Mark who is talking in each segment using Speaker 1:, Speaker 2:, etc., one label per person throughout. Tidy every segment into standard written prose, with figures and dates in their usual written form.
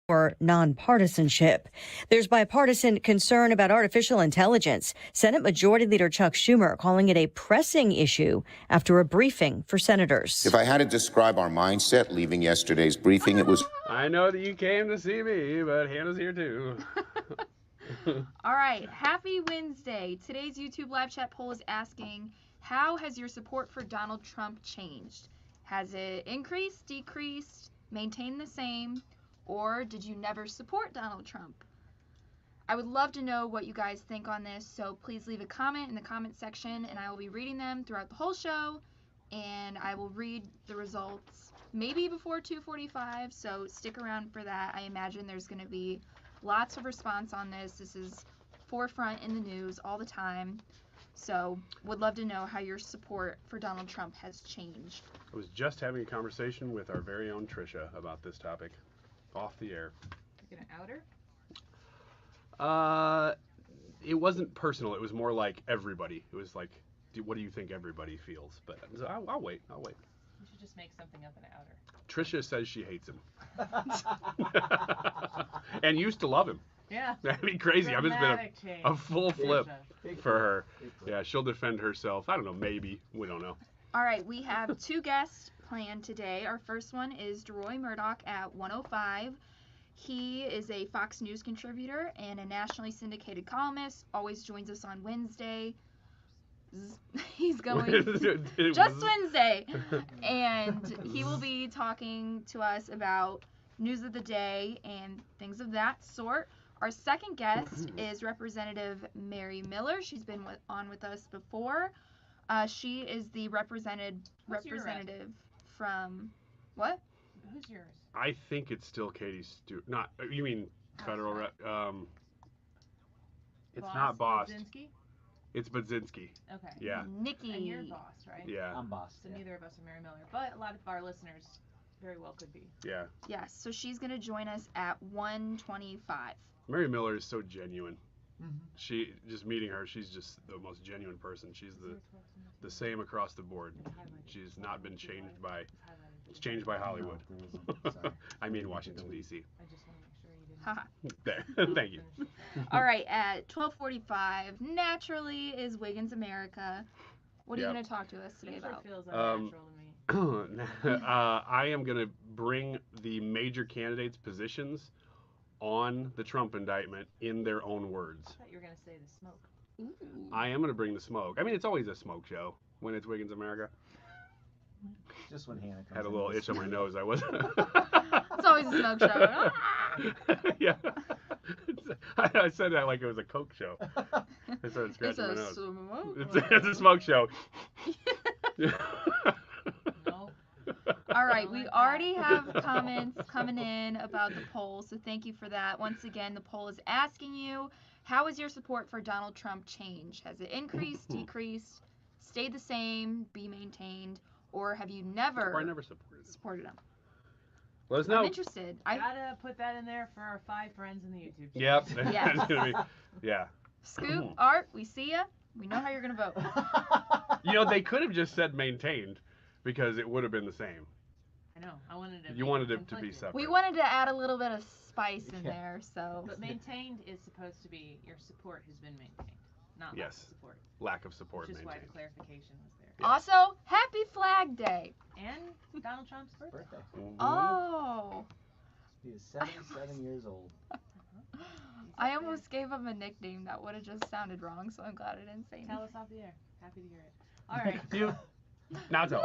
Speaker 1: for nonpartisanship. There's bipartisan concern about artificial intelligence. Senate Majority Leader Chuck Schumer calling it a pressing issue after a briefing for senators.
Speaker 2: If I had to describe our mindset leaving yesterday's briefing, it was...
Speaker 3: I know that you came to see me, but Hannah's here too.
Speaker 4: All right, happy Wednesday. Today's YouTube live chat poll is asking, how has your support for Donald Trump changed? Has it increased, decreased, maintained the same, or did you never support Donald Trump? I would love to know what you guys think on this, so please leave a comment in the comment section, and I will be reading them throughout the whole show, and I will read the results maybe before 2:45, so stick around for that. I imagine there's going to be lots of response on this. This is forefront in the news all the time, so would love to know how your support for Donald Trump has changed.
Speaker 3: I was just having a conversation with our very own Trisha about this topic. Off the air.
Speaker 4: You're gonna out her?
Speaker 3: It wasn't personal. It was more like everybody. It was like, what do you think everybody feels? But I'll wait.
Speaker 5: You should just make something up and out her.
Speaker 3: Trisha says she hates him. And used to love him.
Speaker 5: Yeah.
Speaker 3: That'd be crazy. I've just been a full flip for her. Yeah, she'll defend herself. I don't know, maybe. We don't know.
Speaker 4: All right, we have two guests planned today. Our first one is Deroy Murdock at 105. He is a Fox News contributor and a nationally syndicated columnist. Always joins us on Wednesday. He's going just Wednesday. And he will be talking to us about news of the day and things of that sort. Our second guest is Representative Mary Miller. She's been on with us before. She is the representative from what?
Speaker 5: Who's yours?
Speaker 3: I think it's still Katie Stewart. Not, you mean federal rep? It's not Boss.
Speaker 5: Budzinski?
Speaker 3: It's Budzinski.
Speaker 5: Okay.
Speaker 3: Yeah.
Speaker 4: Nikki.
Speaker 5: And you're Boss, right?
Speaker 3: Yeah.
Speaker 6: I'm Boss.
Speaker 5: So neither of us are Mary Miller, but a lot of our listeners very well could be.
Speaker 3: Yeah.
Speaker 4: Yes. So she's gonna join us at 1:25.
Speaker 3: Mary Miller is so genuine.
Speaker 6: Mm-hmm.
Speaker 3: She, just meeting her, she's just the most genuine person. She's the same across the board. She's not been changed by Hollywood. I mean Washington D.C.
Speaker 5: I just want to make sure you didn't.
Speaker 3: There. Thank you.
Speaker 4: All right, at 12:45, naturally is Wiggins America. What are you going to talk to us today
Speaker 5: Usually
Speaker 4: about?
Speaker 5: feels unnatural to me.
Speaker 3: I am going to bring the major candidates' positions on the Trump indictment in their own words.
Speaker 5: I thought you were going to say the smoke.
Speaker 4: Ooh.
Speaker 3: I am going to bring the smoke. I mean, it's always a smoke show when it's Wiggins America.
Speaker 6: Just when Hannah comes
Speaker 3: Had a
Speaker 6: in
Speaker 3: little
Speaker 6: with
Speaker 3: itch on my nose. I was.
Speaker 4: It's always a smoke show.
Speaker 3: Yeah. I said that like it was a Coke show. I started scratching my nose. It's a smoke show.
Speaker 5: No.
Speaker 4: All right, we already have comments coming in about the poll, so thank you for that. Once again, the poll is asking you, how has your support for Donald Trump changed? Has it increased, decreased, stayed the same, be maintained, or have you never, supported him?
Speaker 3: Let us know.
Speaker 4: I'm interested.
Speaker 5: I gotta put that in there for our 5 friends in the YouTube channel.
Speaker 3: Yep.
Speaker 4: Yes.
Speaker 3: That's gonna be, yeah.
Speaker 4: Scoop, Art, we see ya. We know how you're gonna vote.
Speaker 3: You know, they could have just said maintained, because it would have been the same.
Speaker 5: I know. I wanted it.
Speaker 3: You wanted it to be separate.
Speaker 4: We wanted to add a little bit of spice in there, so.
Speaker 5: But maintained is supposed to be your support has been maintained, not lack of support.
Speaker 3: Lack of support
Speaker 5: Which is
Speaker 3: maintained.
Speaker 5: why the clarification was there.
Speaker 3: Yeah.
Speaker 4: Also, happy Flag Day.
Speaker 5: And Donald Trump's birthday.
Speaker 3: Mhm.
Speaker 4: Oh.
Speaker 6: He is 77 years old.
Speaker 4: I almost gave him a nickname that would have just sounded wrong, so I'm glad I didn't say
Speaker 5: Tell
Speaker 4: anything.
Speaker 5: us off the air. Happy to hear it. All right.
Speaker 3: You. Now tell.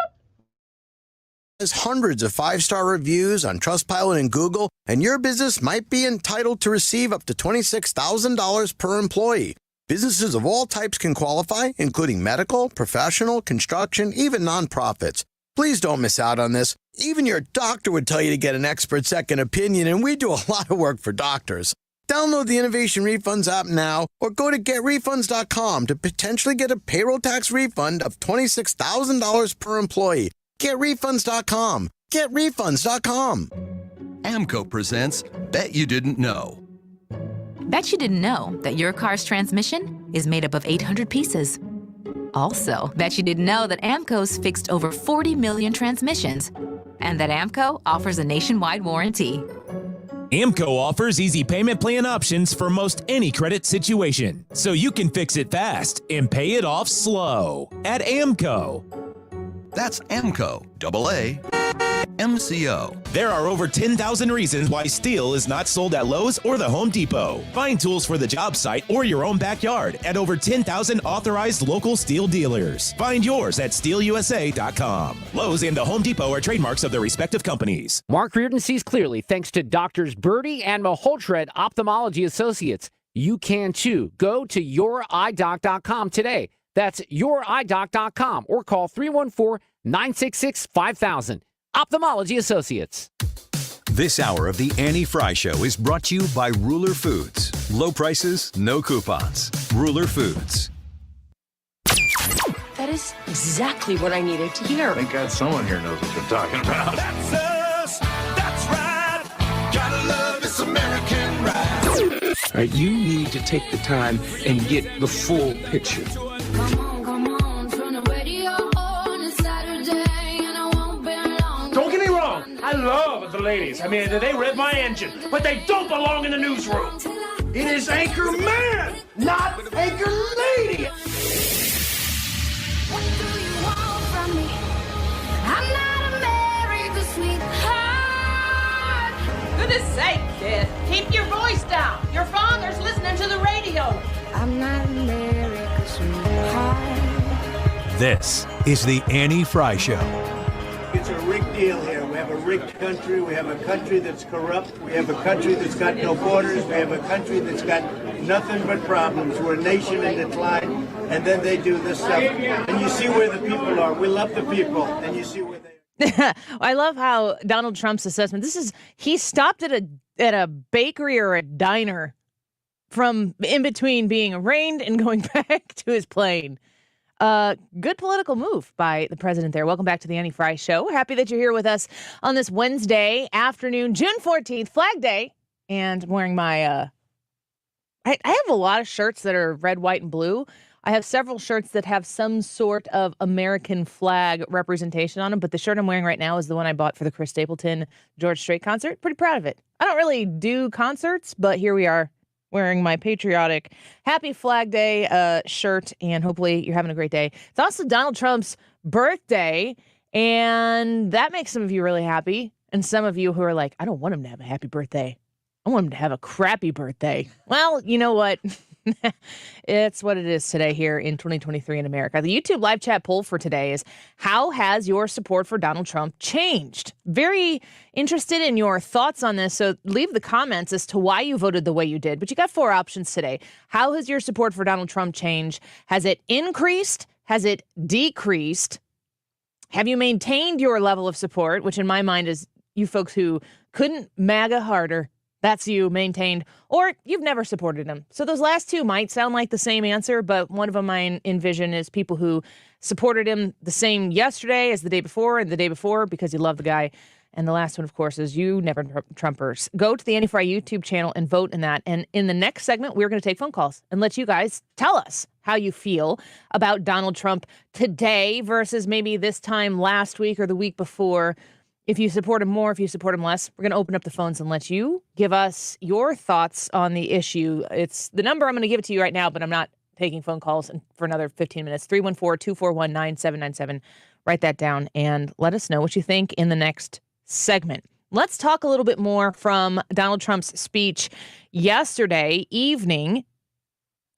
Speaker 7: There's hundreds of 5-star reviews on Trustpilot and Google, and your business might be entitled to receive up to $26,000 per employee. Businesses of all types can qualify, including medical, professional, construction, even nonprofits. Please don't miss out on this. Even your doctor would tell you to get an expert second opinion, and we do a lot of work for doctors. Download the Innovation Refunds app now or go to getrefunds.com to potentially get a payroll tax refund of $26,000 per employee. GetRefunds.com. GetRefunds.com.
Speaker 8: AMCO presents Bet You Didn't Know.
Speaker 9: Bet you didn't know that your car's transmission is made up of 800 pieces. Also, bet you didn't know that AMCO's fixed over 40 million transmissions and that AMCO offers a nationwide warranty.
Speaker 10: AMCO offers easy payment plan options for most any credit situation, so you can fix it fast and pay it off slow at AMCO.
Speaker 8: That's AMCO, AA, MCO.
Speaker 10: There are over 10,000 reasons why steel is not sold at Lowe's or the Home Depot. Find tools for the job site or your own backyard at over 10,000 authorized local steel dealers. Find yours at steelusa.com. Lowe's and the Home Depot are trademarks of their respective companies.
Speaker 11: Mark Reardon sees clearly thanks to Doctors Birdie and Maholtred Ophthalmology Associates. You can too. Go to youridoc.com today. That's youridoc.com or call 314-966-5000. Ophthalmology Associates.
Speaker 12: This hour of the Annie Frey Show is brought to you by Ruler Foods. Low prices, no coupons. Ruler Foods.
Speaker 13: That is exactly what I needed to hear.
Speaker 14: Thank God someone here knows what you're talking about.
Speaker 15: That's us. That's right. Gotta love this American ride.
Speaker 16: All right, you need to take the time and get the full picture.
Speaker 15: Come on, turn the radio on. It's Saturday and I won't be long.
Speaker 16: Don't get me wrong, I love the ladies. I mean, they rev my engine, but they don't belong in the newsroom. It is Anchor Man, not Anchor Lady.
Speaker 15: What do you want from me? I'm not America's sweetheart.
Speaker 5: Goodness sake, kid. Keep your voice down. Your father's listening to the radio.
Speaker 15: I'm not America's sweetheart.
Speaker 12: This is the Annie Frey Show.
Speaker 17: It's a rigged deal here. We have a rigged country. We have a country that's corrupt. We have a country that's got no borders. We have a country that's got nothing but problems. We're a nation in decline. And then they do this stuff. And you see where the people are. We love the people. And you see where they are.
Speaker 18: I love how Donald Trump's assessment. He stopped at a bakery or a diner from in between being arraigned and going back to his plane. Good political move by the president there. Welcome back to the Annie Frey Show. We're happy that you're here with us on this Wednesday afternoon, June 14th, Flag Day. And I'm wearing my, I have a lot of shirts that are red, white, and blue. I have several shirts that have some sort of American flag representation on them, but the shirt I'm wearing right now is the one I bought for the Chris Stapleton George Strait concert. Pretty proud of it. I don't really do concerts, but here we are wearing my patriotic Happy Flag Day shirt, and hopefully you're having a great day. It's also Donald Trump's birthday, and that makes some of you really happy, and some of you who are like, I don't want him to have a happy birthday. I want him to have a crappy birthday. Well, you know what? It's what it is today here in 2023 in America. The YouTube live chat poll for today is, how has your support for Donald Trump changed? Very interested in your thoughts on this, so leave the comments as to why you voted the way you did. But you got 4 options today. How has your support for Donald Trump changed? Has it increased? Has it decreased? Have you maintained your level of support, which in my mind is you folks who couldn't MAGA harder? That's you, maintained, or you've never supported him. So those last 2 might sound like the same answer, but one of them I envision is people who supported him the same yesterday as the day before and the day before because you love the guy. And the last one, of course, is you never Trumpers. Go to the Annie Frey YouTube channel and vote in that. And in the next segment, we're going to take phone calls and let you guys tell us how you feel about Donald Trump today versus maybe this time last week or the week before. If you support him more, if you support him less, we're going to open up the phones and let you give us your thoughts on the issue. It's the number I'm going to give it to you right now, but I'm not taking phone calls for another 15 minutes. 314-241-9797. Write that down and let us know what you think in the next segment. Let's talk a little bit more from Donald Trump's speech yesterday evening.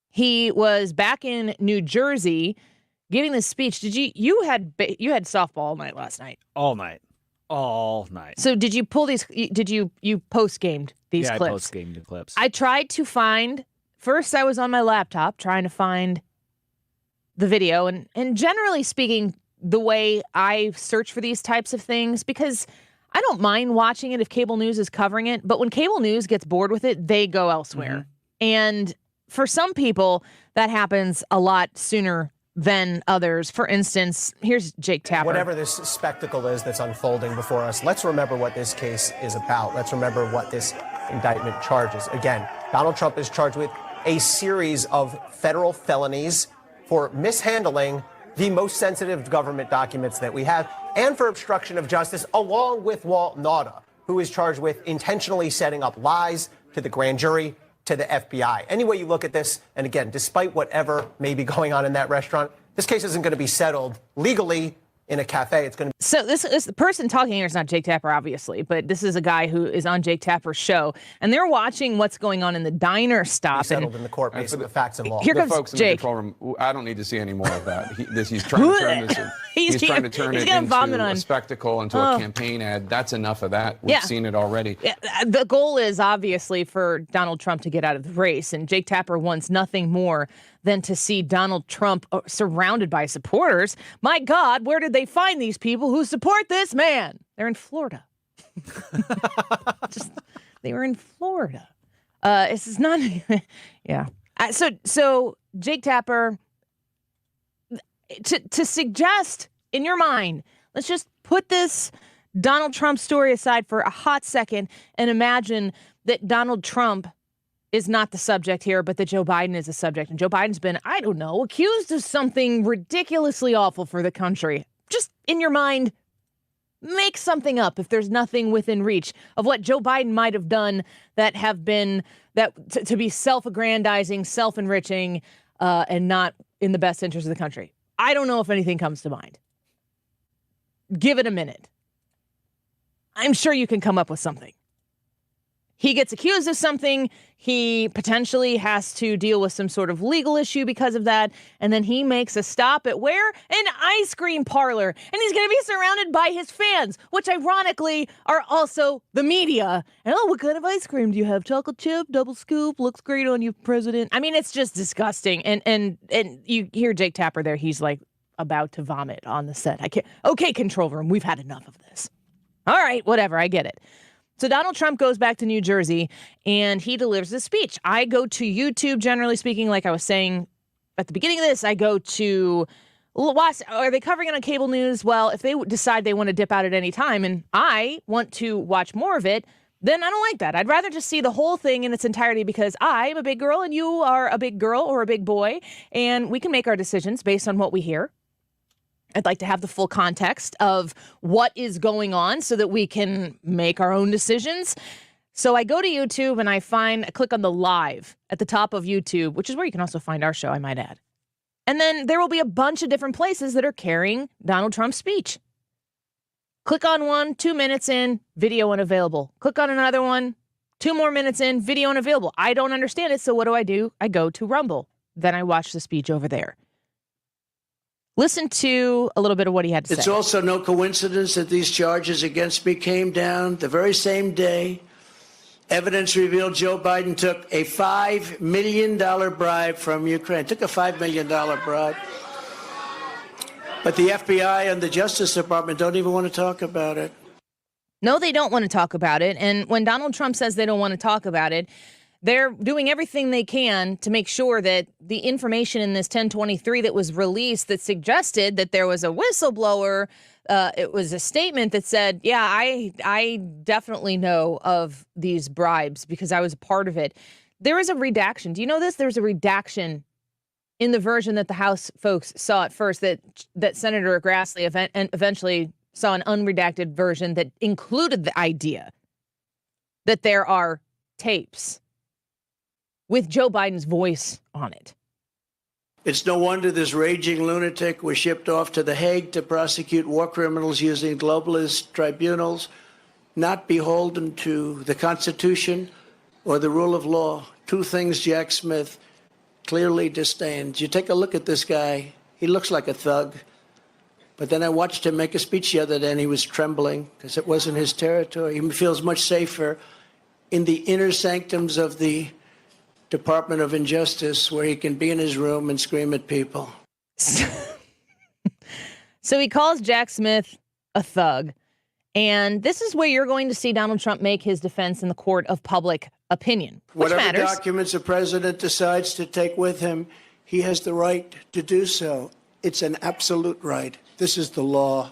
Speaker 18: He was back in New Jersey giving this speech. Did you had softball all night last night?
Speaker 19: All night.
Speaker 18: So did you pull these? You post-gamed these clips?
Speaker 19: Yeah, I post-gamed the clips.
Speaker 18: I tried to find. First, I was on my laptop trying to find the video, and generally speaking, the way I search for these types of things, because I don't mind watching it if cable news is covering it, but when cable news gets bored with it, they go elsewhere. Mm-hmm. And for some people, that happens a lot sooner than others. For instance, here's Jake Tapper.
Speaker 20: Whatever this spectacle is that's unfolding before us, let's remember what this case is about. Let's remember what this indictment charges. Again, Donald Trump is charged with a series of federal felonies for mishandling the most sensitive government documents that we have and for obstruction of justice, along with Walt Nauta, who is charged with intentionally setting up lies to the grand jury, to the FBI. Any way you look at this, and again, despite whatever may be going on in that restaurant, this case isn't going to be settled legally in a cafe. It's going to be.
Speaker 18: So this the person talking here is not Jake Tapper, obviously, but this is a guy who is on Jake Tapper's show, and they're watching what's going on in the diner stop.
Speaker 20: Settled in the court based on the facts and law.
Speaker 18: Here comes
Speaker 19: folks in
Speaker 18: Jake.
Speaker 19: the control room. I don't need to see any more of that. He's trying to turn this. He's trying to turn it into a spectacle, into a campaign ad. That's enough of that. We've seen it already.
Speaker 18: Yeah, the goal is obviously for Donald Trump to get out of the race, and Jake Tapper wants nothing more than to see Donald Trump surrounded by supporters. My God, where did they find these people who support this man? They're in Florida. They were in Florida. This is not. Yeah. So Jake Tapper, to suggest in your mind, let's just put this Donald Trump story aside for a hot second and imagine that Donald Trump is not the subject here, but that Joe Biden is the subject. And Joe Biden's been, I don't know, accused of something ridiculously awful for the country. Just in your mind, make something up if there's nothing within reach of what Joe Biden might have done that have been to be self-aggrandizing, self-enriching, and not in the best interest of the country. I don't know if anything comes to mind. Give it a minute. I'm sure you can come up with something. He gets accused of something. He potentially has to deal with some sort of legal issue because of that. And then he makes a stop at where? An ice cream parlor. And he's going to be surrounded by his fans, which ironically are also the media. And what kind of ice cream do you have? Chocolate chip, double scoop, looks great on you, President. I mean, it's just disgusting. And you hear Jake Tapper there. He's like about to vomit on the set. I can't. Okay, control room. We've had enough of this. All right, whatever. I get it. So Donald Trump goes back to New Jersey and he delivers a speech. I go to YouTube, generally speaking, like I was saying at the beginning of this, I go to watch. Are they covering it on cable news? Well, if they decide they want to dip out at any time and I want to watch more of it, then I don't like that. I'd rather just see the whole thing in its entirety because I'm a big girl and you are a big girl or a big boy, and we can make our decisions based on what we hear. I'd like to have the full context of what is going on so that we can make our own decisions. So I go to YouTube and I click on the live at the top of YouTube, which is where you can also find our show, I might add. And then there will be a bunch of different places that are carrying Donald Trump's speech. Click on one, 2 minutes in, video unavailable. Click on another one, 2 more minutes in, video unavailable. I don't understand it, so what do? I go to Rumble. Then I watch the speech over there. Listen to a little bit of what he had to say.
Speaker 21: It's also no coincidence that these charges against me came down the very same day. Evidence revealed Joe Biden took a $5 million bribe from Ukraine. Took a $5 million bribe. But the FBI and the Justice Department don't even want to talk about it.
Speaker 18: No, they don't want to talk about it. And when Donald Trump says they don't want to talk about it, they're doing everything they can to make sure that the information in this 1023 that was released that suggested that there was a whistleblower, it was a statement that said, yeah, I definitely know of these bribes because I was a part of it. There is a redaction. Do you know this? There's a redaction in the version that the House folks saw at first, that Senator Grassley eventually saw an unredacted version that included the idea that there are tapes with Joe Biden's voice on it.
Speaker 21: It's no wonder this raging lunatic was shipped off to The Hague to prosecute war criminals using globalist tribunals, not beholden to the Constitution or the rule of law. Two things Jack Smith clearly disdains. You take a look at this guy, he looks like a thug. But then I watched him make a speech the other day and he was trembling because it wasn't his territory. He feels much safer in the inner sanctums of the Department of Injustice, where he can be in his room and scream at people.
Speaker 18: So he calls Jack Smith a thug. And this is where you're going to see Donald Trump make his defense in the court of public opinion.
Speaker 21: Whatever documents the president decides to take with him, he has the right to do so. It's an absolute right. This is the law.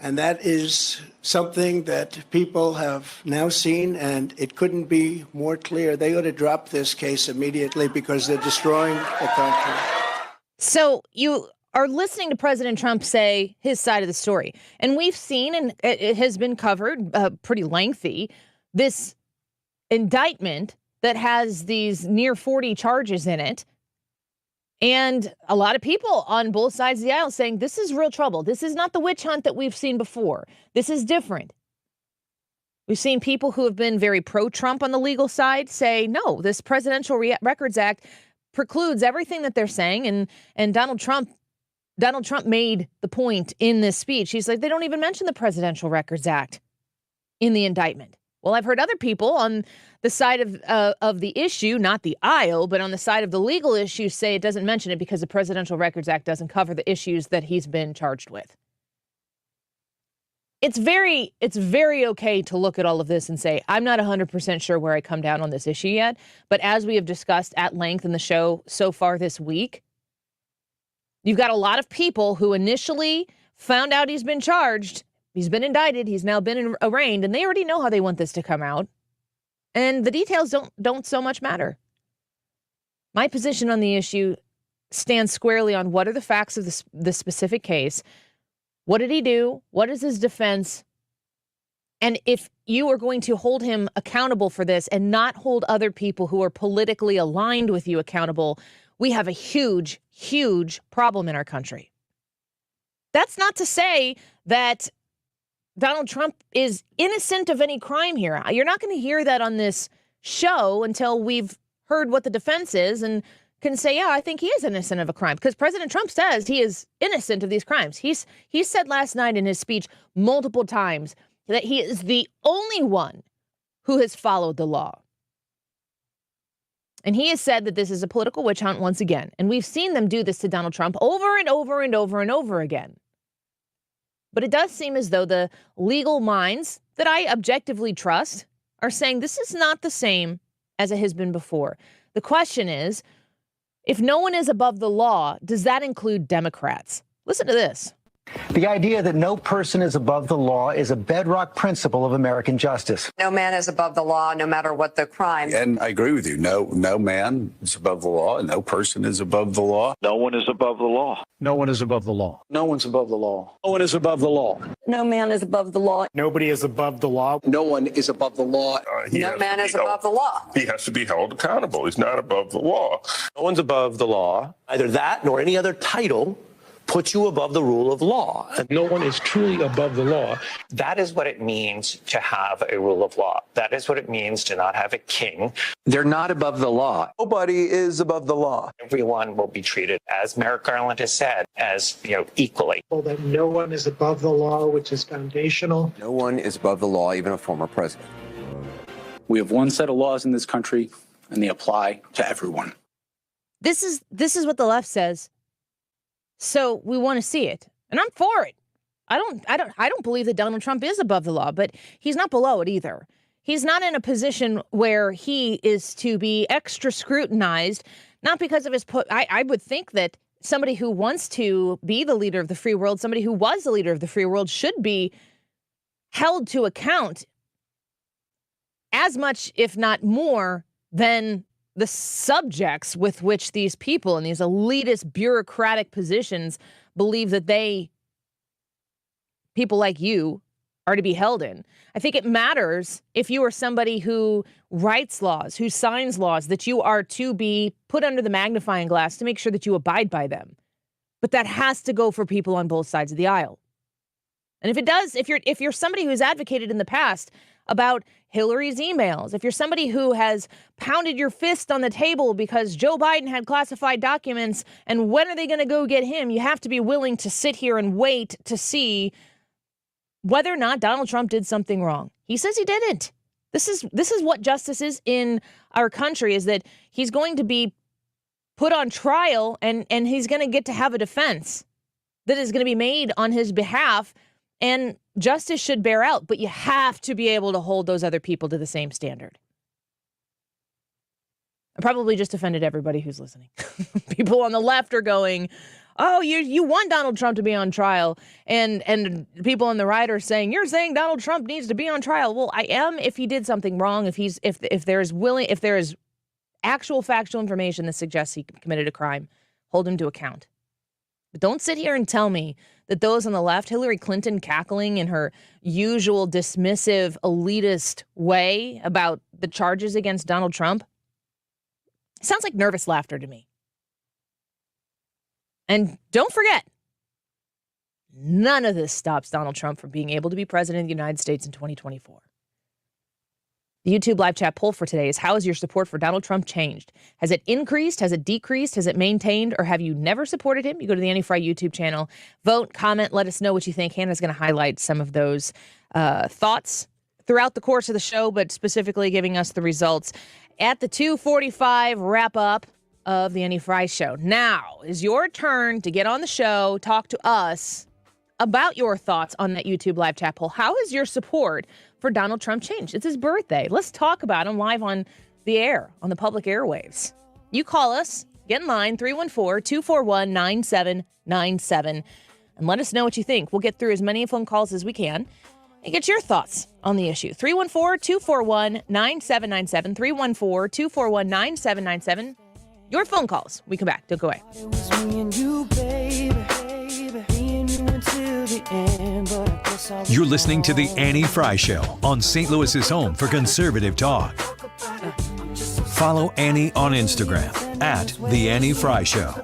Speaker 21: And that is something that people have now seen, and it couldn't be more clear. They ought to drop this case immediately because they're destroying the country.
Speaker 18: So you are listening to President Trump say his side of the story. And we've seen, and it has been covered pretty lengthy, this indictment that has these near 40 charges in it. And a lot of people on both sides of the aisle saying this is real trouble. This is not the witch hunt that we've seen before. This is different. We've seen people who have been very pro-Trump on the legal side say, no, this Presidential Records Act precludes everything that they're saying. And Donald Trump made the point in this speech. He's like, they don't even mention the Presidential Records Act in the indictment. Well, I've heard other people on the side of the issue, not the aisle, but on the side of the legal issue say it doesn't mention it because the Presidential Records Act doesn't cover the issues that he's been charged with. It's very okay to look at all of this and say, I'm not 100% sure where I come down on this issue yet. But as we have discussed at length in the show so far this week, you've got a lot of people who initially found out he's been charged. He's been indicted. He's now been arraigned, and they already know how they want this to come out. And the details don't so much matter. My position on the issue stands squarely on what are the facts of the specific case. What did he do? What is his defense? And if you are going to hold him accountable for this and not hold other people who are politically aligned with you accountable, we have a huge, huge problem in our country. That's not to say that Donald Trump is innocent of any crime here. You're not going to hear that on this show until we've heard what the defense is and can say, yeah, I think he is innocent of a crime, because President Trump says he is innocent of these crimes. He said last night in his speech multiple times that he is the only one who has followed the law. And he has said that this is a political witch hunt once again. And we've seen them do this to Donald Trump over and over and over and over again. But it does seem as though the legal minds that I objectively trust are saying this is not the same as it has been before. The question is, if no one is above the law, does that include Democrats? Listen to this.
Speaker 1: The idea that no person is above the law is a bedrock principle of American justice.
Speaker 22: No man is above the law, no matter what the crime.
Speaker 23: And I agree with you. No man is above the law, and no person is above the law.
Speaker 14: No one is above the law.
Speaker 1: No one is above the law.
Speaker 23: No one's above the law.
Speaker 14: No one is above the law.
Speaker 22: No man is above the law.
Speaker 1: Nobody is above the law.
Speaker 23: No one is above the law.
Speaker 22: No man is above the law.
Speaker 14: He has to be held accountable. He's not above the law.
Speaker 24: No one's above the law. Either that nor any other title puts you above the rule of law.
Speaker 16: No one is truly above the law.
Speaker 25: That is what it means to have a rule of law. That is what it means to not have a king.
Speaker 23: They're not above the law. Nobody is above the law.
Speaker 25: Everyone will be treated, as Merrick Garland has said, as equally.
Speaker 26: Well, that no one is above the law, which is foundational.
Speaker 23: No one is above the law, even a former president.
Speaker 27: We have one set of laws in this country, and they apply to everyone.
Speaker 18: This is what the left says. So we want to see it, and I'm for it. I don't believe that Donald Trump is above the law, but he's not below it either. He's not in a position where he is to be extra scrutinized, not because of his I would think that somebody who wants to be the leader of the free world, somebody who was the leader of the free world, should be held to account as much, if not more, than the subjects with which these people in these elitist bureaucratic positions believe that people like you, are to be held in. I think it matters if you are somebody who writes laws, who signs laws, that you are to be put under the magnifying glass to make sure that you abide by them. But that has to go for people on both sides of the aisle. And if it does, if you're somebody who's advocated in the past about Hillary's emails, if you're somebody who has pounded your fist on the table because Joe Biden had classified documents and when are they going to go get him, you have to be willing to sit here and wait to see whether or not Donald Trump did something wrong. He says he didn't. This is what justice is in our country, is that he's going to be put on trial and he's going to get to have a defense that is going to be made on his behalf, and justice should bear out, but you have to be able to hold those other people to the same standard. I probably just offended everybody who's listening. People on the left are going, oh, you want Donald Trump to be on trial. And people on the right are saying, you're saying Donald Trump needs to be on trial. Well, I am if he did something wrong, if there is actual factual information that suggests he committed a crime, hold him to account. But don't sit here and tell me that those on the left, Hillary Clinton cackling in her usual dismissive, elitist way about the charges against Donald Trump, sounds like nervous laughter to me. And don't forget, none of this stops Donald Trump from being able to be president of the United States in 2024. The YouTube live chat poll for today is, how has your support for Donald Trump changed? Has it increased? Has it decreased? Has it maintained? Or have you never supported him? You go to the Annie Frey YouTube channel, vote, comment, let us know what you think. Hannah's going to highlight some of those thoughts throughout the course of the show, but specifically giving us the results at the 2:45 wrap-up of the Annie Frey Show. Now is your turn to get on the show, talk to us about your thoughts on that YouTube live chat poll. How has your support for Donald Trump changed? It's his birthday. Let's talk about him live on the air, on the public airwaves. You call us, get in line, 314-241-9797, and let us know what you think. We'll get through as many phone calls as we can and get your thoughts on the issue. 314-241-9797, 314-241-9797. Your phone calls. We come back. Don't go away.
Speaker 15: It was me and you, baby. Me and you until the end, but I guess I was
Speaker 12: You're listening to The Annie Frey Show on St. Louis's home for conservative talk. Follow Annie on Instagram at The Annie Frey Show.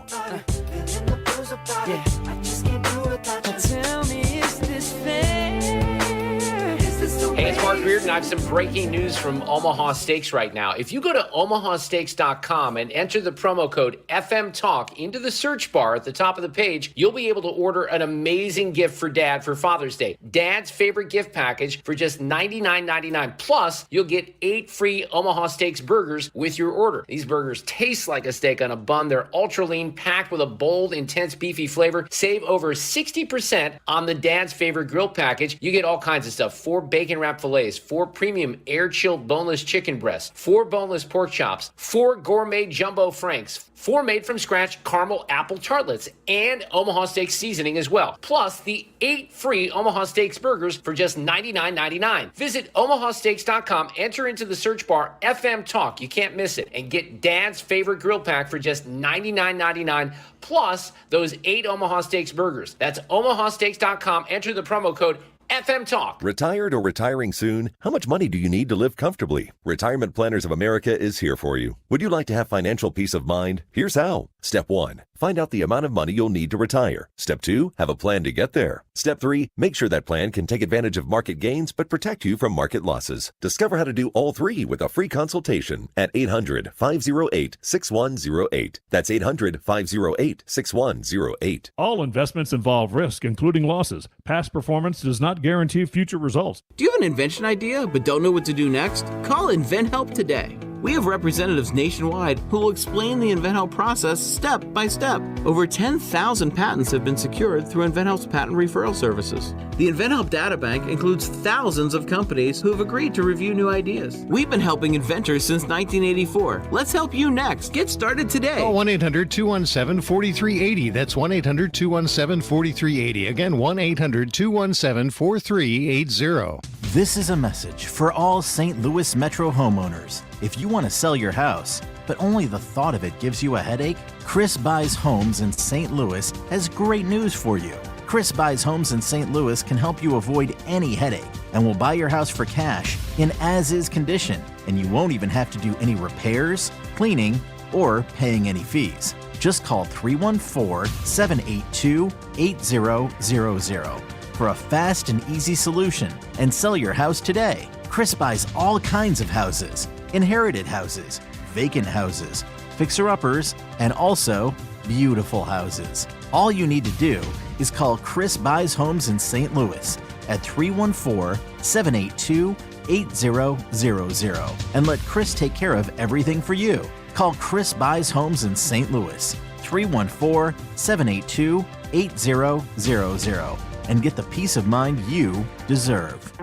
Speaker 11: Hey, it's Mark Reardon. I have some breaking news from Omaha Steaks right now. If you go to omahasteaks.com and enter the promo code FM Talk into the search bar at the top of the page, you'll be able to order an amazing gift for Dad for Father's Day. Dad's favorite gift package for just $99.99. Plus, you'll get 8 free Omaha Steaks burgers with your order. These burgers taste like a steak on a bun. They're ultra lean, packed with a bold, intense, beefy flavor. Save over 60% on the Dad's favorite grill package. You get all kinds of stuff. 4 bacon wrapped fillets, 4 premium air-chilled boneless chicken breasts, 4 boneless pork chops, 4 gourmet jumbo franks, 4 made-from-scratch caramel apple tartlets, and Omaha Steaks seasoning as well. Plus, the 8 free Omaha Steaks burgers for just $99.99. Visit omahasteaks.com, enter into the search bar FM Talk, you can't miss it, and get Dad's favorite grill pack for just $99.99, plus those 8 Omaha Steaks burgers. That's omahasteaks.com, enter the promo code FM Talk.
Speaker 2: Retired or retiring soon? How much money do you need to live comfortably? Retirement Planners of America is here for you. Would you like to have financial peace of mind? Here's how. Step 1. Find out the amount of money you'll need to retire. Step 2. Have a plan to get there. Step 3. Make sure that plan can take advantage of market gains but protect you from market losses. Discover how to do all 3 with a free consultation at 800-508-6108. That's 800-508-6108.
Speaker 3: All investments involve risk, including losses. Past performance does not guarantee future results.
Speaker 4: Do you have an invention idea but don't know what to do next? Call InventHelp today. We have representatives nationwide who will explain the InventHelp process step by step. Over 10,000 patents have been secured through InventHelp's patent referral services. The InventHelp data bank includes thousands of companies who have agreed to review new ideas. We've been helping inventors since 1984. Let's help you next. Get started today.
Speaker 6: Call 1-800-217-4380. That's 1-800-217-4380. Again, 1-800-217-4380.
Speaker 7: This is a message for all St. Louis Metro homeowners. If you want to sell your house, but only the thought of it gives you a headache, Chris Buys Homes in St. Louis has great news for you. Chris Buys Homes in St. Louis can help you avoid any headache and will buy your house for cash in as-is condition, and you won't even have to do any repairs, cleaning, or paying any fees. Just call 314-782-8000 for a fast and easy solution and sell your house today. Chris buys all kinds of houses, inherited houses, vacant houses, fixer-uppers, and also beautiful houses. All you need to do is call Chris Buys Homes in St. Louis at 314-782-8000 and let Chris take care of everything for you. Call Chris Buys Homes in St. Louis, 314-782-8000 and get the peace of mind you deserve.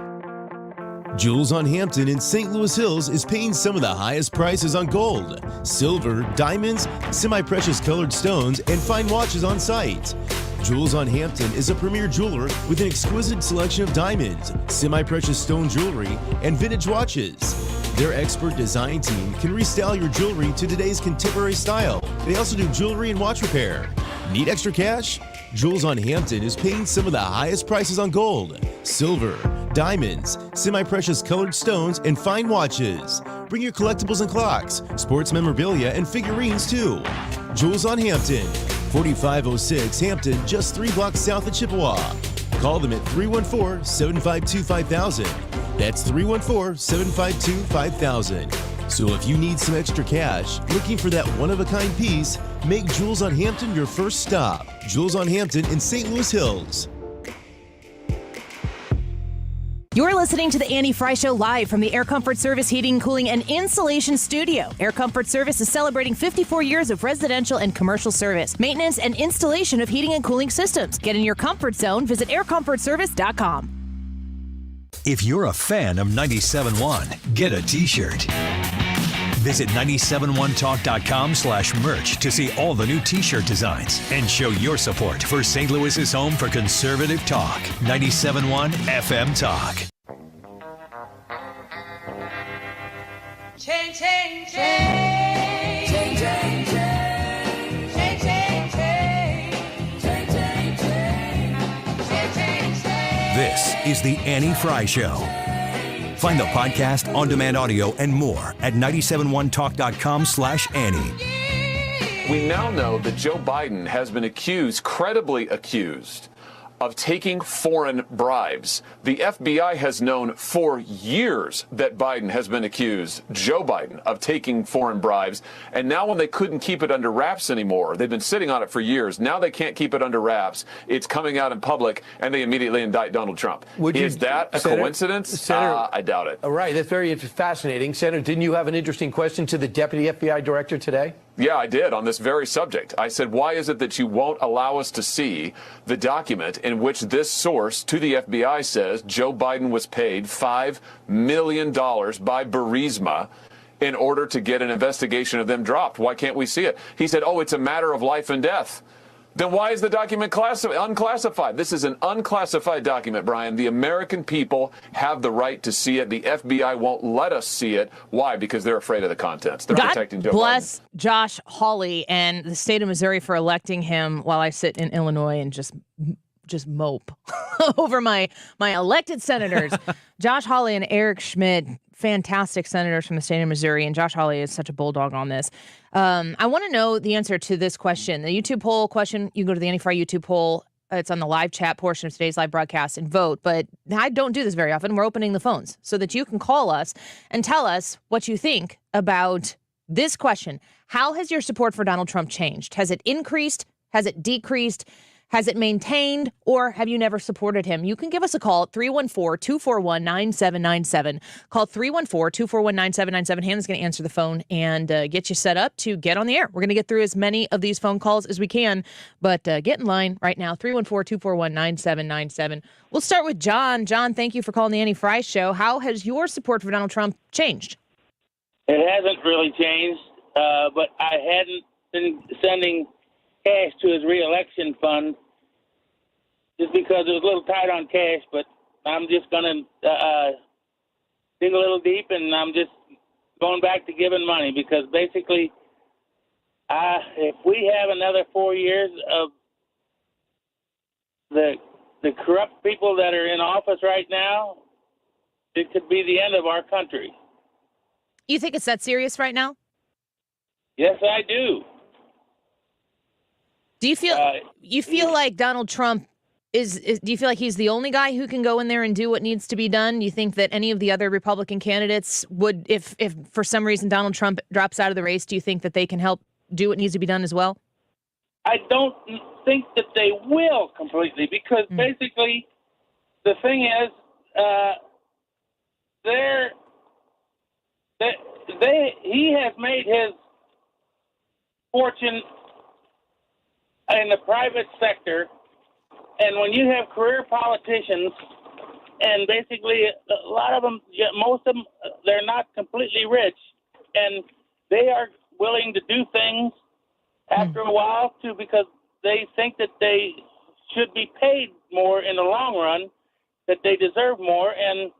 Speaker 10: Jewels on Hampton in St. Louis Hills is paying some of the highest prices on gold, silver, diamonds, semi-precious colored stones, and fine watches on site. Jewels on Hampton is a premier jeweler with an exquisite selection of diamonds, semi-precious stone jewelry, and vintage watches. Their expert design team can restyle your jewelry to today's contemporary style. They also do jewelry and watch repair. Need extra cash? Jewels on Hampton is paying some of the highest prices on gold, silver, diamonds, semi-precious colored stones, and fine watches. Bring your collectibles and clocks, sports memorabilia, and figurines too. Jewels on Hampton, 4506 Hampton, just 3 blocks south of Chippewa. Call them at 314-752-5000. That's 314-752-5000. So if you need some extra cash, looking for that one-of-a-kind piece, make Jewels on Hampton your first stop. Jewels on Hampton in St. Louis Hills.
Speaker 18: You're listening to the Annie Frey Show live from the Air Comfort Service Heating, Cooling, and Insulation Studio. Air Comfort Service is celebrating 54 years of residential and commercial service, maintenance, and installation of heating and cooling systems. Get in your comfort zone. Visit aircomfortservice.com.
Speaker 12: If you're a fan of 97.1, get a t-shirt. Visit 971talk.com/merch to see all the new t-shirt designs and show your support for St. Louis's home for conservative talk. 97.1 FM Talk.
Speaker 15: Change, change, change. Change, change, change. Change, change, change. Change, change, change. Change, change, change.
Speaker 12: This is the Annie Frey Show. Find the podcast, on-demand audio, and more at 971talk.com/Annie.
Speaker 5: We now know that Joe Biden has been accused, credibly accused, of taking foreign bribes. The FBI has known for years that Biden has been accused, Joe Biden, of taking foreign bribes. And now when they couldn't keep it under wraps anymore, they've been sitting on it for years. Now they can't keep it under wraps. It's coming out in public, and they immediately indict Donald Trump. Is that a coincidence? I doubt it.
Speaker 24: All right. That's very fascinating. Senator, didn't you have an interesting question to the Deputy FBI Director today?
Speaker 5: Yeah, I did, on this very subject. I said, why is it that you won't allow us to see the document in which this source to the FBI says Joe Biden was paid $5 million by Burisma in order to get an investigation of them dropped? Why can't we see it? He said, oh, it's a matter of life and death. Then why is the document unclassified? This is an unclassified document, Brian. The American people have the right to see it. The FBI won't let us see it. Why? Because they're afraid of the contents. They're protecting Joe Biden.
Speaker 18: Bless Josh Hawley and the state of Missouri for electing him while I sit in Illinois and just mope over my elected senators. Josh Hawley and Eric Schmidt, fantastic senators from the state of Missouri, and Josh Hawley is such a bulldog on this. I want to know the answer to this question. The YouTube poll question, you can go to the Annie Frey YouTube poll. It's on the live chat portion of today's live broadcast and vote. But I don't do this very often. We're opening the phones so that you can call us and tell us what you think about this question. How has your support for Donald Trump changed? Has it increased? Has it decreased? Has it maintained, or have you never supported him? You can give us a call at 314-241-9797. Call 314-241-9797. Hannah's going to answer the phone and get you set up to get on the air. We're going to get through as many of these phone calls as we can, but get in line right now, 314-241-9797. We'll start with John. John, thank you for calling the Annie Frey Show. How has your support for Donald Trump changed?
Speaker 6: It hasn't really changed, but I hadn't been sending cash to his reelection fund just because it was a little tight on cash, but I'm just going to dig a little deep, and I'm just going back to giving money because basically if we have another 4 years of the corrupt people that are in office right now, it could be the end of our country.
Speaker 18: You think it's that serious right now?
Speaker 6: Yes, I do.
Speaker 18: Do you feel like Donald Trump do you feel like he's the only guy who can go in there and do what needs to be done? Do you think that any of the other Republican candidates would, if for some reason Donald Trump drops out of the race, do you think that they can help do what needs to be done as well?
Speaker 6: I don't think that they will completely because basically the thing is he has made his fortune in the private sector, and when you have career politicians, and basically a lot of them, most of them, they're not completely rich, and they are willing to do things after a while too because they think that they should be paid more in the long run, that they deserve more, and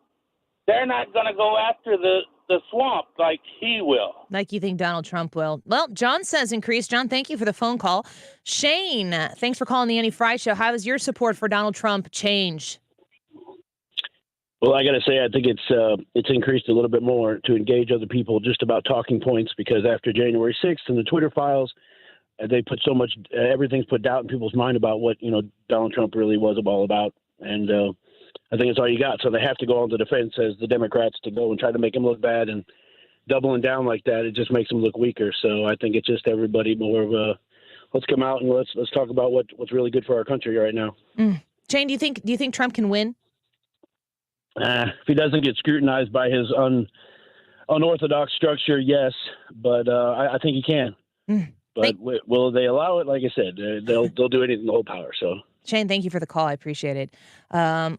Speaker 6: they're not going to go after the the swamp like he will.
Speaker 18: Like you think Donald Trump will. Well, John says increase. John, thank you for the phone call. Shane, thanks for calling the Annie Frey Show. How has your support for Donald Trump changed?
Speaker 8: Well, I got to say, I think it's increased a little bit more to engage other people just about talking points, because after January 6th and the Twitter files, they put so much, everything's put doubt in people's mind about what, Donald Trump really was all about. And I think it's all you got. So they have to go on the defense as the Democrats to go and try to make him look bad, and doubling down like that, it just makes him look weaker. So I think it's just everybody more of a, let's come out and let's talk about what's really good for our country right now.
Speaker 18: Shane, do you think Trump can win?
Speaker 8: If he doesn't get scrutinized by his unorthodox structure, yes, but I think he can. But will they allow it? Like I said, they'll do anything to hold power. So,
Speaker 18: Shane, thank you for the call. I appreciate it.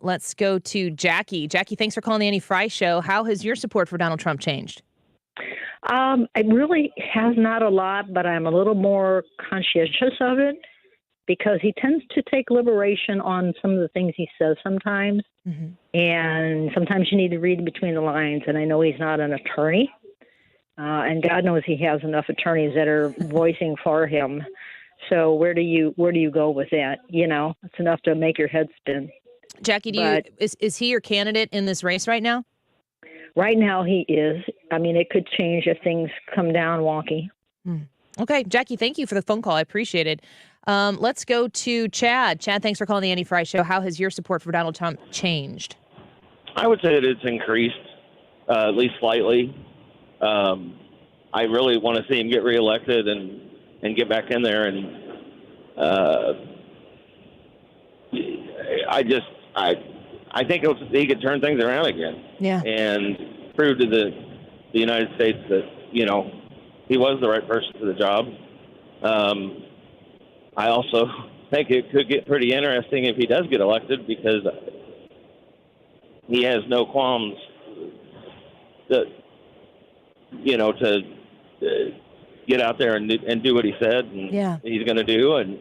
Speaker 18: Let's go to Jackie. Jackie, thanks for calling the Annie Frey Show. How has your support for Donald Trump changed?
Speaker 9: It really has not a lot, but I'm a little more conscientious of it because he tends to take liberation on some of the things he says sometimes. And sometimes you need to read between the lines. And I know he's not an attorney. And God knows he has enough attorneys that are voicing for him. So where do you go with that? It's enough to make your head spin.
Speaker 18: Jackie, is he your candidate in this race right now?
Speaker 9: Right now he is. I mean, it could change if things come down wonky.
Speaker 18: Okay, Jackie, thank you for the phone call. I appreciate it. Let's go to Chad. Chad, thanks for calling the Annie Frey Show. How has your support for Donald Trump changed?
Speaker 13: I would say that it's increased, at least slightly. I really want to see him get reelected and get back in there. And I think he could turn things around again.
Speaker 18: Yeah.
Speaker 13: And prove to the United States that, he was the right person for the job. I also think it could get pretty interesting if he does get elected, because he has no qualms that, to get out there and do what he said and he's going to do. And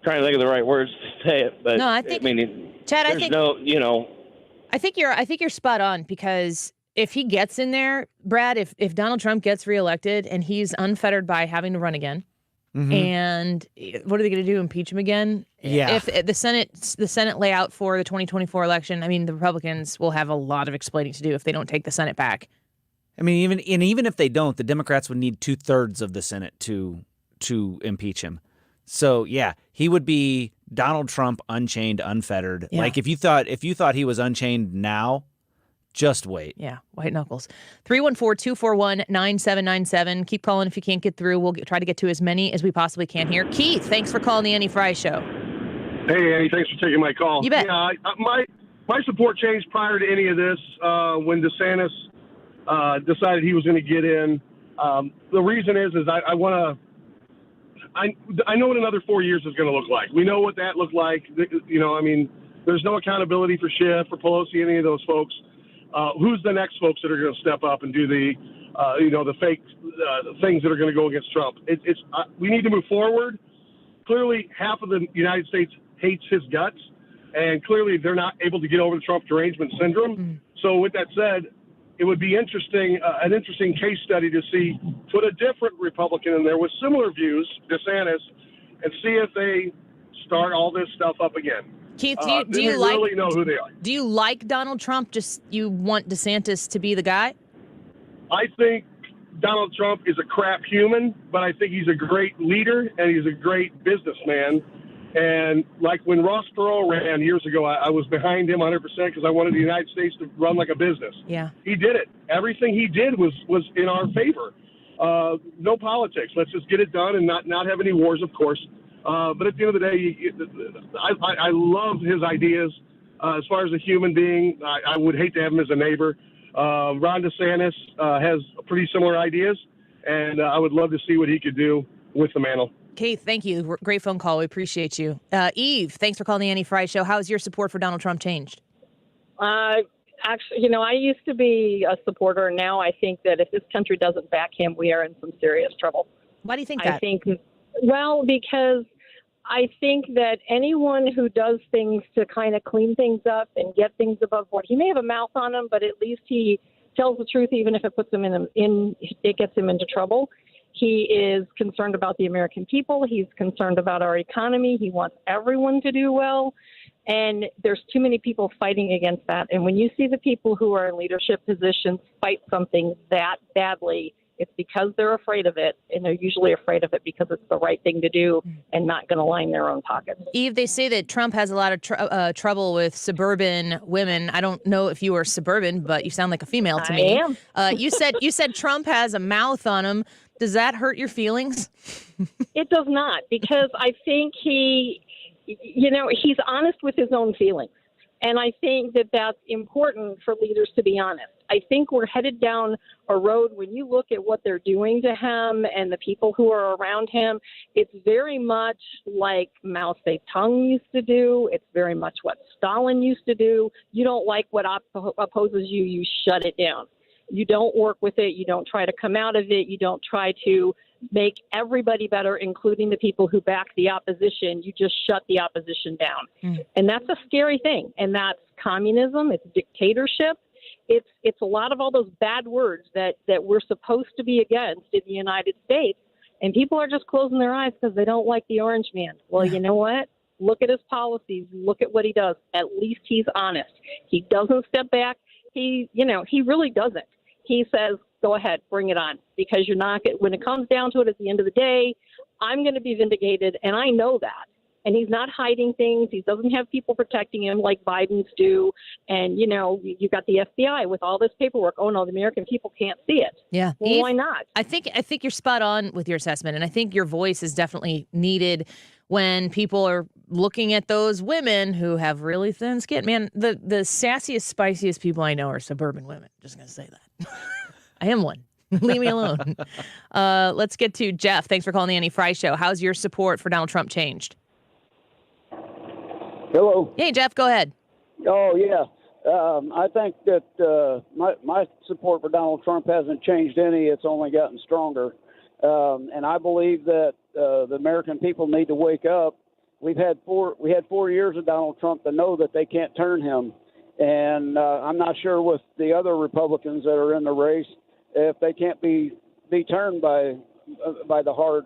Speaker 13: trying to think of the right words to say it, but
Speaker 18: no, I think, Chad, I think you're spot on, because if he gets in there, Brad, if Donald Trump gets reelected and he's unfettered by having to run again, and what are they going to do? Impeach him again?
Speaker 17: Yeah.
Speaker 18: If the Senate layout for the 2024 election, I mean, the Republicans will have a lot of explaining to do if they don't take the Senate back.
Speaker 17: I mean, even if they don't, the Democrats would need 2/3 of the Senate to impeach him. So yeah, he would be Donald Trump, unchained, unfettered.
Speaker 18: Yeah.
Speaker 17: Like if you thought he was unchained now, just wait.
Speaker 18: Yeah, white knuckles. 314-241-9797. Keep calling if you can't get through. We'll try to get to as many as we possibly can here. Keith, thanks for calling the Annie Frey Show.
Speaker 19: Hey, Annie, thanks for taking my call.
Speaker 18: You bet.
Speaker 19: Yeah, my support changed prior to any of this when DeSantis decided he was going to get in. The reason is I want to. I know what another 4 years is going to look like. We know what that looked like. There's no accountability for Schiff, for Pelosi, any of those folks. Who's the next folks that are going to step up and do the fake things that are going to go against Trump? We need to move forward. Clearly, half of the United States hates his guts, and clearly they're not able to get over the Trump derangement syndrome. So with that said, it would be interesting, an interesting case study to see, put a different Republican in there with similar views, DeSantis, and see if they start all this stuff up again.
Speaker 18: Keith,
Speaker 19: do you really know who they are?
Speaker 18: Do you like Donald Trump? Just you want DeSantis to be the guy?
Speaker 19: I think Donald Trump is a crap human, but I think he's a great leader and he's a great businessman. And like when Ross Perot ran years ago, I was behind him 100% because I wanted the United States to run like a business.
Speaker 18: Yeah.
Speaker 19: He did it. Everything he did was in our favor. No politics. Let's just get it done and not have any wars, of course. But at the end of the day, I love his ideas. As far as a human being, I would hate to have him as a neighbor. Ron DeSantis has pretty similar ideas, and I would love to see what he could do with the mantle.
Speaker 18: Keith, thank you. Great phone call. We appreciate you. Eve, thanks for calling the Annie Frey Show. How has your support for Donald Trump changed?
Speaker 20: Actually, I used to be a supporter, and now I think that if this country doesn't back him, we are in some serious trouble.
Speaker 18: Why do you think that?
Speaker 20: Well, because I think that anyone who does things to kind of clean things up and get things above board, he may have a mouth on him, but at least he tells the truth, even if it puts him it gets him into trouble. He is concerned about the American people. He's concerned about our economy. He wants everyone to do well. And there's too many people fighting against that. And when you see the people who are in leadership positions fight something that badly, it's because they're afraid of it, and they're usually afraid of it because it's the right thing to do and not going to line their own pockets.
Speaker 18: Eve, they say that Trump has a lot of trouble with suburban women. I don't know if you are suburban, but you sound like a female to me.
Speaker 20: I am.
Speaker 18: You said Trump has a mouth on him. Does that hurt your feelings?
Speaker 20: It does not, because I think he's honest with his own feelings. And I think that that's important for leaders to be honest. I think we're headed down a road when you look at what they're doing to him and the people who are around him. It's very much like Mao Zedong used to do. It's very much what Stalin used to do. You don't like what opposes you, you shut it down. You don't work with it. You don't try to come out of it. You don't try to make everybody better, including the people who back the opposition. You just shut the opposition down. And that's a scary thing. And that's communism. It's dictatorship. It's a lot of all those bad words that we're supposed to be against in the United States. And people are just closing their eyes because they don't like the orange man. Well, you know what? Look at his policies. Look at what he does. At least he's honest. He doesn't step back. He really doesn't. He says, go ahead, bring it on, because you're not, when it comes down to it at the end of the day, I'm going to be vindicated, and I know that. And he's not hiding things. He doesn't have people protecting him like Biden's do. And, you got the FBI with all this paperwork. Oh, no, the American people can't see it.
Speaker 18: Yeah.
Speaker 20: Well,
Speaker 18: Eve,
Speaker 20: why not?
Speaker 18: I think you're spot on with your assessment, and I think your voice is definitely needed when people are looking at those women who have really thin skin. Man, the sassiest, spiciest people I know are suburban women. Just going to say that. I am one. Leave me alone. Let's get to Jeff. Thanks for calling the Annie Frey Show. How's your support for Donald Trump changed?
Speaker 1: Hello.
Speaker 18: Hey, Jeff, go ahead.
Speaker 1: Oh, yeah. I think that my support for Donald Trump hasn't changed any. It's only gotten stronger. And I believe that the American people need to wake up. We had 4 years of Donald Trump to know that they can't turn him. And I'm not sure with the other Republicans that are in the race if they can't be turned by the hard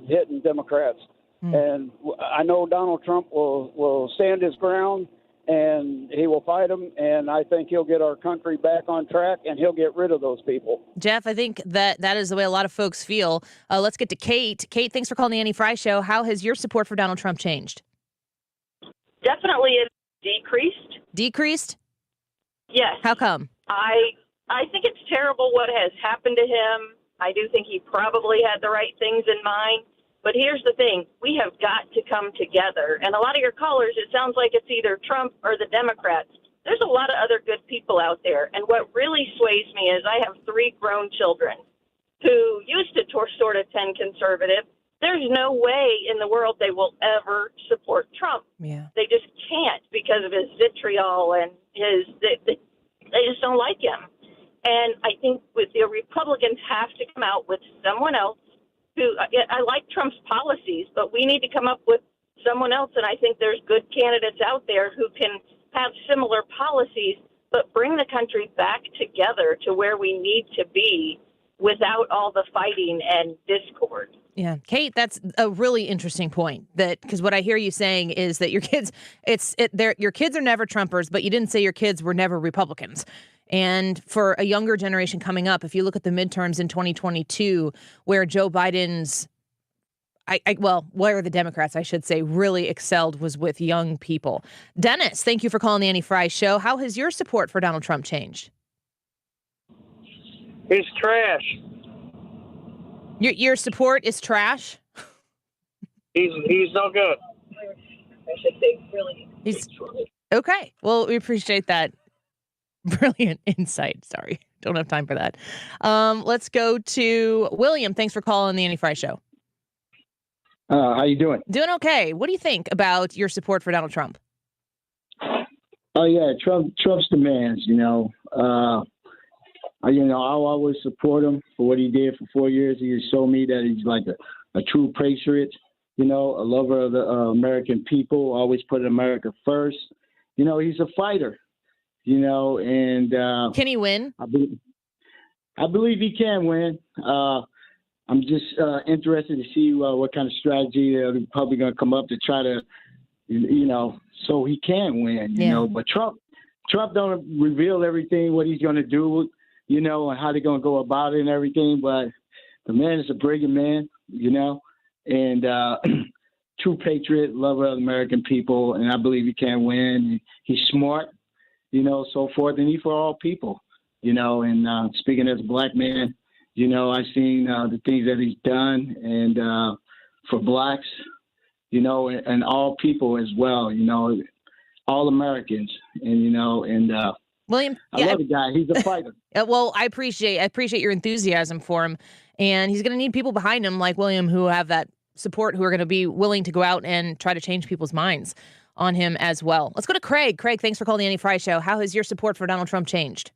Speaker 1: hitting Democrats. And I know Donald Trump will stand his ground, and he will fight them, and I think he'll get our country back on track, and he'll get rid of those people.
Speaker 18: Jeff, I think that is the way a lot of folks feel. Let's get to Kate. Kate, thanks for calling the Annie Frey Show. How has your support for Donald Trump changed?
Speaker 14: Definitely it's decreased.
Speaker 18: Decreased?
Speaker 14: Yes.
Speaker 18: How come?
Speaker 14: I think it's terrible what has happened to him. I do think he probably had the right things in mind. But here's the thing. We have got to come together. And a lot of your callers, it sounds like it's either Trump or the Democrats. There's a lot of other good people out there. And what really sways me is I have 3 grown children who used to sort of tend conservative. There's no way in the world they will ever support Trump.
Speaker 18: Yeah.
Speaker 14: They just can't because of his vitriol and they just don't like him. And I think the Republicans have to come out with someone else who, I like Trump's policies, but we need to come up with someone else. And I think there's good candidates out there who can have similar policies, but bring the country back together to where we need to be without all the fighting and discord.
Speaker 18: Yeah, Kate, that's a really interesting point. Because what I hear you saying is that your kids, your kids are never Trumpers, but you didn't say your kids were never Republicans. And for a younger generation coming up, if you look at the midterms in 2022, where Joe Biden's, where the Democrats, I should say, really excelled was with young people. Dennis, thank you for calling the Annie Frey Show. How has your support for Donald Trump changed?
Speaker 16: He's trash.
Speaker 18: Your support is trash?
Speaker 16: He's no good.
Speaker 20: I should say really.
Speaker 18: Okay. Well, we appreciate that. Brilliant insight. Sorry. Don't have time for that. Let's go to William. Thanks for calling the Annie Frey Show.
Speaker 21: How you doing?
Speaker 18: Doing okay. What do you think about your support for Donald Trump?
Speaker 21: Oh, yeah. Trump's the man, I'll always support him for what he did for 4 years. He has shown me that he's like a true patriot. you know, a lover of the American people, always put America first. You know, he's a fighter, you know, and
Speaker 18: can he win?
Speaker 21: I believe he can win. I'm just interested to see what kind of strategy they're probably going to come up to try to, you know, so he can win, you know. But Trump don't reveal everything, what he's going to do, you know, and how they're going to go about it and everything. But the man is a brilliant man, you know, and true patriot, lover of the American people, and I believe he can win. He's smart, you know, so forth, and he for all people, you know. And speaking as a black man, you know, I've seen the things that he's done, and for blacks, you know, and all people as well, you know, all Americans, and you know, and
Speaker 18: William,
Speaker 21: I love the guy. He's a fighter.
Speaker 18: Well, I appreciate your enthusiasm for him, and he's going to need people behind him like William who have that support, who are going to be willing to go out and try to change people's minds on him as well. Let's go to Craig. Craig, thanks for calling the Annie Frey Show. How has your support for Donald Trump changed?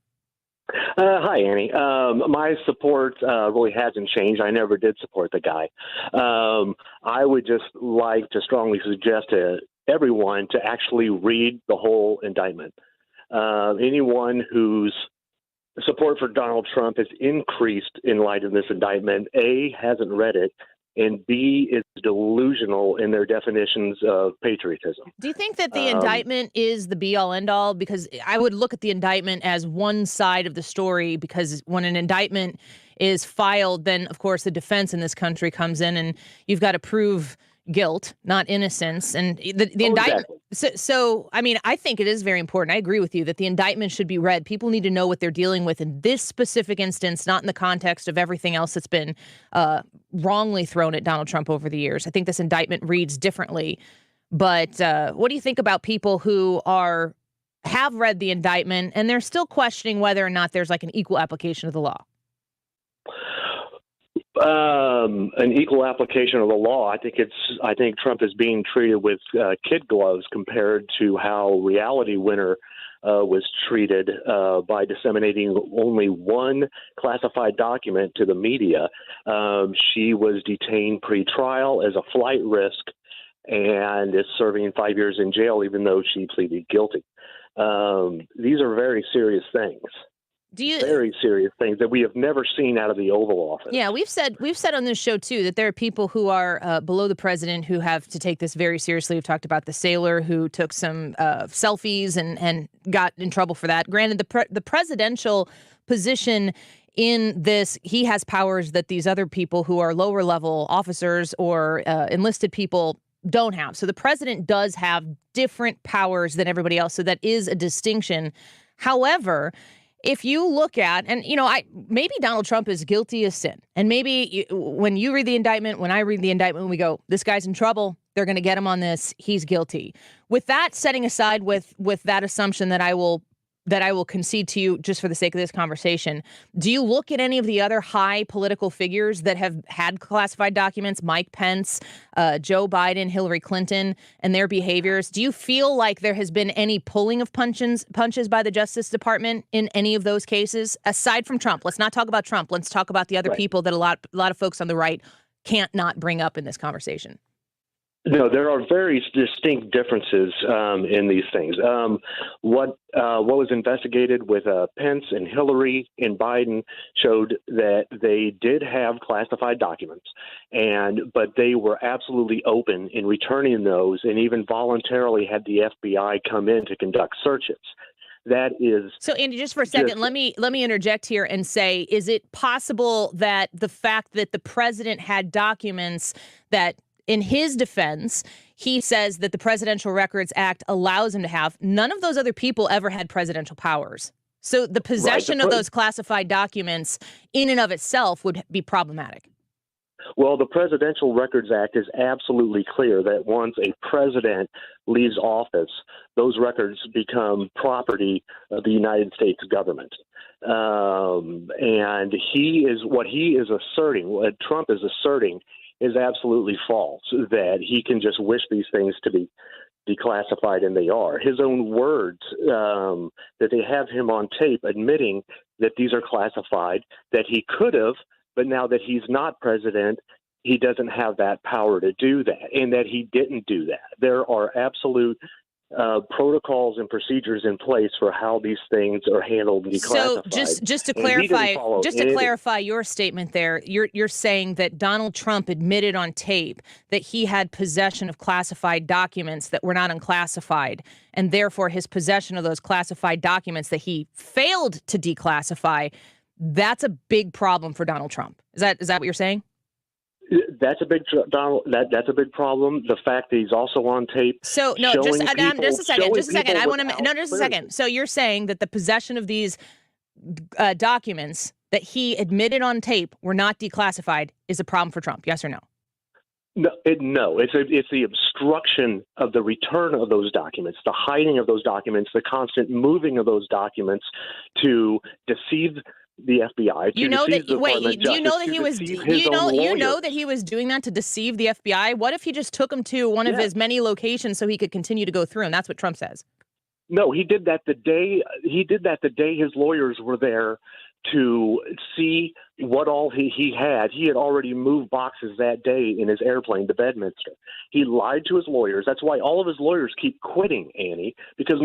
Speaker 2: Hi, Annie. My support really hasn't changed. I never did support the guy. I would just like to strongly suggest to everyone to actually read the whole indictment. Anyone whose support for Donald Trump has increased in light of this indictment, A, hasn't read it, and B, is delusional in their definitions of patriotism.
Speaker 18: Do you think that the indictment is the be-all, end-all? Because I would look at the indictment as one side of the story, because when an indictment is filed, then, of course, the defense in this country comes in, and you've got to prove guilt, not innocence. And the indictment. Exactly. So, I mean, I think it is very important. I agree with you that the indictment should be read. People need to know what they're dealing with in this specific instance, not in the context of everything else that's been wrongly thrown at Donald Trump over the years. I think this indictment reads differently. But what do you think about people who have read the indictment and they're still questioning whether or not there's like an equal application of the law?
Speaker 2: An equal application of the law. I think Trump is being treated with kid gloves compared to how Reality Winner was treated by disseminating only one classified document to the media. She was detained pre-trial as a flight risk and is serving 5 years in jail, even though she pleaded guilty. These are very serious things. Very serious things that we have never seen out of the Oval Office.
Speaker 18: Yeah, we've said on this show, too, that there are people who are below the president who have to take this very seriously. We've talked about the sailor who took some selfies and got in trouble for that. Granted, the presidential position in this, he has powers that these other people who are lower level officers or enlisted people don't have. So the president does have different powers than everybody else. So that is a distinction. However, if you look at, and, you know, maybe Donald Trump is guilty of sin. And maybe when you read the indictment, when I read the indictment, we go, this guy's in trouble. They're going to get him on this. He's guilty. With that setting aside, with that assumption that I will concede to you just for the sake of this conversation, do you look at any of the other high political figures that have had classified documents, Mike Pence, Joe Biden, Hillary Clinton, and their behaviors? Do you feel like there has been any pulling of punches by the Justice Department in any of those cases? Aside from Trump, let's not talk about Trump. Let's talk about the other people that a lot of folks on the right can't not bring up in this conversation.
Speaker 2: No, there are very distinct differences in these things. What was investigated with Pence and Hillary and Biden showed that they did have classified documents, but they were absolutely open in returning those, and even voluntarily had the FBI come in to conduct searches. That is
Speaker 18: so. Andy, just for a second, let me interject here and say: is it possible that the fact that the president had documents that, in his defense, he says that the Presidential Records Act allows him to have, none of those other people ever had presidential powers? So the possession of those classified documents in and of itself would be problematic.
Speaker 2: Well, the Presidential Records Act is absolutely clear that once a president leaves office, those records become property of the United States government. And what Trump is asserting is absolutely false, that he can just wish these things to be declassified, and they are. His own words, that they have him on tape admitting that these are classified, that he could have, but now that he's not president, he doesn't have that power to do that, and that he didn't do that. There are absolute protocols and procedures in place for how these things are handled and declassified.
Speaker 18: So just to clarify your statement there, you're saying that Donald Trump admitted on tape that he had possession of classified documents that were not unclassified, and therefore his possession of those classified documents that he failed to declassify, that's a big problem for Donald Trump. Is that what you're saying?
Speaker 2: That's a big that's a big problem. The fact that he's also on tape.
Speaker 18: So no, just a second. I want to just a second. So you're saying that the possession of these documents that he admitted on tape were not declassified is a problem for Trump? Yes or no?
Speaker 2: No, it's the obstruction of the return of those documents, the hiding of those documents, the constant moving of those documents to deceive the FBI.
Speaker 18: You know that he was doing that to deceive the FBI? What if he just took him to one of his many locations so he could continue to go through them? That's what Trump says.
Speaker 2: No, he did that the day his lawyers were there to see what all he had. He had already moved boxes that day in his airplane to Bedminster. He lied to his lawyers. That's why all of his lawyers keep quitting, Annie, because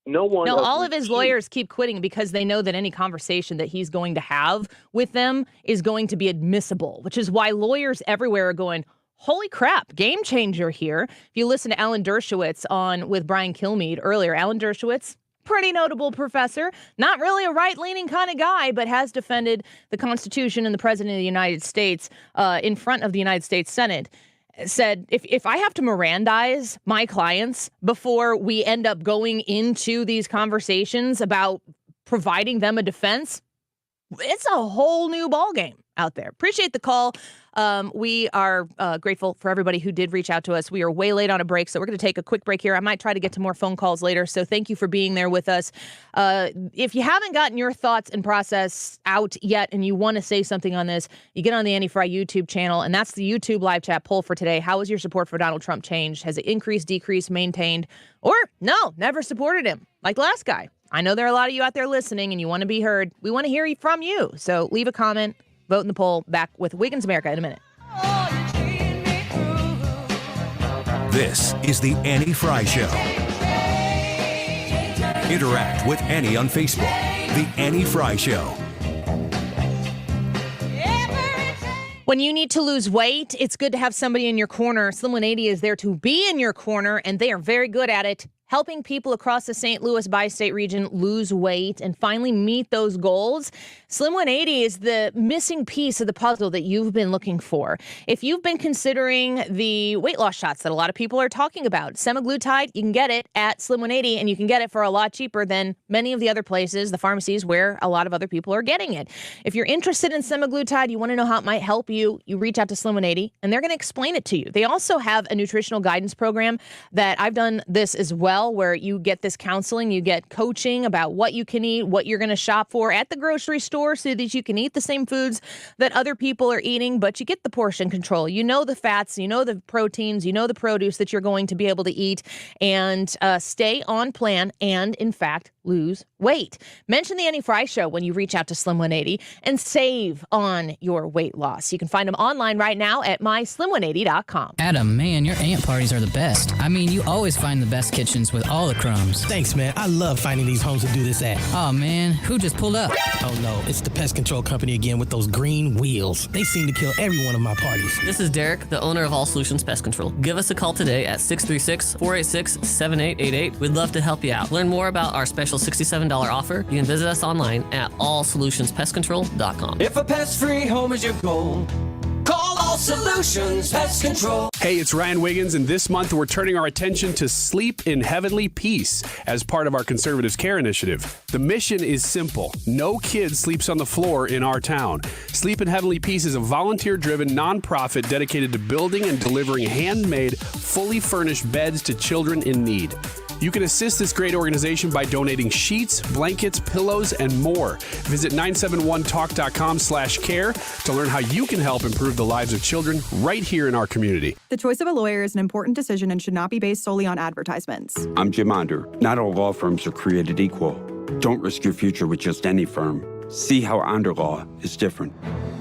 Speaker 2: all of his lawyers keep quitting because they know that any conversation that he's going to have with them is going to be admissible, which is why lawyers everywhere are going, holy crap, game changer here. If you listen to Alan Dershowitz with Brian Kilmeade earlier, Alan Dershowitz, pretty notable professor, not really a right-leaning kind of guy, but has defended the Constitution and the President of the United States in front of the United States Senate. Said, if I have to Mirandize my clients before we end up going into these conversations about providing them a defense, it's a whole new ballgame out there. Appreciate the call. We are grateful for everybody who did reach out to us. We are way late on a break, so we're going to take a quick break here. I might try to get to more phone calls later, so thank you for being there with us. If you haven't gotten your thoughts and process out yet and you want to say something on this, you get on the Annie Frey YouTube channel, and that's the YouTube live chat poll for today. How has your support for Donald Trump changed? Has it increased, decreased, maintained, or no, never supported him, like the last guy? I know there are a lot of you out there listening, and you want to be heard. We want to hear from you, so leave a comment. Vote in the poll. Back with Wiggins America in a minute.
Speaker 12: This is the Annie Frey Show. Interact with Annie on Facebook. The Annie Frey Show.
Speaker 18: When you need to lose weight, it's good to have somebody in your corner. Slim 180 is there to be in your corner, and they are very good at it, helping people across the St. Louis bi-state region lose weight and finally meet those goals. Slim 180 is the missing piece of the puzzle that you've been looking for. If you've been considering the weight loss shots that a lot of people are talking about, semaglutide, you can get it at Slim 180, and you can get it for a lot cheaper than many of the other places, the pharmacies where a lot of other people are getting it. If you're interested in semaglutide, you want to know how it might help you reach out to Slim 180, and they're going to explain it to you. They also have a nutritional guidance program that I've done this as well, where you get this counseling, you get coaching about what you can eat, what you're going to shop for at the grocery store so that you can eat the same foods that other people are eating, but you get the portion control. You know the fats, you know the proteins, you know the produce that you're going to be able to eat and stay on plan and, in fact, lose weight. Mention the Annie Frey Show when you reach out to Slim 180 and save on your weight loss. You can find them online right now at myslim180.com.
Speaker 3: Adam, man, your aunt parties are the best. I mean, you always find the best kitchens with all the crumbs.
Speaker 11: Thanks, man. I love finding these homes to do this at.
Speaker 3: Oh, man, who just pulled up?
Speaker 11: Oh, no, it's the pest control company again with those green wheels. They seem to kill every one of my parties.
Speaker 22: This is Derek, the owner of All Solutions Pest Control. Give us a call today at 636-486-7888. We'd love to help you out. Learn more about our special $67 offer. You can visit us online at allsolutionspestcontrol.com.
Speaker 15: If a pest-free home is your goal, call All Solutions Pest Control.
Speaker 23: Hey, it's Ryan Wiggins, and this month we're turning our attention to sleep in heavenly peace as part of our Conservatives Care Initiative. The mission is simple. No kid sleeps on the floor in our town. Sleep in Heavenly Peace is a volunteer-driven nonprofit dedicated to building and delivering handmade, fully furnished beds to children in need. You can assist this great organization by donating sheets, blankets, pillows, and more. Visit 971talk.com/care to learn how you can help improve the lives of children right here in our community.
Speaker 25: The choice of a lawyer is an important decision and should not be based solely on advertisements.
Speaker 26: I'm Jim Onder. Not all law firms are created equal. Don't risk your future with just any firm.
Speaker 4: See how Onder Law is different.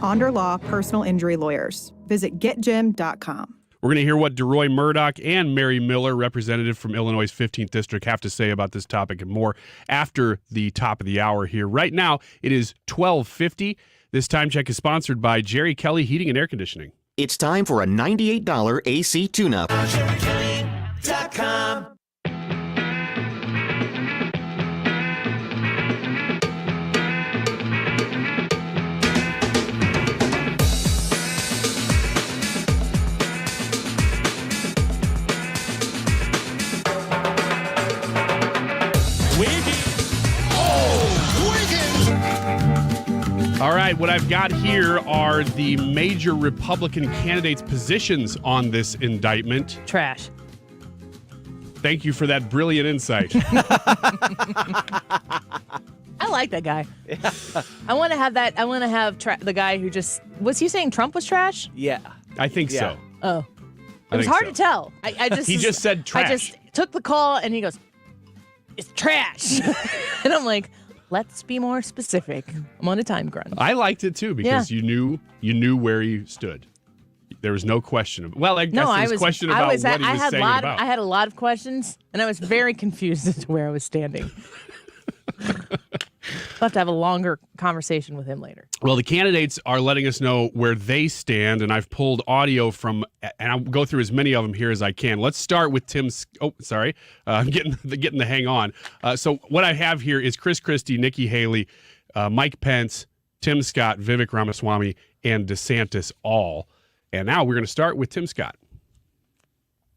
Speaker 25: Onder Law Personal Injury Lawyers. Visit getjim.com.
Speaker 23: We're going to hear what Deroy Murdock and Mary Miller, representative from Illinois' 15th District, have to say about this topic and more after the top of the hour here. Right now, it is 12:50. This time check is sponsored by Jerry Kelly Heating and Air Conditioning.
Speaker 5: It's time for a $98 AC tune-up.
Speaker 15: JerryKelly.com.
Speaker 23: All right, what I've got here are the major Republican candidates' positions on this indictment.
Speaker 18: Trash.
Speaker 23: Thank you for that brilliant insight.
Speaker 18: I like that guy. I want to have that. I want to have the guy who just was he saying Trump was trash?
Speaker 17: Yeah,
Speaker 23: I think so.
Speaker 18: Oh,
Speaker 23: I
Speaker 18: it was
Speaker 23: think
Speaker 18: hard
Speaker 23: so.
Speaker 18: to tell. I just
Speaker 23: He just said trash.
Speaker 18: I just took the call and he goes, "It's trash," and I'm like, let's be more specific. I'm on a time crunch.
Speaker 23: I liked it too because you knew where you stood. There was no question. Well, I guess there was question about what he was saying about.
Speaker 18: I had a lot of questions, and I was very confused as to where I was standing. I'll have to have a longer conversation with him later.
Speaker 23: Well, the candidates are letting us know where they stand, and I've pulled audio from, and I'll go through as many of them here as I can. Let's start with Tim. I'm getting the hang on. So what I have here is Chris Christie, Nikki Haley, Mike Pence, Tim Scott, Vivek Ramaswamy, and DeSantis all. And now we're going to start with Tim Scott.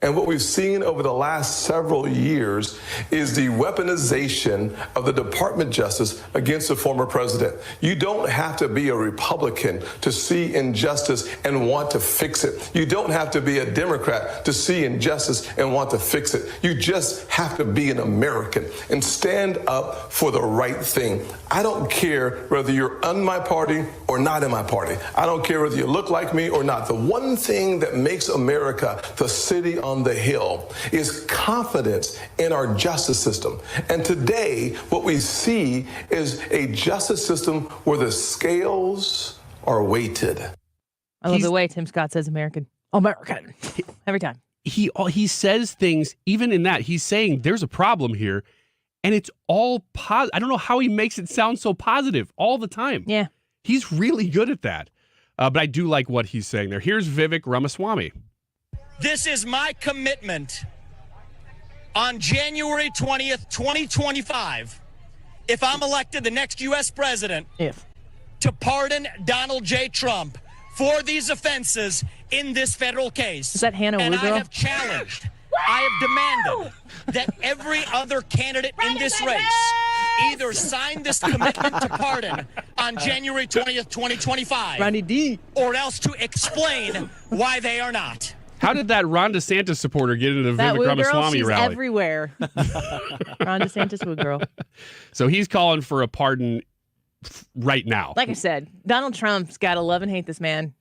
Speaker 7: And what we've seen over the last several years is the weaponization of the Department of Justice against the former president. You don't have to be a Republican to see injustice and want to fix it. You don't have to be a Democrat to see injustice and want to fix it. You just have to be an American and stand up for the right thing. I don't care whether you're on my party or not in my party. I don't care whether you look like me or not. The one thing that makes America the city on the hill is confidence in our justice system. And today, what we see is a justice system where the scales are weighted.
Speaker 18: I love the way Tim Scott says American every time.
Speaker 23: He says things, even in that, he's saying there's a problem here, and it's all positive. I don't know how he makes it sound so positive all the time.
Speaker 18: Yeah.
Speaker 23: He's really good at that. But I do like what he's saying there. Here's Vivek Ramaswamy.
Speaker 10: This is my commitment on January 20th, 2025, if I'm elected the next U.S. president, to pardon Donald J. Trump for these offenses in this federal case.
Speaker 18: Is that Hannah
Speaker 10: And
Speaker 18: Woodrow?
Speaker 10: I have challenged, I have demanded that every other candidate in this race either sign this commitment to pardon on January 20th, 2025,
Speaker 18: Ronnie D,
Speaker 10: or else to explain why they are not.
Speaker 23: How did that Ron DeSantis supporter get into
Speaker 18: that
Speaker 23: Vivek
Speaker 18: Woo
Speaker 23: Ramaswamy
Speaker 18: girl, she's
Speaker 23: rally?
Speaker 18: everywhere. Ron DeSantis Woo girl.
Speaker 23: So he's calling for a pardon right now.
Speaker 18: Like I said, Donald Trump's got to love and hate this man.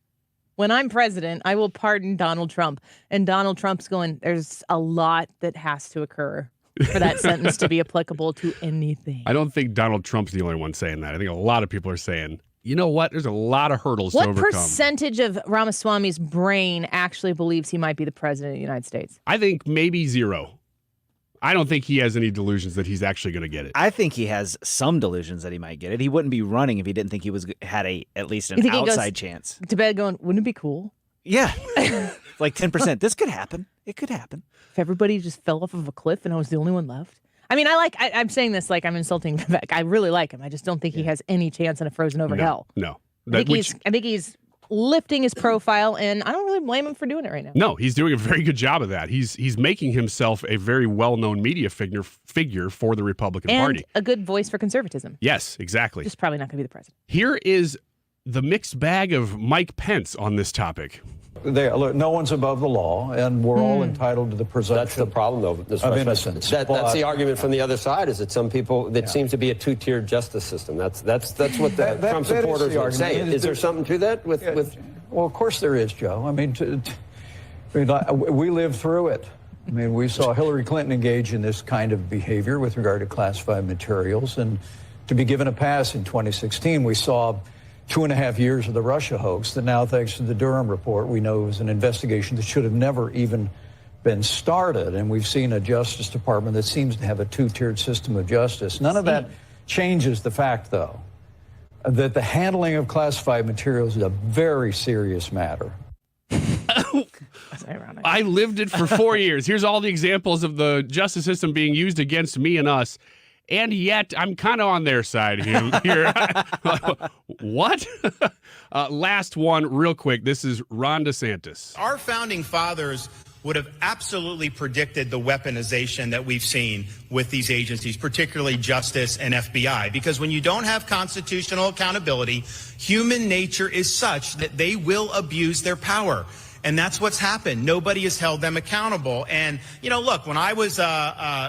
Speaker 18: When I'm president, I will pardon Donald Trump. And Donald Trump's going, there's a lot that has to occur for that sentence to be applicable to anything.
Speaker 23: I don't think Donald Trump's the only one saying that. I think a lot of people are saying, you know what? There's a lot of hurdles to overcome.
Speaker 18: What percentage of Ramaswamy's brain actually believes he might be the president of the United States?
Speaker 23: I think maybe 0. I don't think he has any delusions that he's actually going to get it.
Speaker 17: I think he has some delusions that he might get it. He wouldn't be running if he didn't think he had at least an outside chance.
Speaker 18: To bed going, wouldn't it be cool?
Speaker 17: Yeah. Like 10%. This could happen. It could happen.
Speaker 18: If everybody just fell off of a cliff and I was the only one left. I mean, I'm saying this like I'm insulting Vivek. I really like him. I just don't think he has any chance in a frozen over hell.
Speaker 23: No.
Speaker 18: I think he's lifting his profile, and I don't really blame him for doing it right now.
Speaker 23: No, he's doing a very good job of that. He's making himself a very well-known media figure for the Republican Party.
Speaker 18: And a good voice for conservatism.
Speaker 23: Yes, exactly.
Speaker 18: Just probably not going to be the president.
Speaker 23: Here is the mixed bag of Mike Pence on this topic.
Speaker 24: Look, no one's above the law, and we're all entitled to the presumption.
Speaker 26: That's the problem, though.
Speaker 24: Of innocence.
Speaker 26: That's the argument from the other side. Is that some people that seems to be a two-tiered justice system. That's what the Trump supporters would say. Is there something to that?
Speaker 24: Well, of course there is, Joe. I mean, we lived through it. I mean, we saw Hillary Clinton engage in this kind of behavior with regard to classified materials, and to be given a pass in 2016. We saw 2.5 years of the Russia hoax that now, thanks to the Durham report, we know was an investigation that should have never even been started. And we've seen a Justice Department that seems to have a two-tiered system of justice. None of that changes the fact, though, that the handling of classified materials is a very serious matter.
Speaker 18: That's ironic.
Speaker 23: I lived it for 4 years. Here's all the examples of the justice system being used against me and us. And yet, I'm kind of on their side here. What? Last one, real quick. This is Ron DeSantis.
Speaker 1: Our founding fathers would have absolutely predicted the weaponization that we've seen with these agencies, particularly Justice and FBI, because when you don't have constitutional accountability, human nature is such that they will abuse their power. And that's what's happened. Nobody has held them accountable. And, look, when I was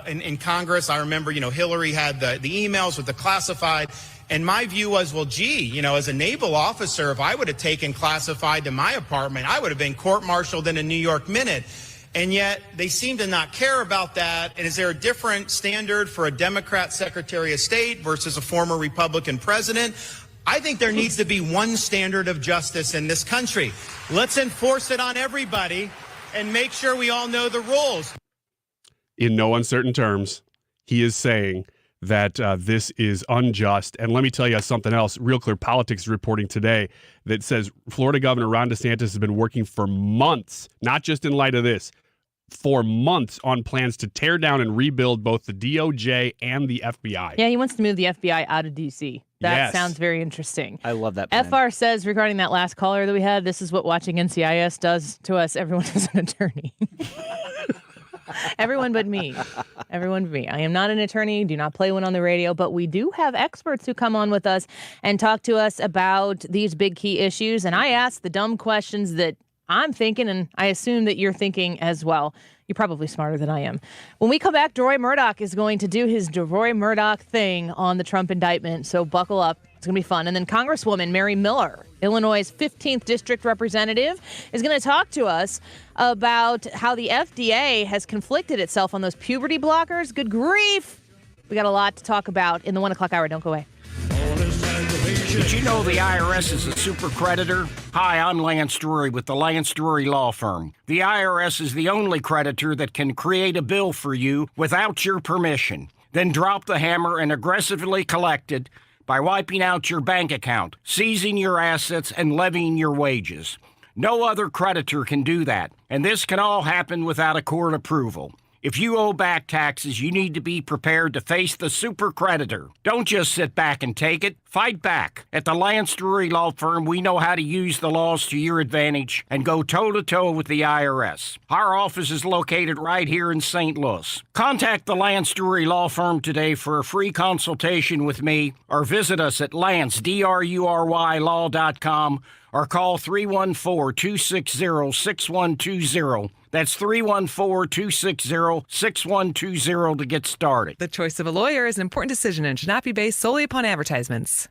Speaker 1: in Congress, I remember, Hillary had the emails with the classified. And my view was, well, gee, as a naval officer, if I would have taken classified to my apartment, I would have been court-martialed in a New York minute. And yet they seem to not care about that. And is there a different standard for a Democrat Secretary of State versus a former Republican president? I think there needs to be one standard of justice in this country. Let's enforce it on everybody and make sure we all know the rules.
Speaker 23: In no uncertain terms, he is saying that this is unjust. And let me tell you something else. Real Clear Politics is reporting today that says Florida Governor Ron DeSantis has been working for months, not just in light of this, for months on plans to tear down and rebuild both the DOJ and the FBI.
Speaker 18: Yeah, he wants to move the FBI out of D.C. That sounds very interesting.
Speaker 17: I love that plan.
Speaker 18: FR says regarding that last caller that we had, this is what watching NCIS does to us. Everyone is an attorney. Everyone but me. Everyone but me. I am not an attorney, do not play one on the radio, but we do have experts who come on with us and talk to us about these big key issues. And I ask the dumb questions that I'm thinking, and I assume that you're thinking as well. You're probably smarter than I am. When we come back, Deroy Murdock is going to do his Deroy Murdock thing on the Trump indictment, so buckle up. It's going to be fun. And then Congresswoman Mary Miller, Illinois' 15th District Representative, is going to talk to us about how the FDA has conflicted itself on those puberty blockers. Good grief. We got a lot to talk about in the 1 o'clock hour. Don't go away.
Speaker 6: Did you know the IRS is a super creditor? Hi, I'm Lance Drury with the Lance Drury Law Firm. The IRS is the only creditor that can create a bill for you without your permission, then drop the hammer and aggressively collect it by wiping out your bank account, seizing your assets, and levying your wages. No other creditor can do that, and this can all happen without a court approval. If you owe back taxes, you need to be prepared to face the super creditor. Don't just sit back and take it. Fight back. At the Lance Drury Law Firm, we know how to use the laws to your advantage and go toe-to-toe with the IRS. Our office is located right here in St. Louis. Contact the Lance Drury Law Firm today for a free consultation with me, or visit us at lancedrurylaw.com or call 314-260-6120. That's 314-260-6120 to get started.
Speaker 8: The choice of a lawyer is an important decision and should not be based solely upon advertisements.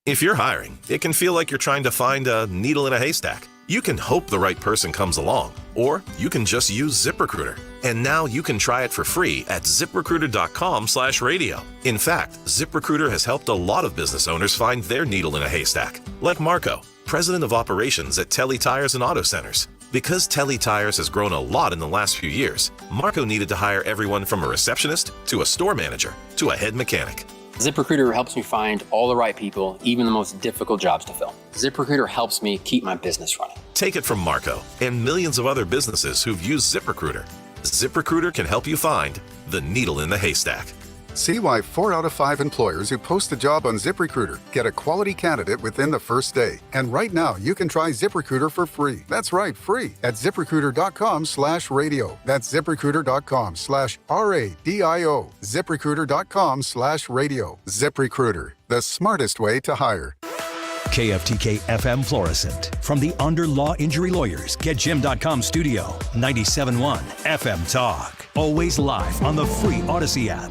Speaker 9: If you're hiring, it can feel like you're trying to find a needle in a haystack. You can hope the right person comes along, or you can just use ZipRecruiter. And now you can try it for free at ZipRecruiter.com/radio. In fact, ZipRecruiter has helped a lot of business owners find their needle in a haystack, like Marco, president of operations at Telly Tires and Auto Centers. Because Telly Tires has grown a lot in the last few years, Marco needed to hire everyone from a receptionist to a store manager to a head mechanic.
Speaker 13: ZipRecruiter helps me find all the right people, even the most difficult jobs to fill. ZipRecruiter helps me keep my business running.
Speaker 9: Take it from Marco and millions of other businesses who've used ZipRecruiter. ZipRecruiter can help you find the needle in the haystack.
Speaker 19: See why 4 out of 5 employers who post a job on ZipRecruiter get a quality candidate within the first day. And right now, you can try ZipRecruiter for free. That's right, free at ZipRecruiter.com/radio. That's ZipRecruiter.com/RADIO. ZipRecruiter.com/radio. ZipRecruiter, the smartest way to hire.
Speaker 12: KFTK FM Florissant. From the Under Law Injury Lawyers, GetJim.com studio. 97.1 FM Talk. Always live on the free Odyssey app.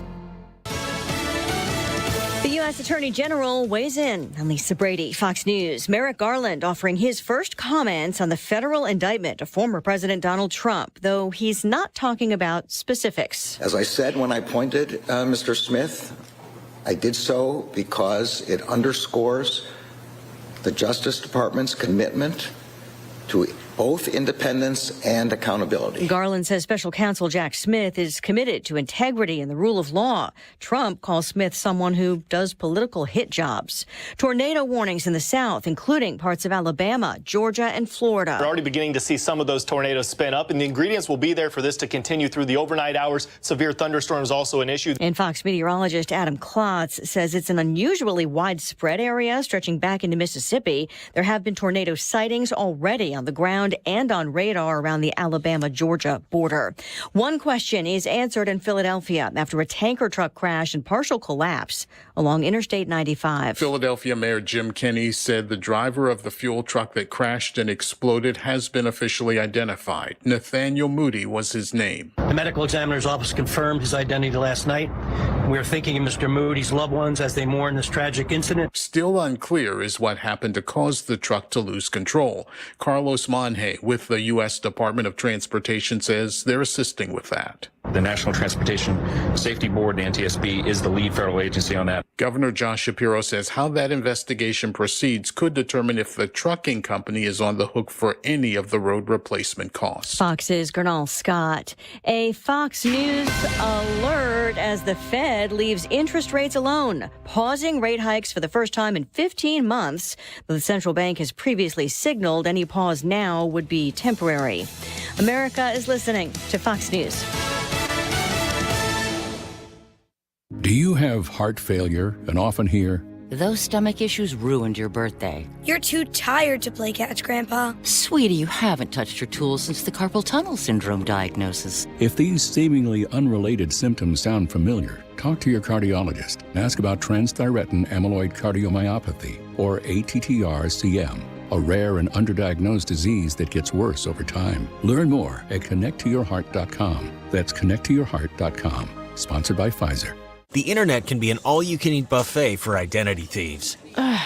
Speaker 18: The
Speaker 2: U.S. Attorney General weighs in on Lisa Brady, Fox News. Merrick Garland offering his first comments on the federal indictment of former President Donald Trump, though he's not talking about specifics.
Speaker 3: As I said when I appointed Mr. Smith, I did so because it underscores the Justice Department's commitment to both independence and accountability.
Speaker 2: Garland says special counsel Jack Smith is committed to integrity and the rule of law. Trump calls Smith someone who does political hit jobs. Tornado warnings in the South, including parts of Alabama, Georgia, and Florida.
Speaker 14: We're already beginning to see some of those tornadoes spin up, and the ingredients will be there for this to continue through the overnight hours. Severe thunderstorms also an issue.
Speaker 2: And Fox meteorologist Adam Klotz says it's an unusually widespread area stretching back into Mississippi. There have been tornado sightings already on the ground and on radar around the Alabama-Georgia border. One question is answered in Philadelphia after a tanker truck crash and partial collapse along Interstate 95.
Speaker 16: Philadelphia Mayor Jim Kenney said the driver of the fuel truck that crashed and exploded has been officially identified. Nathaniel Moody was his name.
Speaker 20: The medical examiner's office confirmed his identity last night. We are thinking of Mr. Moody's loved ones as they mourn this tragic incident.
Speaker 16: Still unclear is what happened to cause the truck to lose control. Carlos Monge with the U.S. Department of Transportation says they're assisting with that.
Speaker 21: The National Transportation Safety Board, the NTSB, is the lead federal agency on that.
Speaker 16: Governor Josh Shapiro says how that investigation proceeds could determine if the trucking company is on the hook for any of the road replacement costs.
Speaker 2: Fox's Gernal Scott. A Fox News alert as the Fed leaves interest rates alone, pausing rate hikes for the first time in 15 months. The central bank has previously signaled any pause now would be temporary. America is listening to Fox News.
Speaker 27: Do you have heart failure and often hear,
Speaker 28: "Those stomach issues ruined your birthday"?
Speaker 29: "You're too tired to play catch, Grandpa."
Speaker 28: Sweetie, you haven't touched your tools since the carpal tunnel syndrome diagnosis.
Speaker 27: If these seemingly unrelated symptoms sound familiar, talk to your cardiologist and ask about transthyretin amyloid cardiomyopathy, or ATTR-CM, a rare and underdiagnosed disease that gets worse over time. Learn more at connecttoyourheart.com. That's connecttoyourheart.com. Sponsored by Pfizer.
Speaker 30: The internet can be an all-you-can-eat buffet for identity thieves.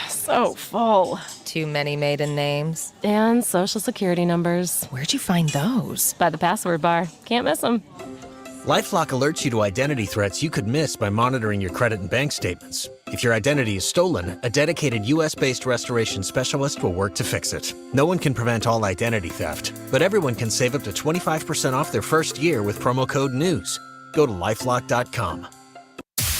Speaker 31: So full.
Speaker 32: Too many maiden names.
Speaker 31: And social security numbers.
Speaker 32: Where'd you find those?
Speaker 31: By the password bar. Can't miss them.
Speaker 30: LifeLock alerts you to identity threats you could miss by monitoring your credit and bank statements. If your identity is stolen, a dedicated U.S.-based restoration specialist will work to fix it. No one can prevent all identity theft, but everyone can save up to 25% off their first year with promo code NEWS. Go to LifeLock.com.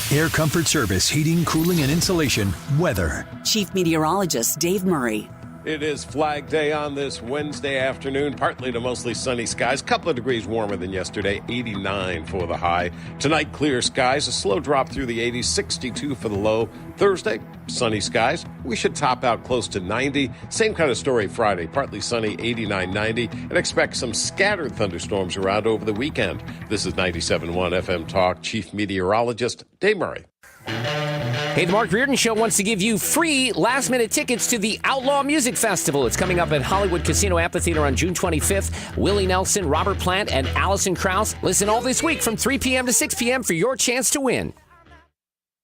Speaker 12: Air Comfort Service, heating, cooling, and insulation. Weather.
Speaker 33: Chief Meteorologist Dave Murray.
Speaker 34: It is Flag Day on this Wednesday afternoon. Partly to mostly sunny skies. Couple of degrees warmer than yesterday. 89 for the high. Tonight, clear skies. A slow drop through the 80s. 62 for the low. Thursday, sunny skies. We should top out close to 90. Same kind of story Friday. Partly sunny, 89, 90. And expect some scattered thunderstorms around over the weekend. This is 97.1 FM Talk. Chief Meteorologist Dave Murray.
Speaker 35: Hey, the Mark Reardon Show wants to give you free last-minute tickets to the Outlaw Music Festival. It's coming up at Hollywood Casino Amphitheater on June 25th. Willie Nelson, Robert Plant, and Allison Krauss. Listen all this week from 3 p.m. to 6 p.m. for your chance to win.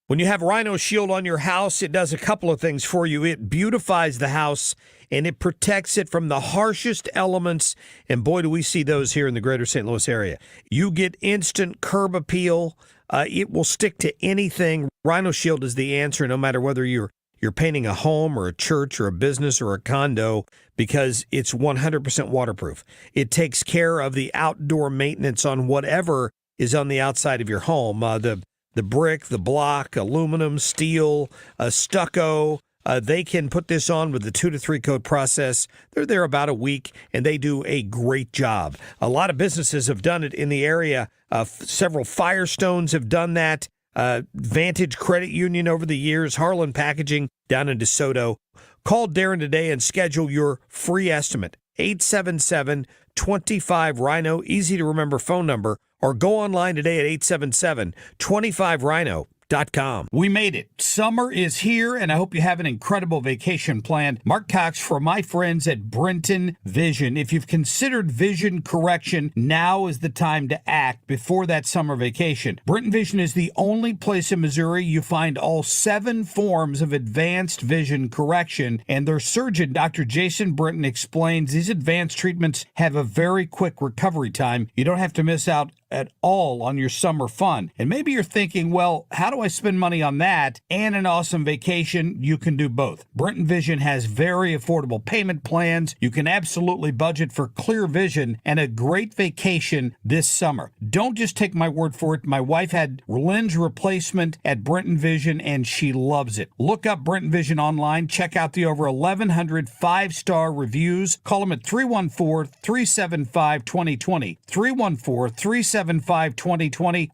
Speaker 36: When you have Rhino Shield on your house, it does a couple of things for you. It beautifies the house, and it protects it from the harshest elements. And boy, do we see those here in the greater St. Louis area. You get instant curb appeal. It will stick to anything. Rhino Shield is the answer, no matter whether you're painting a home or a church or a business or a condo, because it's 100% waterproof. It takes care of the outdoor maintenance on whatever is on the outside of your home. The brick, the block, aluminum, steel, stucco. They can put this on with the 2 to 3 coat process. They're there about a week, and they do a great job. A lot of businesses have done it in the area. Several Firestones have done that. Vantage Credit Union over the years. Harlan Packaging down in DeSoto. Call Darren today and schedule your free estimate. 877-25-RHINO. Easy to remember phone number. Or go online today at 877-25-RHINO. POTUS.com. We made it. Summer is here, and I hope you have an incredible vacation planned. Mark Cox for my friends at Brenton Vision. If you've considered vision correction, now is the time to act before that summer vacation. Brenton Vision is the only place in Missouri you find all 7 forms of advanced vision correction, and their surgeon, Dr. Jason Brenton, explains these advanced treatments have a very quick recovery time. You don't have to miss out at all on your summer fun. And maybe you're thinking, well, how do I spend money on that and an awesome vacation? You can do both. Brenton Vision has very affordable payment plans. You can absolutely budget for clear vision and a great vacation this summer. Don't just take my word for it. My wife had lens replacement at Brenton Vision and she loves it. Look up Brenton Vision online. Check out the over 1,100 5-star reviews. Call them at 314-375-2020. 314-375-2020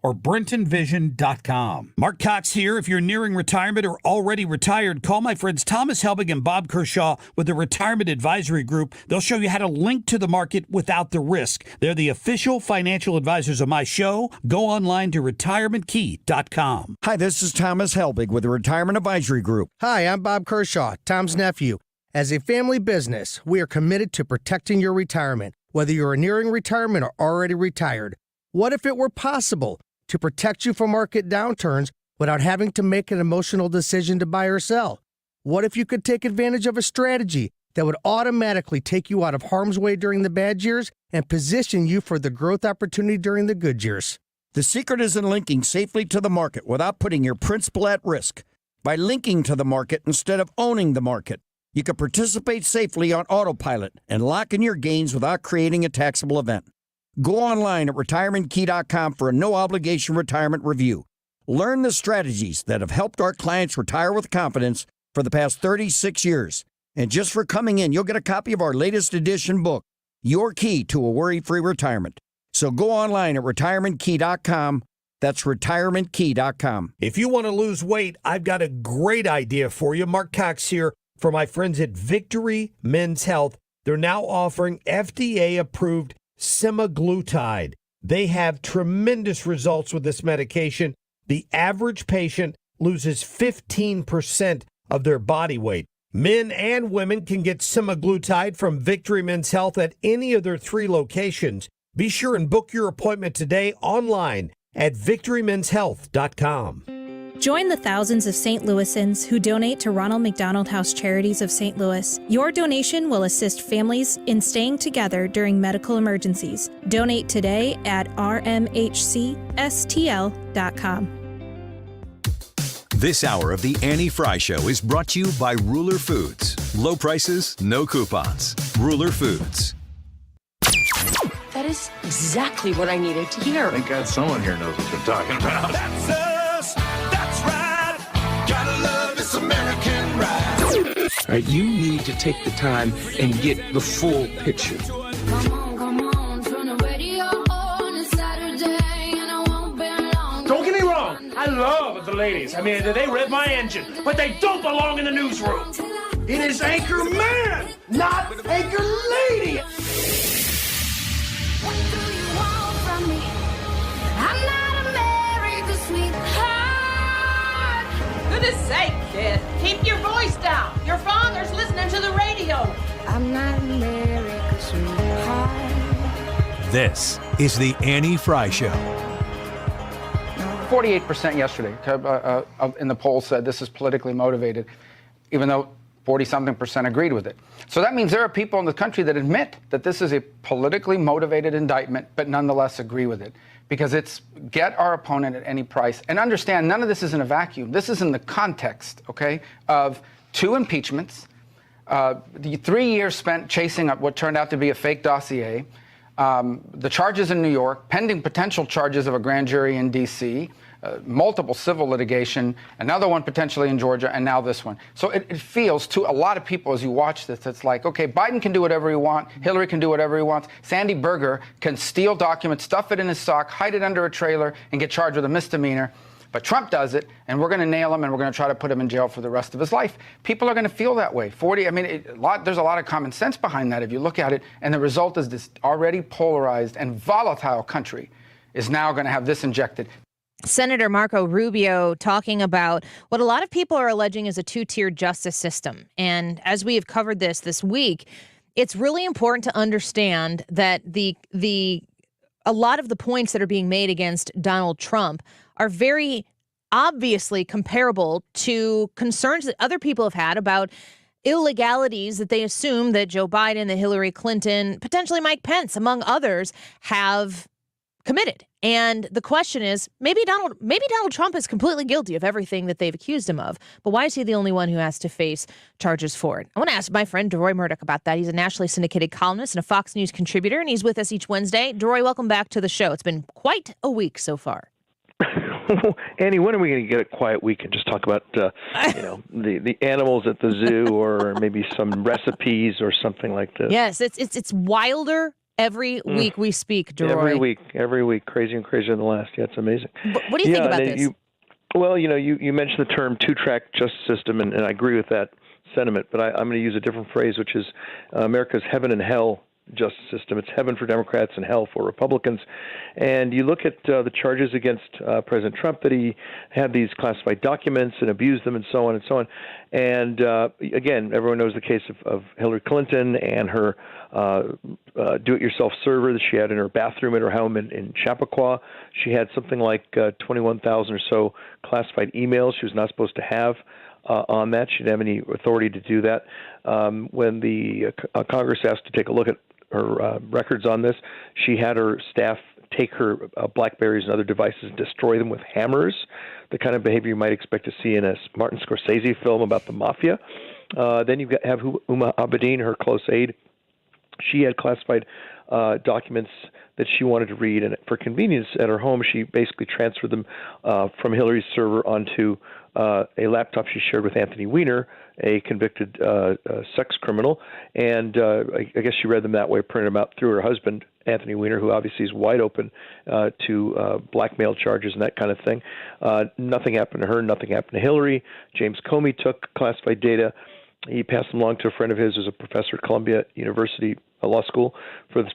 Speaker 36: or BrentonVision.com. Mark Cox here. If you're nearing retirement or already retired, call my friends Thomas Helbig and Bob Kershaw with the Retirement Advisory Group. They'll show you how to link to the market without the risk. They're the official financial advisors of my show. Go online to retirementkey.com.
Speaker 1: Hi, this is Thomas Helbig with the Retirement Advisory Group.
Speaker 4: Hi, I'm Bob Kershaw, Tom's nephew. As a family business, we are committed to protecting your retirement, whether you're nearing retirement or already retired. What if it were possible to protect you from market downturns without having to make an emotional decision to buy or sell? What if you could take advantage of a strategy that would automatically take you out of harm's way during the bad years and position you for the growth opportunity during the good years?
Speaker 1: The secret is in linking safely to the market without putting your principal at risk. By linking to the market instead of owning the market, you can participate safely on autopilot and lock in your gains without creating a taxable event. Go online at retirementkey.com for a no-obligation retirement review. Learn the strategies that have helped our clients retire with confidence for the past 36 years. And just for coming in, you'll get a copy of our latest edition book, Your Key to a Worry-Free Retirement. So go online at retirementkey.com. That's retirementkey.com.
Speaker 36: If you want to lose weight, I've got a great idea for you. Mark Cox here for my friends at Victory Men's Health. They're now offering FDA-approved semaglutide. They have tremendous results with this medication. The average patient loses 15% of their body weight. Men and women can get semaglutide from Victory Men's Health at any of their 3 locations. Be sure and book your appointment today online at victorymenshealth.com.
Speaker 5: Join the thousands of St. Louisans who donate to Ronald McDonald House Charities of St. Louis. Your donation will assist families in staying together during medical emergencies. Donate today at rmhcstl.com.
Speaker 12: This hour of the Annie Frey Show is brought to you by Ruler Foods. Low prices, no coupons. Ruler Foods.
Speaker 6: That is exactly what I needed to hear.
Speaker 21: Thank God someone here knows what they're talking about.
Speaker 7: That's us. That's right. Gotta love this American ride.
Speaker 8: All right, you need to take the time and get the full picture.
Speaker 7: Come on, turn the radio on. It's Saturday and I won't be long.
Speaker 8: Don't get me wrong. I love the ladies. I mean, they rev my engine, but they don't belong in the newsroom. It is Anchor Man, not Anchor Lady.
Speaker 7: What do you want from me? I'm not America's sweetheart.
Speaker 10: Goodness sake, kid. Keep your voice down. Your father's listening to the radio.
Speaker 7: I'm not America's sweetheart.
Speaker 12: This is the Annie Frey Show.
Speaker 11: 48% yesterday in the poll said this is politically motivated, even though 40-something% agreed with it. So that means there are people in the country that admit that this is a politically motivated indictment, but nonetheless agree with it. Because it's get our opponent at any price. And understand, none of this is in a vacuum. This is in the context, okay, of 2 impeachments, the 3 years spent chasing up what turned out to be a fake dossier, the charges in New York, pending potential charges of a grand jury in D.C., multiple civil litigation, another one potentially in Georgia, and now this one. So it feels to a lot of people as you watch this, it's like, okay, Biden can do whatever he wants, Hillary can do whatever he wants, Sandy Berger can steal documents, stuff it in his sock, hide it under a trailer, and get charged with a misdemeanor. But Trump does it, and we're going to nail him, and we're going to try to put him in jail for the rest of his life. People are going to feel that way. There's a lot of common sense behind that if you look at it, and the result is this already polarized and volatile country is now going to have this injected.
Speaker 2: Senator Marco Rubio talking about what a lot of people are alleging is a two-tiered justice system. And as we have covered this week, it's really important to understand that a lot of the points that are being made against Donald Trump are very obviously comparable to concerns that other people have had about illegalities that they assume that Joe Biden, that Hillary Clinton, potentially Mike Pence, among others, have committed. And the question is, maybe Donald Trump is completely guilty of everything that they've accused him of, but why is he the only one who has to face charges for it? I want to ask my friend Deroy Murdock about that. He's a nationally syndicated columnist and a Fox News contributor, and he's with us each Wednesday. Deroy, welcome back to the show. It's been quite a week so far.
Speaker 3: Annie, when are we going to get a quiet week and just talk about, the animals at the zoo, or maybe some recipes or something like this?
Speaker 2: Yes, it's wilder every week we speak, Deroy.
Speaker 3: Every week, crazier and crazier than the last. Yeah, it's amazing.
Speaker 2: What do you think about this?
Speaker 3: You mentioned the term two-track justice system, and I agree with that sentiment, but I'm going to use a different phrase, which is America's heaven and hell justice system. It's heaven for Democrats and hell for Republicans. And you look at the charges against President Trump, that he had these classified documents and abused them and so on and so on. And again, everyone knows the case of Hillary Clinton and her do-it-yourself server that she had in her bathroom at her home in Chappaqua. She had something like 21,000 or so classified emails she was not supposed to have on that. She didn't have any authority to do that. When the Congress asked to take a look at her records on this, she had her staff take her Blackberries and other devices and destroy them with hammers, the kind of behavior you might expect to see in a Martin Scorsese film about the mafia. Then you have Huma Abedin, her close aide. She had classified documents that she wanted to read, and for convenience at her home, she basically transferred them from Hillary's server onto a laptop she shared with Anthony Weiner, a convicted sex criminal, and I guess she read them that way, printed them out through her husband, Anthony Weiner, who obviously is wide open to blackmail charges and that kind of thing. Nothing happened to her. Nothing happened to Hillary. James Comey took classified data. He passed them along to a friend of his who's a professor at Columbia University Law School for the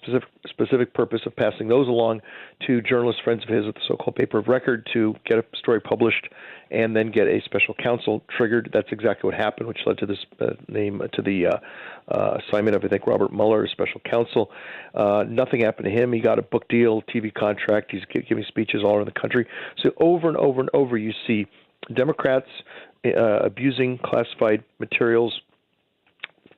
Speaker 3: specific purpose of passing those along to journalist friends of his at the so-called paper of record to get a story published and then get a special counsel triggered. That's exactly what happened, which led to this assignment of, I think, Robert Mueller as special counsel. Nothing happened to him. He got a book deal, TV contract. He's giving speeches all over the country. So over and over and over, you see Democrats abusing classified materials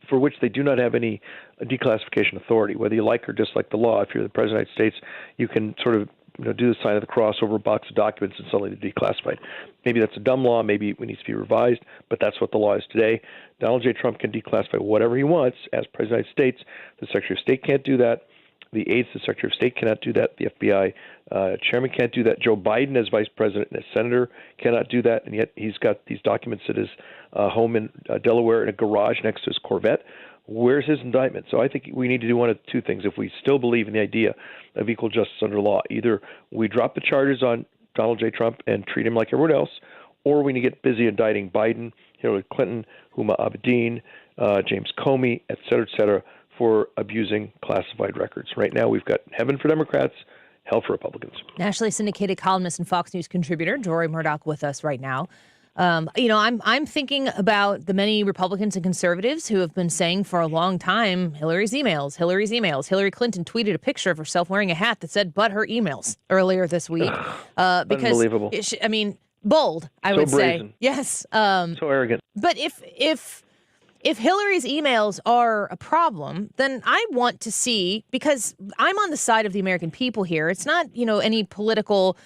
Speaker 3: for which they do not have any declassification authority. Whether you like or dislike the law, if you're the President of the United States, you can sort of do the sign of the cross over a box of documents and suddenly they're declassified. Maybe that's a dumb law. Maybe it needs to be revised, but that's what the law is today. Donald J. Trump can declassify whatever he wants as President of the United States. The Secretary of State can't do that. The aides to the Secretary of State cannot do that. The FBI chairman can't do that. Joe Biden, as vice president and as senator, cannot do that. And yet he's got these documents at his home in Delaware in a garage next to his Corvette. Where's his indictment? So I think we need to do one of two things. If we still believe in the idea of equal justice under law, either we drop the charges on Donald J. Trump and treat him like everyone else, or we need to get busy indicting Biden, Hillary Clinton, Huma Abedin, James Comey, et cetera, for abusing classified records. Right now, we've got heaven for Democrats, hell for Republicans.
Speaker 2: Nationally syndicated columnist and Fox News contributor Deroy Murdock with us right now. I'm thinking about the many Republicans and conservatives who have been saying for a long time, Hillary's emails. Hillary Clinton tweeted a picture of herself wearing a hat that said, "but her emails," earlier this week. Because,
Speaker 3: unbelievable.
Speaker 2: Bold, I would
Speaker 3: brazen.
Speaker 2: say. Yes.
Speaker 3: So arrogant.
Speaker 2: But if Hillary's emails are a problem, then I want to see, because I'm on the side of the American people here. It's not, any political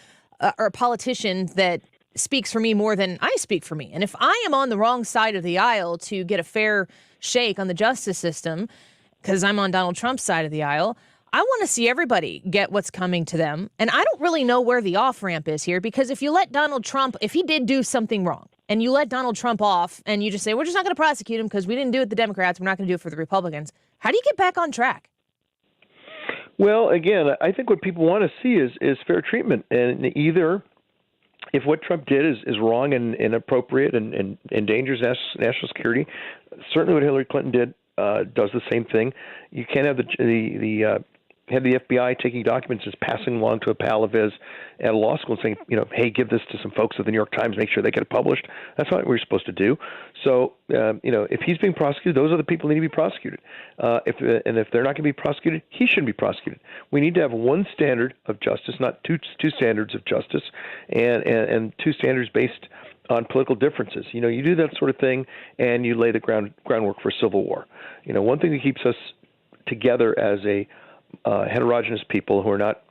Speaker 2: or politician that speaks for me more than I speak for me. And if I am on the wrong side of the aisle to get a fair shake on the justice system, because I'm on Donald Trump's side of the aisle, I want to see everybody get what's coming to them. And I don't really know where the off-ramp is here, because if you let Donald Trump, if he did do something wrong, and you let Donald Trump off, and you just say, we're just not going to prosecute him because we didn't do it with the Democrats, we're not going to do it for the Republicans, how do you get back on track?
Speaker 3: Well, again, I think what people want to see is fair treatment. And either if what Trump did is wrong and inappropriate and endangers national security, certainly what Hillary Clinton did does the same thing. You can't have the had the FBI taking documents, just passing them along to a pal of his at a law school and saying, hey, give this to some folks at the New York Times, make sure they get it published. That's not what we're supposed to do. So, if he's being prosecuted, those are the people who need to be prosecuted. If they're not going to be prosecuted, he shouldn't be prosecuted. We need to have one standard of justice, not two standards of justice, and two standards based on political differences. You do that sort of thing, and you lay the groundwork for civil war. One thing that keeps us together as a heterogeneous people who are not,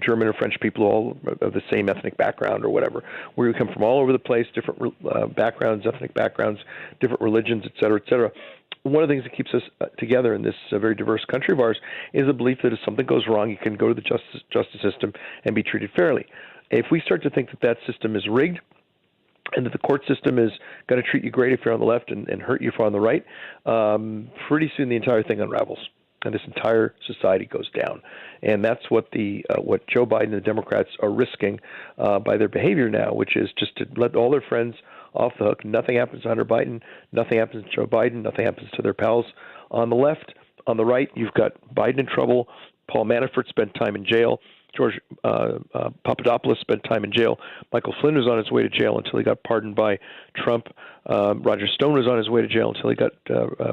Speaker 3: German or French people all of the same ethnic background or whatever, where we come from all over the place, different backgrounds, ethnic backgrounds, different religions, et cetera, et cetera. One of the things that keeps us together in this very diverse country of ours is the belief that if something goes wrong, you can go to the justice system and be treated fairly. If we start to think that system is rigged, and that the court system is going to treat you great if you're on the left and hurt you if you're on the right, pretty soon the entire thing unravels. And this entire society goes down, and that's what what Joe Biden and the Democrats are risking by their behavior now, which is just to let all their friends off the hook. Nothing happens to Hunter Biden, nothing happens to Joe Biden, nothing happens to their pals on the left. On the right, you've got Biden in trouble. Paul Manafort spent time in jail. George Papadopoulos spent time in jail. Michael Flynn was on his way to jail until he got pardoned by Trump. Roger Stone was on his way to jail until he got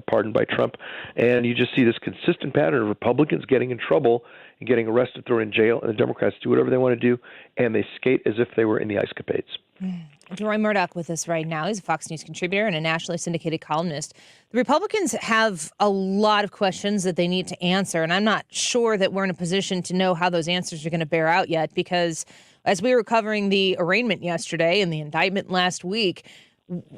Speaker 3: pardoned by Trump. And you just see this consistent pattern of Republicans getting in trouble and getting arrested, thrown in jail, and the Democrats do whatever they want to do, and they skate as if they were in the ice capades.
Speaker 2: Deroy Murdock with us right now. He's a Fox News contributor and a nationally syndicated columnist. The Republicans have a lot of questions that they need to answer, and I'm not sure that we're in a position to know how those answers are going to bear out yet, because as we were covering the arraignment yesterday and the indictment last week,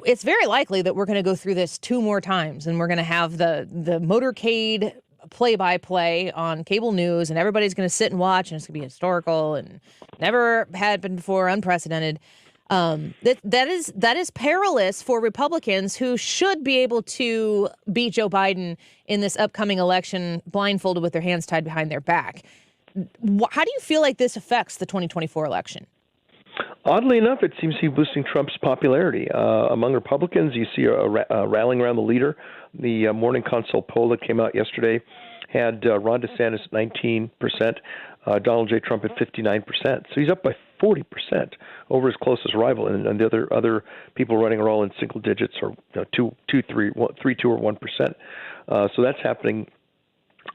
Speaker 2: it's very likely that we're going to go through this 2 more times, and we're going to have the motorcade play-by-play on cable news, and everybody's going to sit and watch, and it's going to be historical and never happened before, unprecedented. That is perilous for Republicans who should be able to beat Joe Biden in this upcoming election blindfolded with their hands tied behind their back. How do you feel like this affects the 2024 election?
Speaker 3: Oddly enough, it seems to be boosting Trump's popularity. Among Republicans, you see a rallying around the leader. The Morning Consult poll that came out yesterday had Ron DeSantis at 19%, Donald J. Trump at 59%. So he's up by 40% over his closest rival, and the other people running are all in single digits, or 2, 3, 2, or 1%. So that's happening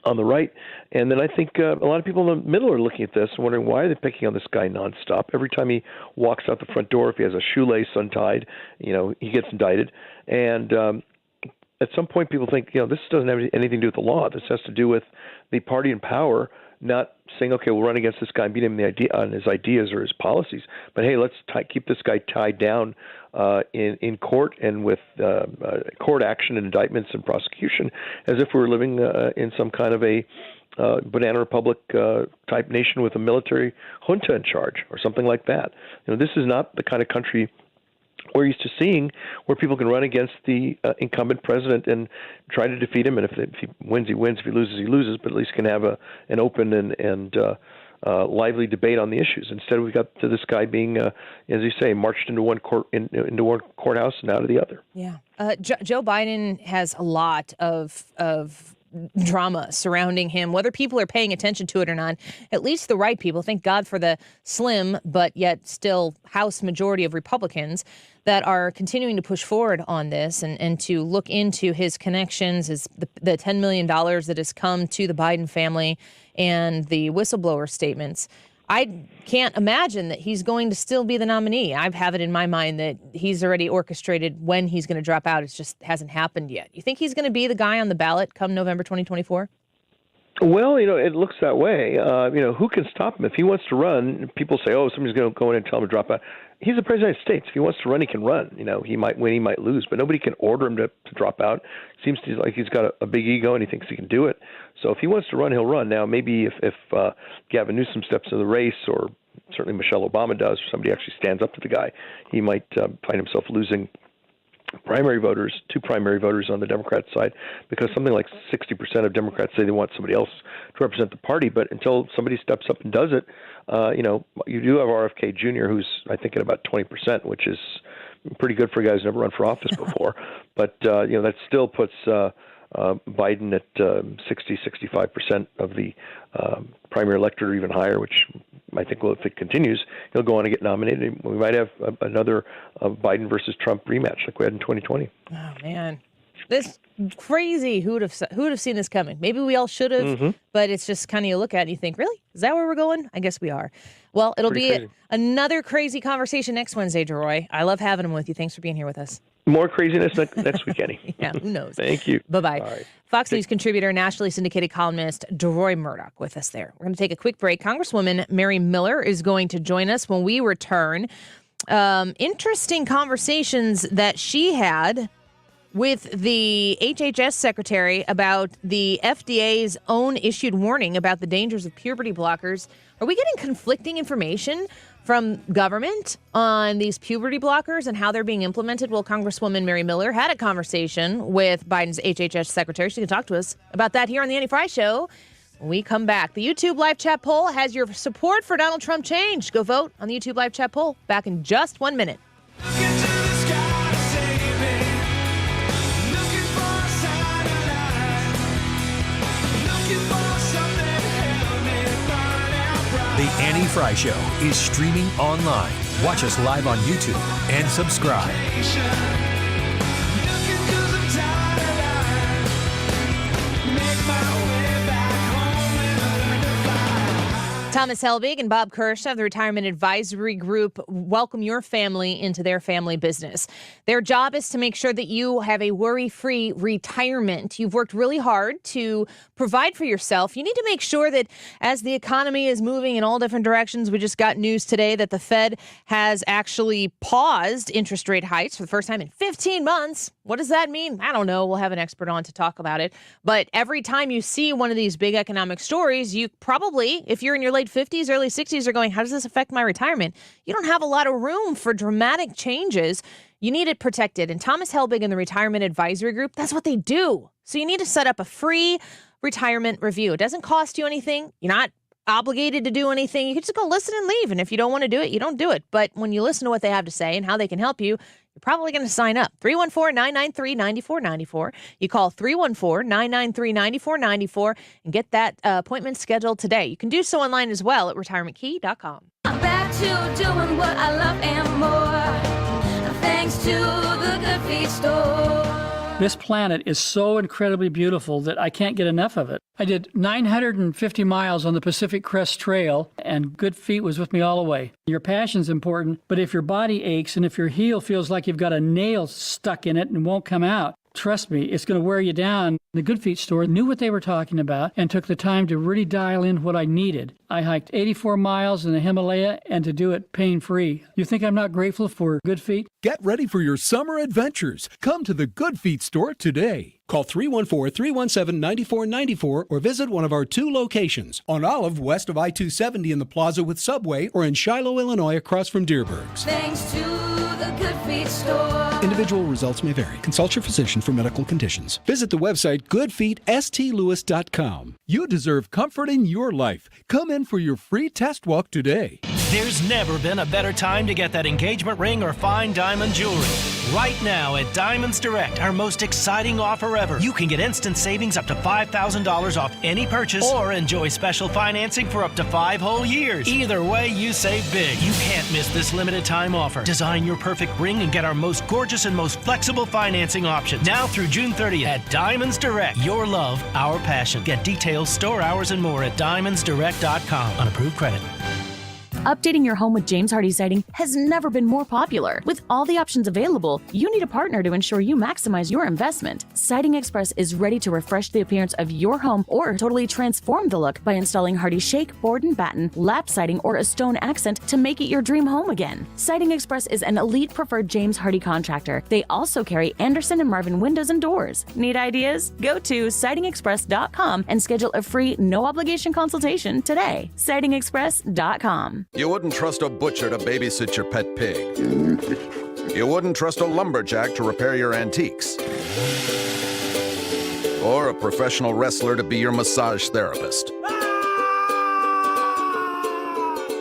Speaker 3: on the right. And then I think a lot of people in the middle are looking at this and wondering, why are they picking on this guy nonstop? Every time he walks out the front door, if he has a shoelace untied, he gets indicted. And at some point, people think, this doesn't have anything to do with the law. This has to do with the party in power not saying, okay, we'll run against this guy and beat him on his ideas or his policies. But hey, let's keep this guy tied down in court and with court action and indictments and prosecution, as if we were living in some kind of a banana republic type nation with a military junta in charge or something like that. This is not the kind of country we're used to seeing, where people can run against the incumbent president and try to defeat him. And if he wins, he wins. If he loses, he loses. But at least can have an open and lively debate on the issues. Instead, we got to this guy being, as you say, marched into one courthouse and out of the other.
Speaker 2: Yeah, Joe Biden has a lot of drama surrounding him, whether people are paying attention to it or not. At least the right people. Thank God for the slim but yet still House majority of Republicans that are continuing to push forward on this and to look into his connections, is the $10 million that has come to the Biden family and the whistleblower statements. I can't imagine that he's going to still be the nominee. I have it in my mind that he's already orchestrated when he's going to drop out. It just hasn't happened yet. You think he's going to be the guy on the ballot come November 2024?
Speaker 3: Well, it looks that way. Who can stop him? If he wants to run, people say, oh, somebody's going to go in and tell him to drop out. He's the president of the United States. If he wants to run, he can run. He might win, he might lose, but nobody can order him to drop out. Seems to like he's got a big ego and he thinks he can do it. So if he wants to run, he'll run. Now, maybe if Gavin Newsom steps into the race, or certainly Michelle Obama does, or somebody actually stands up to the guy, he might find himself losing primary voters, 2 primary voters on the Democrat side, because something like 60% of Democrats say they want somebody else to represent the party. But until somebody steps up and does it, you do have RFK Jr., who's, I think, at about 20%, which is pretty good for a guy who's never run for office before. But, that still puts Biden at 65% of the primary electorate, or even higher, which I think, well, if it continues, he'll go on to get nominated. We might have another Biden versus Trump rematch like we had in 2020.
Speaker 2: Oh, man. This crazy. Who would have seen this coming? Maybe we all should have, but it's just kind of you look at it and you think, really? Is that where we're going? I guess we are. Well, it'll be another crazy conversation next Wednesday, Deroy. I love having him with you. Thanks for being here with us.
Speaker 3: More craziness next week, Annie.
Speaker 2: Yeah, who knows?
Speaker 3: Thank you.
Speaker 2: Bye-bye.
Speaker 3: All right.
Speaker 2: Fox News contributor, nationally syndicated columnist Deroy Murdock with us there. We're going to take a quick break. Congresswoman Mary Miller is going to join us when we return. Interesting conversations that she had with the HHS secretary about the FDA's own issued warning about the dangers of puberty blockers. Are we getting conflicting information from government on these puberty blockers and how they're being implemented? Well, Congresswoman Mary Miller had a conversation with Biden's HHS secretary. She can talk to us about that here on the Annie Frey Show when we come back. The YouTube live chat poll has your support for Donald Trump changed. Go vote on the YouTube live chat poll. Back in just 1 minute.
Speaker 12: The Annie Frey Show is streaming online. Watch us live on YouTube and subscribe.
Speaker 2: Thomas Helbig and Bob Kirsch of the Retirement Advisory Group welcome your family into their family business. Their job is to make sure that you have a worry-free retirement. You've worked really hard to provide for yourself. You need to make sure that as the economy is moving in all different directions, we just got news today that the Fed has actually paused interest rate hikes for the first time in 15 months. What does that mean? I don't know. We'll have an expert on to talk about it. But every time you see one of these big economic stories, you probably, if you're in your late 50s, early 60s, are going, how does this affect my retirement? You don't have a lot of room for dramatic changes. You need it protected. And Thomas Helbig and the Retirement Advisory Group, that's what they do. So you need to set up a free retirement review. It doesn't cost you anything. You're not obligated to do anything. You can just go listen and leave. And if you don't want to do it, you don't do it. But when you listen to what they have to say and how they can help you, you're probably going to sign up. 314-993-9494. You call 314-993-9494 and get that appointment scheduled today. You can do so online as well at retirementkey.com.
Speaker 7: I'm back to doing what I love and more. Thanks to the Good Feet store.
Speaker 9: This planet is so incredibly beautiful that I can't get enough of it. I did 950 miles on the Pacific Crest Trail, and Good Feet was with me all the way. Your passion's important, but if your body aches and if your heel feels like you've got a nail stuck in it and won't come out, trust me, it's going to wear you down. The Good Feet store knew what they were talking about and took the time to really dial in what I needed. I hiked 84 miles in the Himalaya and to do it pain-free. You think I'm not grateful for Good Feet?
Speaker 13: Get ready for your summer adventures. Come to the Good Feet store today. Call 314-317-9494 or visit one of our 2 locations on Olive west of I-270 in the Plaza with Subway or in Shiloh, Illinois across from Deerbergs.
Speaker 7: Thanks to the Good Feet store.
Speaker 13: Individual results may vary. Consult your physician for medical conditions. Visit the website goodfeetstlewis.com. You deserve comfort in your life. Come in for your free test walk today.
Speaker 14: There's never been a better time to get that engagement ring or fine diamond jewelry. Right now at Diamonds Direct, our most exciting offer ever. You can get instant savings up to $5,000 off any purchase or enjoy special financing for up to 5 whole years. Either way, you save big. You can't miss this limited time offer. Design your perfect ring and get our most gorgeous and most flexible financing options. Now through June 30th at Diamonds Direct. Your love, our passion. Get details, store hours, and more at diamondsdirect.com on approved credit.
Speaker 15: Updating your home with James Hardie Siding has never been more popular. With all the options available, you need a partner to ensure you maximize your investment. Siding Express is ready to refresh the appearance of your home or totally transform the look by installing Hardie Shake, Board and Batten, lap siding, or a stone accent to make it your dream home again. Siding Express is an elite preferred James Hardie contractor. They also carry Anderson and Marvin windows and doors. Need ideas? Go to sidingexpress.com and schedule a free, no-obligation consultation today. sidingexpress.com.
Speaker 16: You wouldn't trust a butcher to babysit your pet pig. You wouldn't trust a lumberjack to repair your antiques. Or a professional wrestler to be your massage therapist.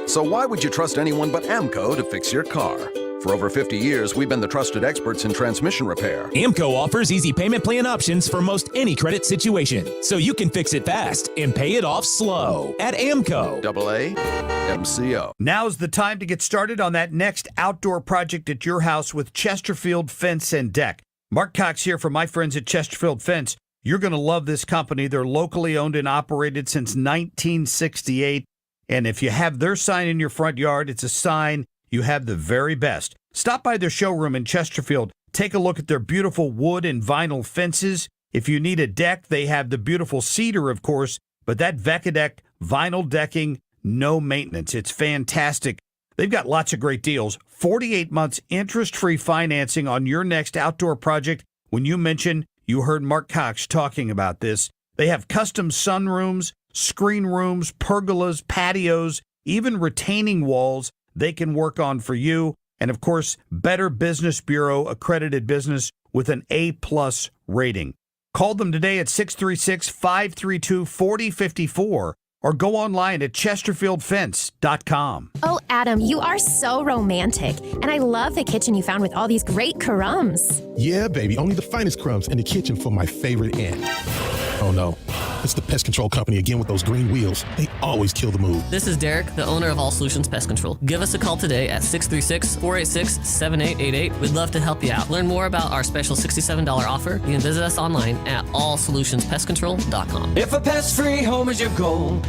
Speaker 16: So why would you trust anyone but AMCO to fix your car? For over 50 years, we've been the trusted experts in transmission repair.
Speaker 17: AMCO offers easy payment plan options for most any credit situation, so you can fix it fast and pay it off slow at AMCO.
Speaker 16: AAMCO.
Speaker 36: Now's the time to get started on that next outdoor project at your house with Chesterfield Fence and Deck. Mark Cox here from my friends at Chesterfield Fence. You're going to love this company. They're locally owned and operated since 1968. And if you have their sign in your front yard, it's a sign you have the very best. Stop by their showroom in Chesterfield. Take a look at their beautiful wood and vinyl fences. If you need a deck, they have the beautiful cedar, of course, but that Vecadec vinyl decking, no maintenance. It's fantastic. They've got lots of great deals. 48 months interest-free financing on your next outdoor project. When you mention you heard Mark Cox talking about this, they have custom sunrooms, screen rooms, pergolas, patios, even retaining walls they can work on for you. And of course, Better Business Bureau accredited business with an A+ rating. Call them today at 636-532-4054 or go online at chesterfieldfence.com.
Speaker 18: Oh, Adam, you are so romantic. And I love the kitchen you found with all these great crumbs.
Speaker 19: Yeah, baby, only the finest crumbs in the kitchen for my favorite aunt. Oh no, it's the pest control company again with those green wheels. They always kill the mood.
Speaker 20: This is Derek, the owner of All Solutions Pest Control. Give us a call today at 636-486-7888. We'd love to help you out. Learn more about our special $67 offer. You can visit us online at allsolutionspestcontrol.com.
Speaker 22: If a pest-free home is your goal,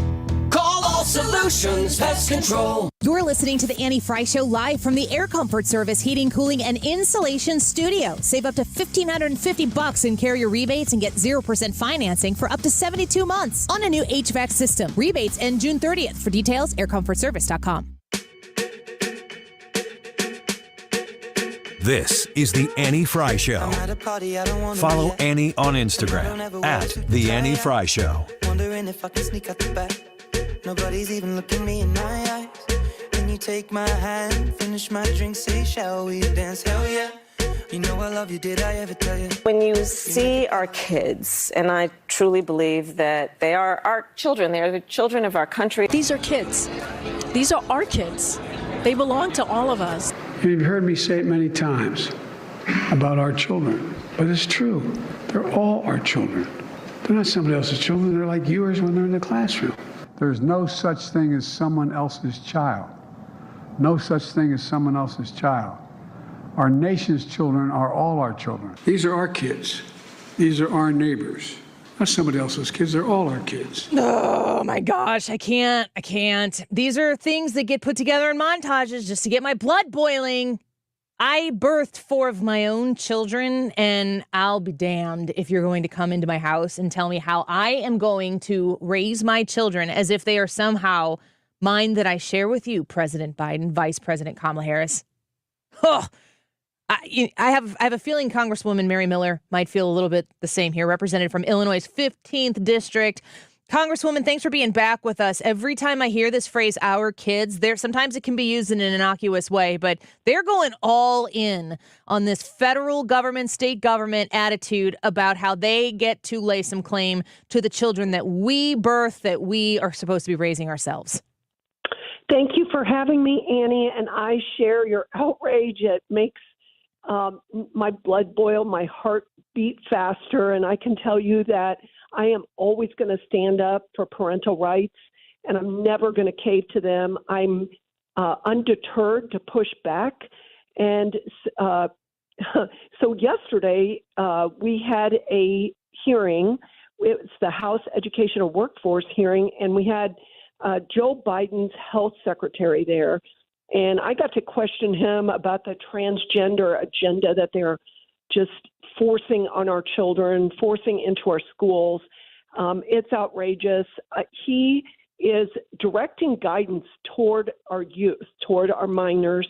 Speaker 22: call All Solutions Pest Control.
Speaker 23: You're listening to the Annie Frey Show live from the Air Comfort Service Heating, Cooling, and Insulation Studio. Save up to $1,550 in carrier rebates and get 0% financing for up to 72 months on a new HVAC system. Rebates end June 30th. For details, aircomfortservice.com.
Speaker 12: This is the Annie Frey Show. Follow Annie on Instagram at The Annie Frey Show.
Speaker 24: Wondering if I can sneak out the back. Nobody's even looking me in my eyes. When you take my hand, finish my drink, say, shall we dance? Hell yeah. You know I love you, did I ever tell you?
Speaker 25: When you see our kids, and I truly believe that they are our children, they are the children of our country.
Speaker 26: These are kids. These are our kids. They belong to all of us.
Speaker 27: And you've heard me say it many times about our children, but it's true. They're all our children. They're not somebody else's children. They're like yours when they're in the classroom.
Speaker 28: There's no such thing as someone else's child. No such thing as someone else's child. Our nation's children are all our children.
Speaker 27: These are our kids. These are our neighbors. Not somebody else's kids. They're all our kids.
Speaker 2: Oh my gosh, I can't. These are things that get put together in montages just to get my blood boiling. I birthed 4 of my own children, and I'll be damned if you're going to come into my house and tell me how I am going to raise my children as if they are somehow mine that I share with you, President Biden, Vice President Kamala Harris. Oh, I have a feeling Congresswoman Mary Miller might feel a little bit the same here, represented from Illinois' 15th District. Congresswoman, thanks for being back with us. Every time I hear this phrase, our kids, sometimes it can be used in an innocuous way, but they're going all in on this federal government, state government attitude about how they get to lay some claim to the children that we birth, that we are supposed to be raising ourselves.
Speaker 29: Thank you for having me, Annie, and I share your outrage. It makes my blood boil, my heart beat faster, and I can tell you that I am always going to stand up for parental rights, and I'm never going to cave to them. I'm undeterred to push back. And so yesterday we had a hearing. It's the House Educational Workforce hearing, and we had Joe Biden's health secretary there. And I got to question him about the transgender agenda that they're just forcing on our children, forcing into our schools. It's outrageous. He is directing guidance toward our youth, toward our minors,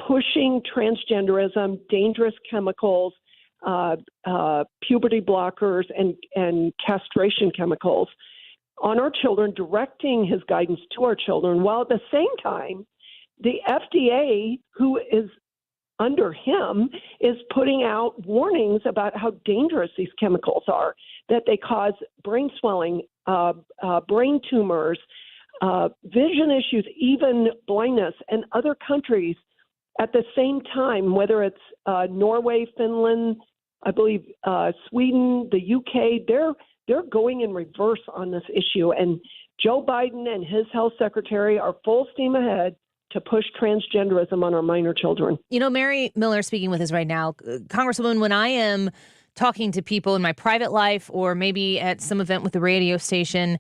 Speaker 29: pushing transgenderism, dangerous chemicals, puberty blockers, and castration chemicals on our children, directing his guidance to our children, while at the same time, the FDA, who is under him, is putting out warnings about how dangerous these chemicals are, that they cause brain swelling, brain tumors, vision issues, even blindness. And other countries at the same time, whether it's Norway, Finland, I believe Sweden, the UK, they're going in reverse on this issue. And Joe Biden and his health secretary are full steam ahead to push transgenderism on our minor children.
Speaker 2: You know, Mary Miller speaking with us right now. Congresswoman, when I am talking to people in my private life or maybe at some event with the radio station,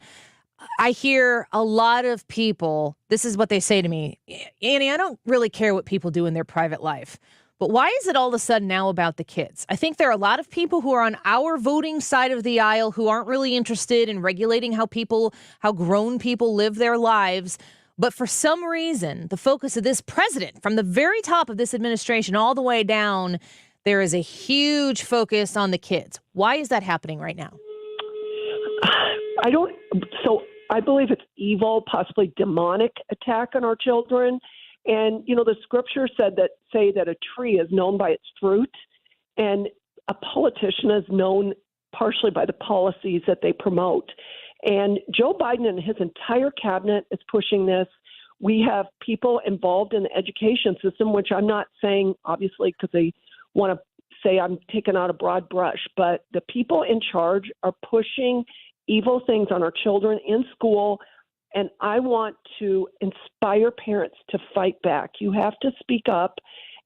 Speaker 2: I hear a lot of people, this is what they say to me, Annie, I don't really care what people do in their private life. But why is it all of a sudden now about the kids? I think there are a lot of people who are on our voting side of the aisle who aren't really interested in regulating how grown people live their lives. But for some reason, the focus of this president, from the very top of this administration all the way down, there is a huge focus on the kids. Why is that happening right now?
Speaker 29: I believe it's evil, possibly demonic attack on our children. And, you know, the scriptures say that a tree is known by its fruit, and a politician is known partially by the policies that they promote. And Joe Biden and his entire cabinet is pushing this. We have people involved in the education system, which I'm not saying, obviously, because they want to say I'm taking out a broad brush, but the people in charge are pushing evil things on our children in school. And I want to inspire parents to fight back. You have to speak up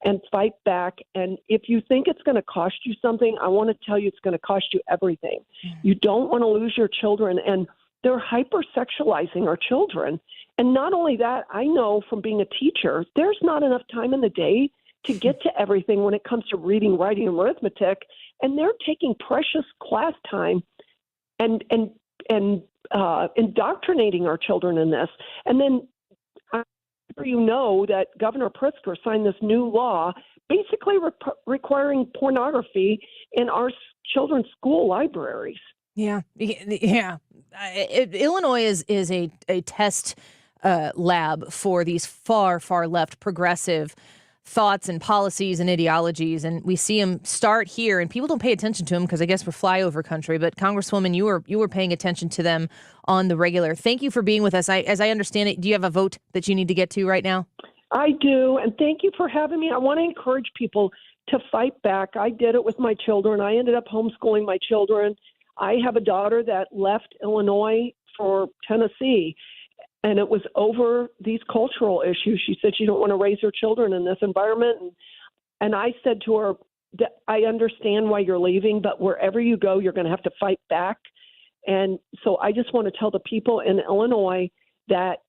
Speaker 29: and fight back. And if you think it's going to cost you something, I want to tell you it's going to cost you everything. You don't want to lose your children. And they're hypersexualizing our children. And not only that, I know from being a teacher, there's not enough time in the day to get to everything when it comes to reading, writing, and arithmetic. And they're taking precious class time and indoctrinating our children in this. And then you know that Governor Pritzker signed this new law basically requiring pornography in our children's school libraries.
Speaker 2: Yeah. Illinois is a test lab for these far, far left progressive thoughts and policies and ideologies, and we see them start here, and people don't pay attention to them because I guess we're flyover country. But Congresswoman, you were paying attention to them on the regular. Thank you for being with us. As I understand it, do you have a vote that you need to get to right now?
Speaker 29: I do, and thank you for having me. I want to encourage people to fight back. I did it with my children. I ended up homeschooling my children. I have a daughter that left Illinois for Tennessee, and it was over these cultural issues. She said she don't want to raise her children in this environment. And I said to her, I understand why you're leaving, but wherever you go, you're going to have to fight back. And so I just want to tell the people in Illinois that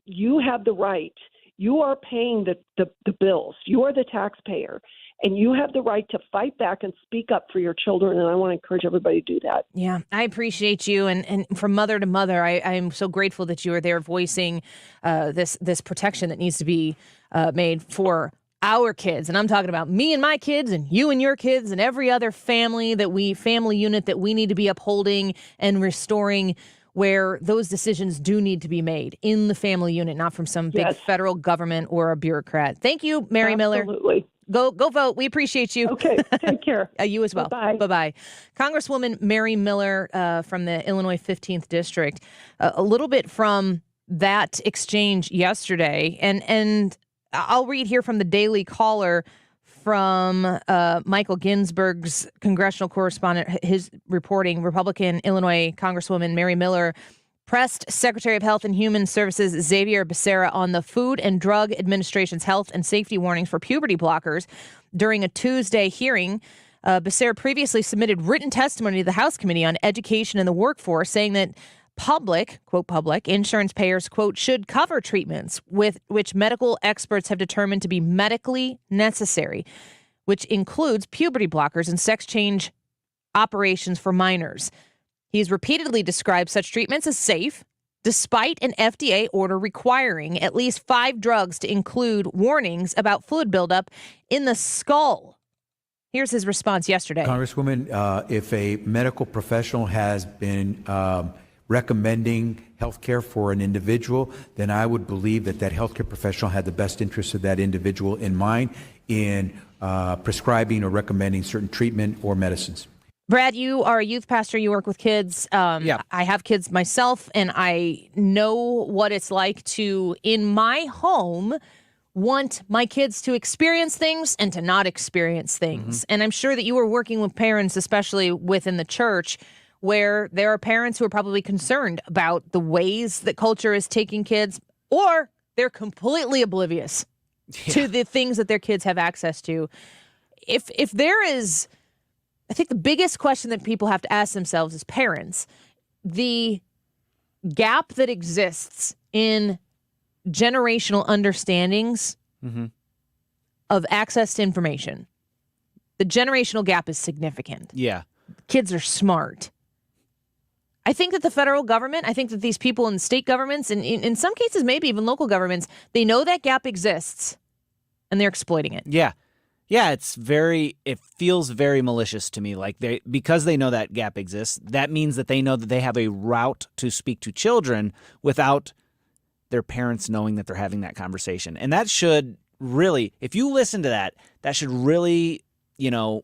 Speaker 29: you have the right. You are paying the bills. You are the taxpayer. And you have the right to fight back and speak up for your children. And I want to encourage everybody to do that.
Speaker 2: Yeah, I appreciate you. And from mother to mother, I am so grateful that you are there voicing this protection that needs to be made for our kids. And I'm talking about me and my kids and you and your kids and every other family unit that we need to be upholding and restoring, where those decisions do need to be made in the family unit, not from some big federal government or a bureaucrat. Thank you, Mary Miller.
Speaker 29: Absolutely.
Speaker 2: Go vote. We appreciate you.
Speaker 29: Okay. Take care.
Speaker 2: You as well.
Speaker 29: Bye-bye.
Speaker 2: Bye-bye. Congresswoman Mary Miller from the Illinois 15th District. A little bit from that exchange yesterday. And I'll read here from the Daily Caller from Michael Ginsburg's congressional correspondent, his reporting. Republican Illinois Congresswoman Mary Miller pressed Secretary of Health and Human Services Xavier Becerra on the Food and Drug Administration's health and safety warnings for puberty blockers during a Tuesday hearing. Becerra previously submitted written testimony to the House Committee on Education and the Workforce, saying that public, quote, public insurance payers, quote, should cover treatments with which medical experts have determined to be medically necessary, which includes puberty blockers and sex change operations for minors. He's repeatedly described such treatments as safe, despite an FDA order requiring at least 5 drugs to include warnings about fluid buildup in the skull. Here's his response yesterday.
Speaker 1: Congresswoman, if a medical professional has been recommending health care for an individual, then I would believe that healthcare professional had the best interests of that individual in mind in prescribing or recommending certain treatment or medicines.
Speaker 2: Brad, you are a youth pastor. You work with kids. I have kids myself, and I know what it's like to, in my home, want my kids to experience things and to not experience things. And I'm sure that you were working with parents, especially within the church, where there are parents who are probably concerned about the ways that culture is taking kids, or they're completely oblivious to the things that their kids have access to. If there is, I think the biggest question that people have to ask themselves as parents, the gap that exists in generational understandings of access to information. The generational gap is significant.
Speaker 3: Yeah.
Speaker 2: Kids are smart. I think that the federal government, I think that these people in state governments, and in some cases, maybe even local governments, they know that gap exists and they're exploiting it.
Speaker 3: Yeah. Yeah, it feels very malicious to me. Like because they know that gap exists, that means that they know that they have a route to speak to children without their parents knowing that they're having that conversation. And that should really, if you listen to that, that should really, it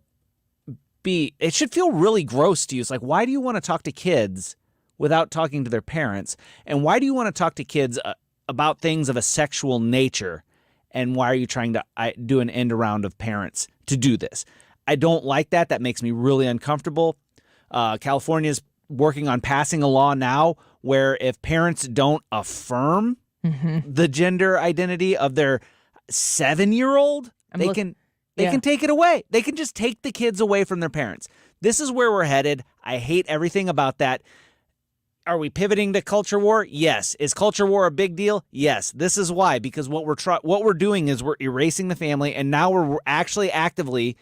Speaker 3: should feel really gross to you. It's like, why do you want to talk to kids without talking to their parents? And why do you want to talk to kids about things of a sexual nature? And why are you trying to do an end around of parents to do this? I don't like that. That makes me really uncomfortable. California's working on passing a law now where if parents don't affirm the gender identity of their 7-year-old, they can take it away. They can just take the kids away from their parents. This is where we're headed. I hate everything about that. Are we pivoting to culture war? Yes. Is culture war a big deal? Yes. This is why, because what we're doing is we're erasing the family, and now we're actually actively,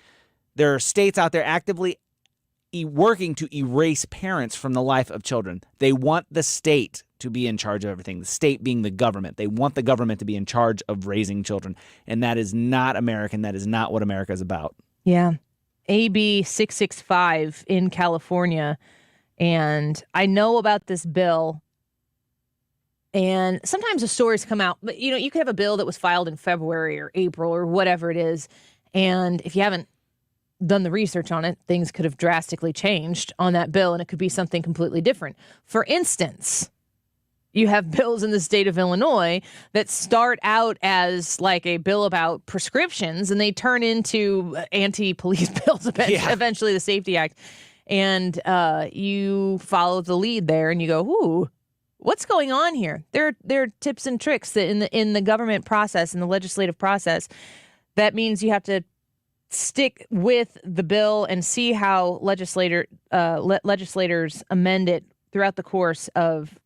Speaker 3: there are states out there actively working to erase parents from the life of children. They want the state to be in charge of everything, the state being the government. They want the government to be in charge of raising children, and that is not American. That is not what America is about.
Speaker 2: Yeah. AB 665 in California. And I know about this bill, and sometimes the stories come out, but you could have a bill that was filed in February or April or whatever it is. And if you haven't done the research on it, things could have drastically changed on that bill, and it could be something completely different. For instance, you have bills in the state of Illinois that start out as like a bill about prescriptions, and they turn into anti-police bills eventually, the Safety Act. And you follow the lead there, and you go, "Ooh, what's going on here?" There are tips and tricks that in the government process, in the legislative process. That means you have to stick with the bill and see how legislators amend it throughout the course of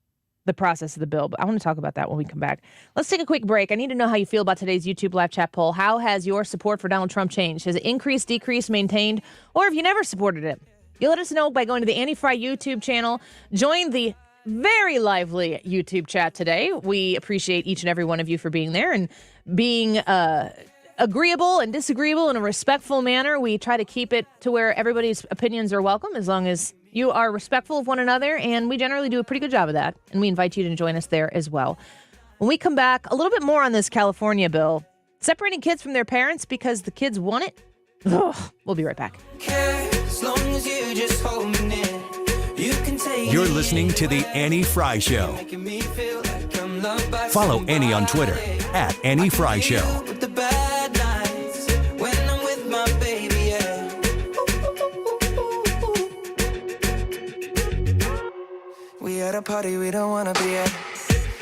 Speaker 2: the process of the bill. But I want to talk about that when we come back. Let's take a quick break. I need to know how you feel about today's YouTube live chat poll. How has your support for Donald Trump changed? Has it increased, decreased, maintained, or have you never supported him? You let us know by going to the Annie Frey YouTube channel. Join the very lively YouTube chat today. We appreciate each and every one of you for being there and being agreeable and disagreeable in a respectful manner. We try to keep it to where everybody's opinions are welcome as long as you are respectful of one another, and we generally do a pretty good job of that. And we invite you to join us there as well. When we come back, a little bit more on this California bill, separating kids from their parents because the kids want it. Ugh, we'll be right back.
Speaker 12: You're listening to The Annie Frey Show. Follow Annie on Twitter at Annie Frey Show.
Speaker 24: We at a party we don't wanna be at.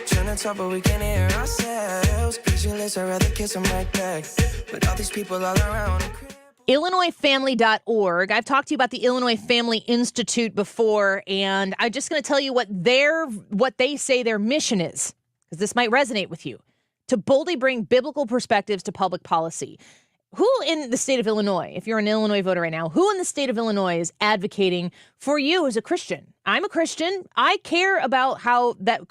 Speaker 24: Trying to talk but we can't hear ourselves. Pictureless, I'd rather kiss them right back. But all these people all around.
Speaker 2: IllinoisFamily.org. I've talked to you about the Illinois Family Institute before, and I'm just going to tell you what they say their mission is, because this might resonate with you, to boldly bring biblical perspectives to public policy. Who in the state of Illinois, if you're an Illinois voter right now, who in the state of Illinois is advocating for you as a Christian? I'm a Christian. I care about how that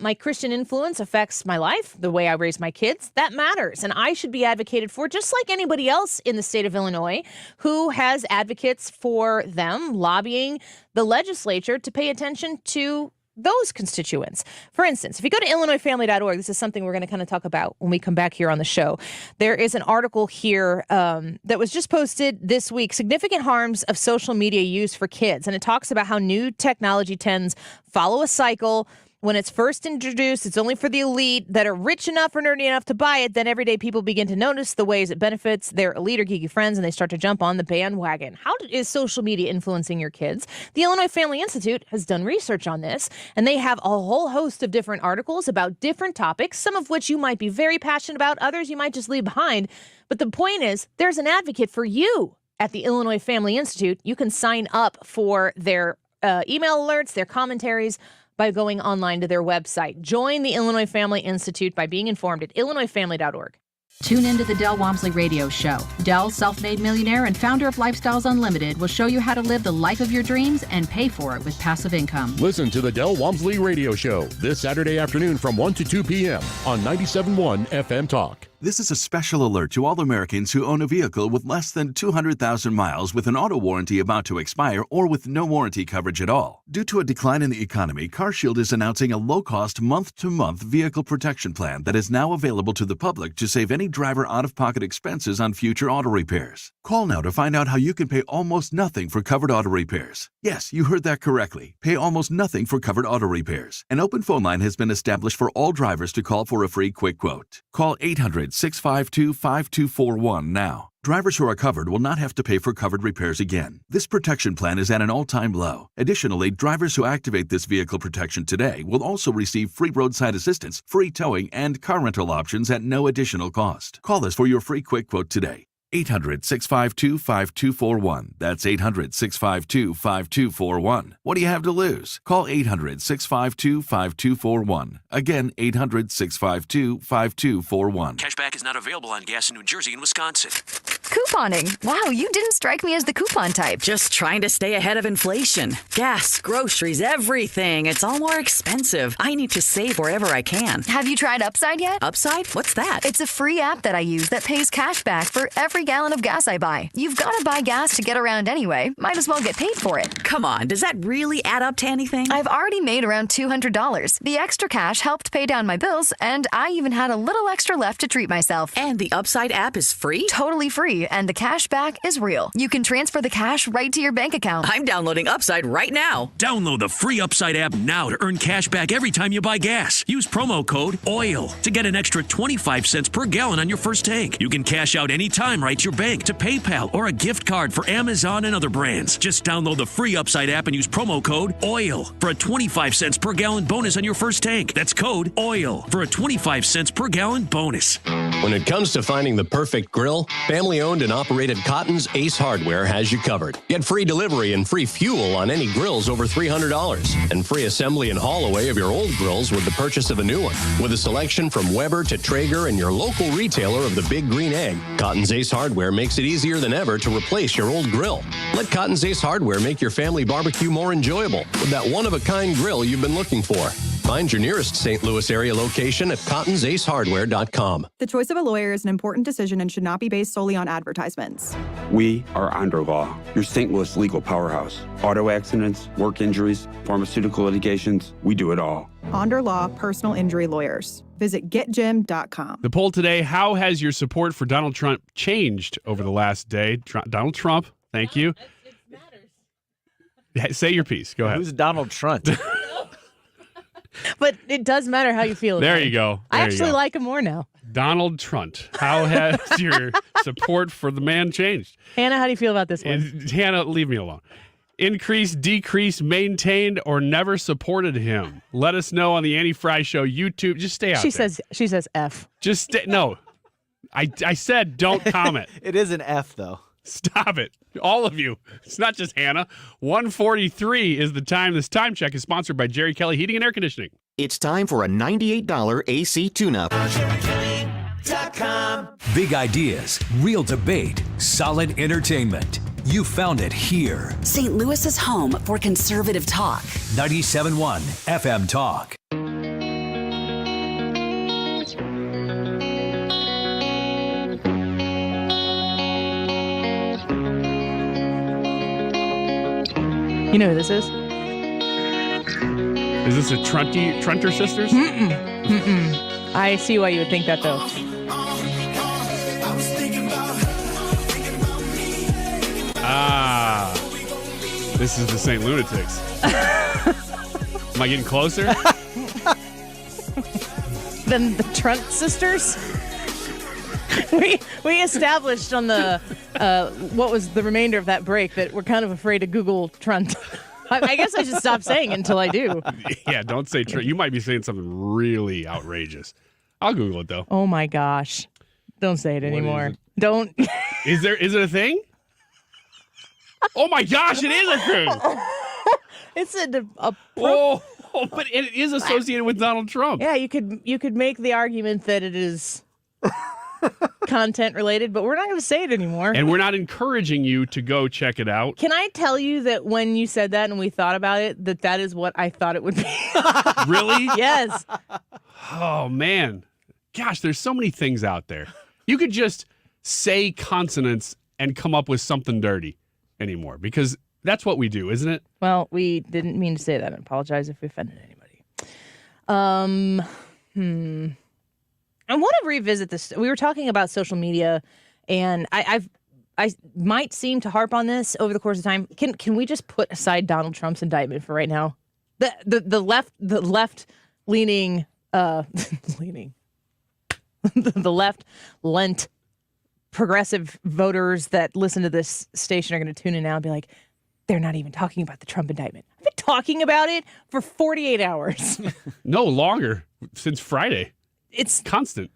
Speaker 2: my Christian influence affects my life, the way I raise my kids. That matters. And I should be advocated for just like anybody else in the state of Illinois who has advocates for them lobbying the legislature to pay attention to those constituents. For instance, if you go to IllinoisFamily.org, this is something we're going to kind of talk about when we come back here on the show. There is an article here that was just posted this week, Significant Harms of Social Media Use for Kids. And it talks about how new technology tends follow a cycle when it's first introduced, it's only for the elite that are rich enough or nerdy enough to buy it. Then everyday people begin to notice the ways it benefits their elite or geeky friends, and they start to jump on the bandwagon. How is social media influencing your kids? The Illinois Family Institute has done research on this, and they have a whole host of different articles about different topics, some of which you might be very passionate about, others you might just leave behind. But the point is, there's an advocate for you at the Illinois Family Institute. You can sign up for their email alerts, their commentaries, by going online to their website. Join the Illinois Family Institute by being informed at illinoisfamily.org.
Speaker 4: Tune into the Del Walmsley Radio Show. Del, self-made millionaire and founder of Lifestyles Unlimited, will show you how to live the life of your dreams and pay for it with passive income.
Speaker 5: Listen to the Del Walmsley Radio Show this Saturday afternoon from 1 to 2 p.m. on 97.1 FM Talk.
Speaker 6: This is a special alert to all Americans who own a vehicle with less than 200,000 miles with an auto warranty about to expire or with no warranty coverage at all. Due to a decline in the economy, CarShield is announcing a low-cost month-to-month vehicle protection plan that is now available to the public to save any driver out-of-pocket expenses on future auto repairs. Call now to find out how you can pay almost nothing for covered auto repairs. Yes, you heard that correctly. Pay almost nothing for covered auto repairs. An open phone line has been established for all drivers to call for a free quick quote. Call 800-652-5241 now. Drivers who are covered will not have to pay for covered repairs again. This protection plan is at an all-time low. Additionally, drivers who activate this vehicle protection today will also receive free roadside assistance, free towing, and car rental options at no additional cost. Call us for your free quick quote today. 800-652-5241. That's 800-652-5241. What do you have to lose? Call 800-652-5241. Again, 800-652-5241.
Speaker 7: Cashback is not available on gas in New Jersey and Wisconsin.
Speaker 8: Couponing. Wow, you didn't strike me as the coupon type.
Speaker 9: Just trying to stay ahead of inflation. Gas, groceries, everything. It's all more expensive. I need to save wherever I can.
Speaker 8: Have you tried Upside yet?
Speaker 9: Upside? What's that?
Speaker 8: It's a free app that I use that pays cash back for every gallon of gas I buy. You've got to buy gas to get around anyway. Might as well get paid for it.
Speaker 9: Come on, does that really add up to anything?
Speaker 8: I've already made around $200. The extra cash helped pay down my bills, and I even had a little extra left to treat myself.
Speaker 9: And the Upside app is free?
Speaker 8: Totally free, and the cash back is real. You can transfer the cash right to your bank account.
Speaker 9: I'm downloading Upside right now.
Speaker 7: Download the free Upside app now to earn cash back every time you buy gas. Use promo code OIL to get an extra 25 cents per gallon on your first tank. You can cash out anytime right to your bank, to PayPal, or a gift card for Amazon and other brands. Just download the free Upside app and use promo code OIL for a 25 cents per gallon bonus on your first tank. That's code OIL for a 25 cents per gallon bonus.
Speaker 10: When it comes to finding the perfect grill, family-owned and operated Cotton's Ace Hardware has you covered. Get free delivery and free fuel on any grills over $300, and free assembly and haul away of your old grills with the purchase of a new one. With a selection from Weber to Traeger and your local retailer of the Big Green Egg, Cotton's Ace Hardware makes it easier than ever to replace your old grill. Let Cotton's Ace Hardware make your family barbecue more enjoyable with that one-of-a-kind grill you've been looking for. Find your nearest St. Louis area location at cottonzacehardware.com.
Speaker 11: The choice of a lawyer is an important decision and should not be based solely on advertisements.
Speaker 13: We are Onder Law, your St. Louis legal powerhouse. Auto accidents, work injuries, pharmaceutical litigations, we do it all.
Speaker 11: Onder Law, personal injury lawyers. Visit getjim.com.
Speaker 21: The poll today, how has your support for Donald Trump changed over the last day? Donald Trump, thank you.
Speaker 3: It matters.
Speaker 21: Say your piece. Go ahead.
Speaker 3: Who's Donald Trump?
Speaker 2: But it does matter how you feel.
Speaker 21: There you go.
Speaker 2: I actually like him more now.
Speaker 21: Donald Trump. How has your support for the man changed?
Speaker 2: Hannah, how do you feel about this one?
Speaker 21: Hannah, leave me alone. Increased, decreased, maintained, or never supported him? Let us know on the Annie Frey Show YouTube. Just stay out there.
Speaker 2: She says F.
Speaker 21: Just stay. No. I said don't comment.
Speaker 3: It is an F, though.
Speaker 21: Stop it. All of you. It's not just Hannah. 1:43 is the time. This time check is sponsored by Jerry Kelly Heating and Air Conditioning.
Speaker 30: It's time for a $98 AC tune-up.
Speaker 12: Big ideas, real debate, solid entertainment. You found it here.
Speaker 31: St. Louis's home for conservative talk.
Speaker 12: 97.1 FM Talk.
Speaker 2: You know who this is?
Speaker 21: Is this a Trunter Sisters?
Speaker 2: I see why you would think that, though.
Speaker 21: This is the St. Lunatics. Am I getting closer?
Speaker 2: than the Trunt sisters? We established on the what was the remainder of that break that we're kind of afraid to Google Trunt. I guess I should stop saying it until I do.
Speaker 21: Yeah, don't say Trunt. You might be saying something really outrageous. I'll Google it though.
Speaker 2: Oh my gosh. Don't say it anymore. Don't.
Speaker 21: Is it a thing? Oh my gosh, it is a thing.
Speaker 2: It's
Speaker 21: but it is associated with Donald Trump.
Speaker 2: Yeah, you could make the argument that it is content related, but we're not going to say it anymore.
Speaker 21: And we're not encouraging you to go check it out.
Speaker 2: Can I tell you that when you said that and we thought about it, that is what I thought it would be?
Speaker 21: Really?
Speaker 2: Yes.
Speaker 21: Oh, man. Gosh, there's so many things out there. You could just say consonants and come up with something dirty anymore because that's what we do, isn't it?
Speaker 2: Well, we didn't mean to say that. I apologize if we offended anybody. I want to revisit this. We were talking about social media, and I might seem to harp on this over the course of time. Can we just put aside Donald Trump's indictment for right now? The left leaning the left lent progressive voters that listen to this station are going to tune in now and be like, they're not even talking about the Trump indictment. I've been talking about it for 48 hours.
Speaker 21: No, longer, since Friday.
Speaker 2: It's
Speaker 21: constant.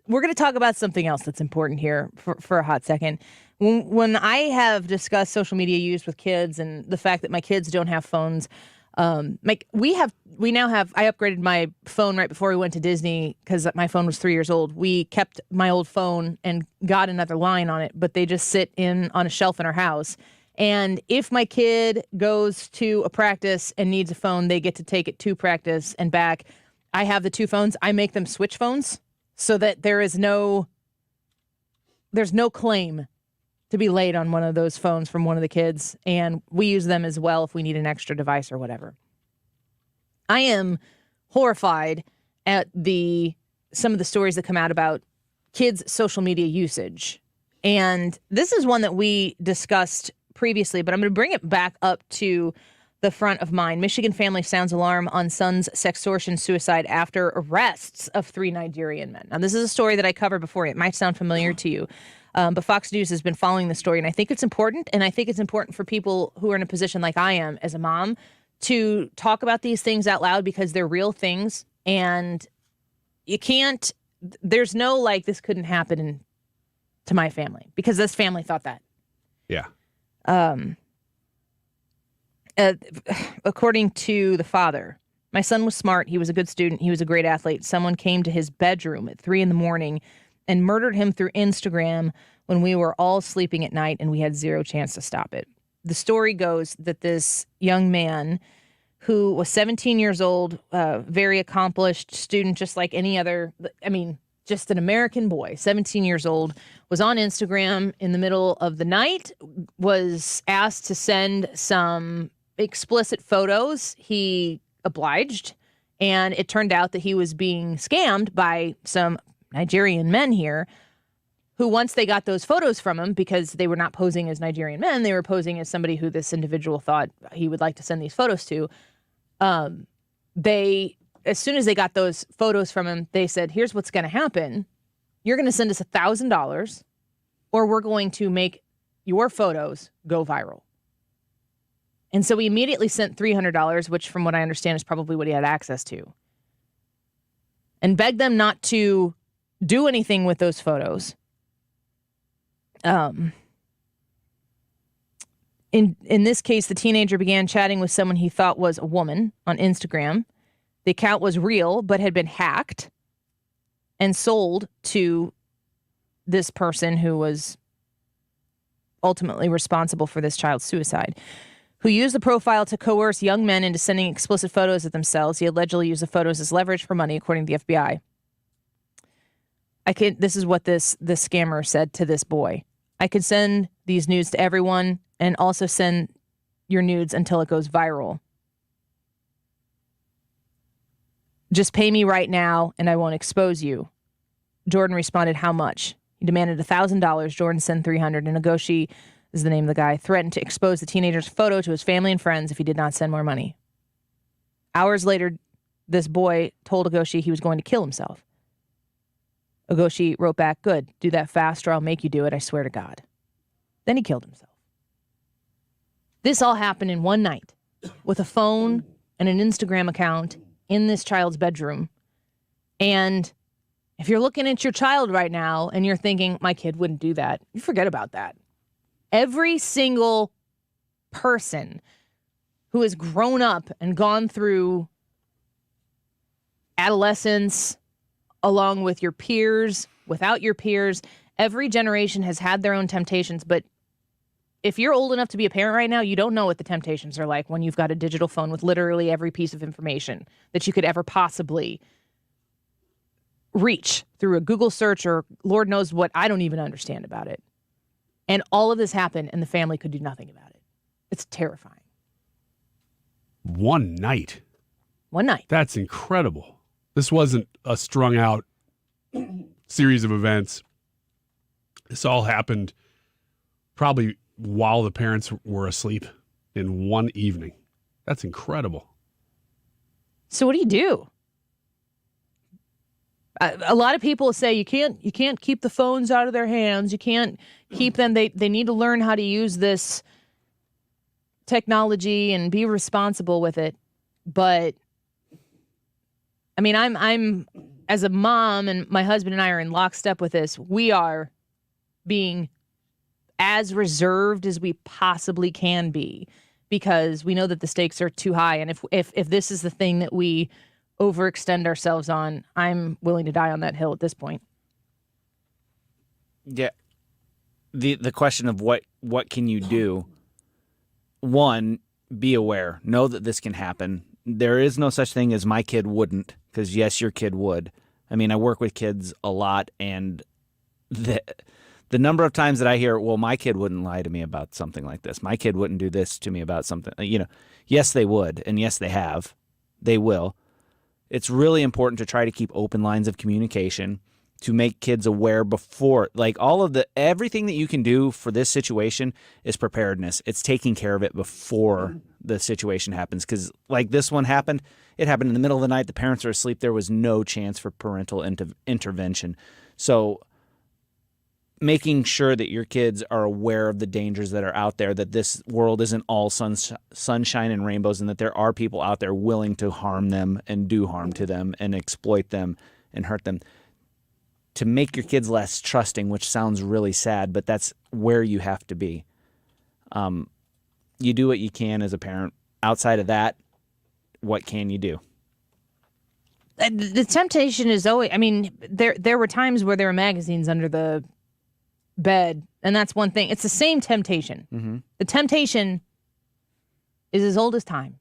Speaker 2: We're going to talk about something else that's important here for a hot second. When I have discussed social media use with kids and the fact that my kids don't have phones, I upgraded my phone right before we went to Disney because my phone was 3 years old. We kept my old phone and got another line on it, but they just sit on a shelf in our house. And if my kid goes to a practice and needs a phone, they get to take it to practice and back. I have the two phones. I make them switch phones so that there's no claim to be laid on one of those phones from one of the kids. And we use them as well if we need an extra device or whatever. I am horrified at some of the stories that come out about kids' social media usage. And this is one that we discussed previously, but I'm going to bring it back up to the front of mind. Michigan family sounds alarm on son's sextortion suicide after arrests of 3 Nigerian men. Now, this is a story that I covered before. It might sound familiar to you, but Fox News has been following the story, and I think it's important, and I think it's important for people who are in a position like I am as a mom to talk about these things out loud because they're real things, and there's no like this couldn't happen to my family because this family thought that.
Speaker 21: Yeah.
Speaker 2: According to the father, my son was smart. He was a good student. He was a great athlete. Someone came to his bedroom at 3 a.m. and murdered him through Instagram when we were all sleeping at night and we had zero chance to stop it. The story goes that this young man who was 17 years old, very accomplished student, just like any other, just an American boy, 17 years old, was on Instagram in the middle of the night, was asked to send some explicit photos. He obliged, and it turned out that he was being scammed by some Nigerian men here who, once they got those photos from him, because they were not posing as Nigerian men, they were posing as somebody who this individual thought he would like to send these photos to. As soon as they got those photos from him, they said, here's what's going to happen. You're going to send us $1,000 or we're going to make your photos go viral. And so we immediately sent $300, which from what I understand is probably what he had access to, and begged them not to do anything with those photos. In this case, the teenager began chatting with someone he thought was a woman on Instagram. The account was real, but had been hacked and sold to this person who was ultimately responsible for this child's suicide, who used the profile to coerce young men into sending explicit photos of themselves. He allegedly used the photos as leverage for money, according to the FBI. This is what this scammer said to this boy. I could send these nudes to everyone and also send your nudes until it goes viral. Just pay me right now and I won't expose you. Jordan responded, how much? He demanded $1,000. Jordan sent $300. And Nagoshi is the name of the guy, threatened to expose the teenager's photo to his family and friends if he did not send more money. Hours later, this boy told Nagoshi he was going to kill himself. Ogoshi wrote back, "Good, do that fast or I'll make you do it, I swear to God." Then he killed himself. This all happened in one night with a phone and an Instagram account in this child's bedroom. And if you're looking at your child right now and you're thinking, my kid wouldn't do that, you forget about that. Every single person who has grown up and gone through adolescence along with your peers, without your peers, every generation has had their own temptations. But if you're old enough to be a parent right now, you don't know what the temptations are like when you've got a digital phone with literally every piece of information that you could ever possibly reach through a Google search or Lord knows what. I don't even understand about it. And all of this happened and the family could do nothing about it. It's terrifying.
Speaker 21: One night.
Speaker 2: One night.
Speaker 21: That's incredible. This wasn't a strung out series of events. This all happened probably while the parents were asleep in one evening. That's incredible.
Speaker 2: So what do you do? A lot of people say you can't keep the phones out of their hands. You can't keep them. They need to learn how to use this technology and be responsible with it. But I mean, I'm as a mom, and my husband and I are in lockstep with this. We are being as reserved as we possibly can be because we know that the stakes are too high. And if this is the thing that we overextend ourselves on, I'm willing to die on that hill at this point.
Speaker 3: Yeah. The question of what can you do? One, be aware. Know that this can happen. There is no such thing as my kid wouldn't, because yes, your kid would. I mean, I work with kids a lot, and the number of times that I hear, well, my kid wouldn't lie to me about something like this. My kid wouldn't do this to me about something. Yes, they would, and yes, they have. They will. It's really important to try to keep open lines of communication to make kids aware before, like everything that you can do for this situation is preparedness. It's taking care of it before the situation happens. Because like this one happened, it happened in the middle of the night. The parents are asleep. There was no chance for parental intervention. So making sure that your kids are aware of the dangers that are out there, that this world isn't all sunshine and rainbows, and that there are people out there willing to harm them and do harm to them and exploit them and hurt them. To make your kids less trusting, which sounds really sad, but that's where you have to be. You do what you can as a parent. Outside of that, what can you do?
Speaker 2: The temptation is always, I mean, there were times where there were magazines under the bed, and that's one thing. It's the same temptation. Mm-hmm. The temptation is as old as time.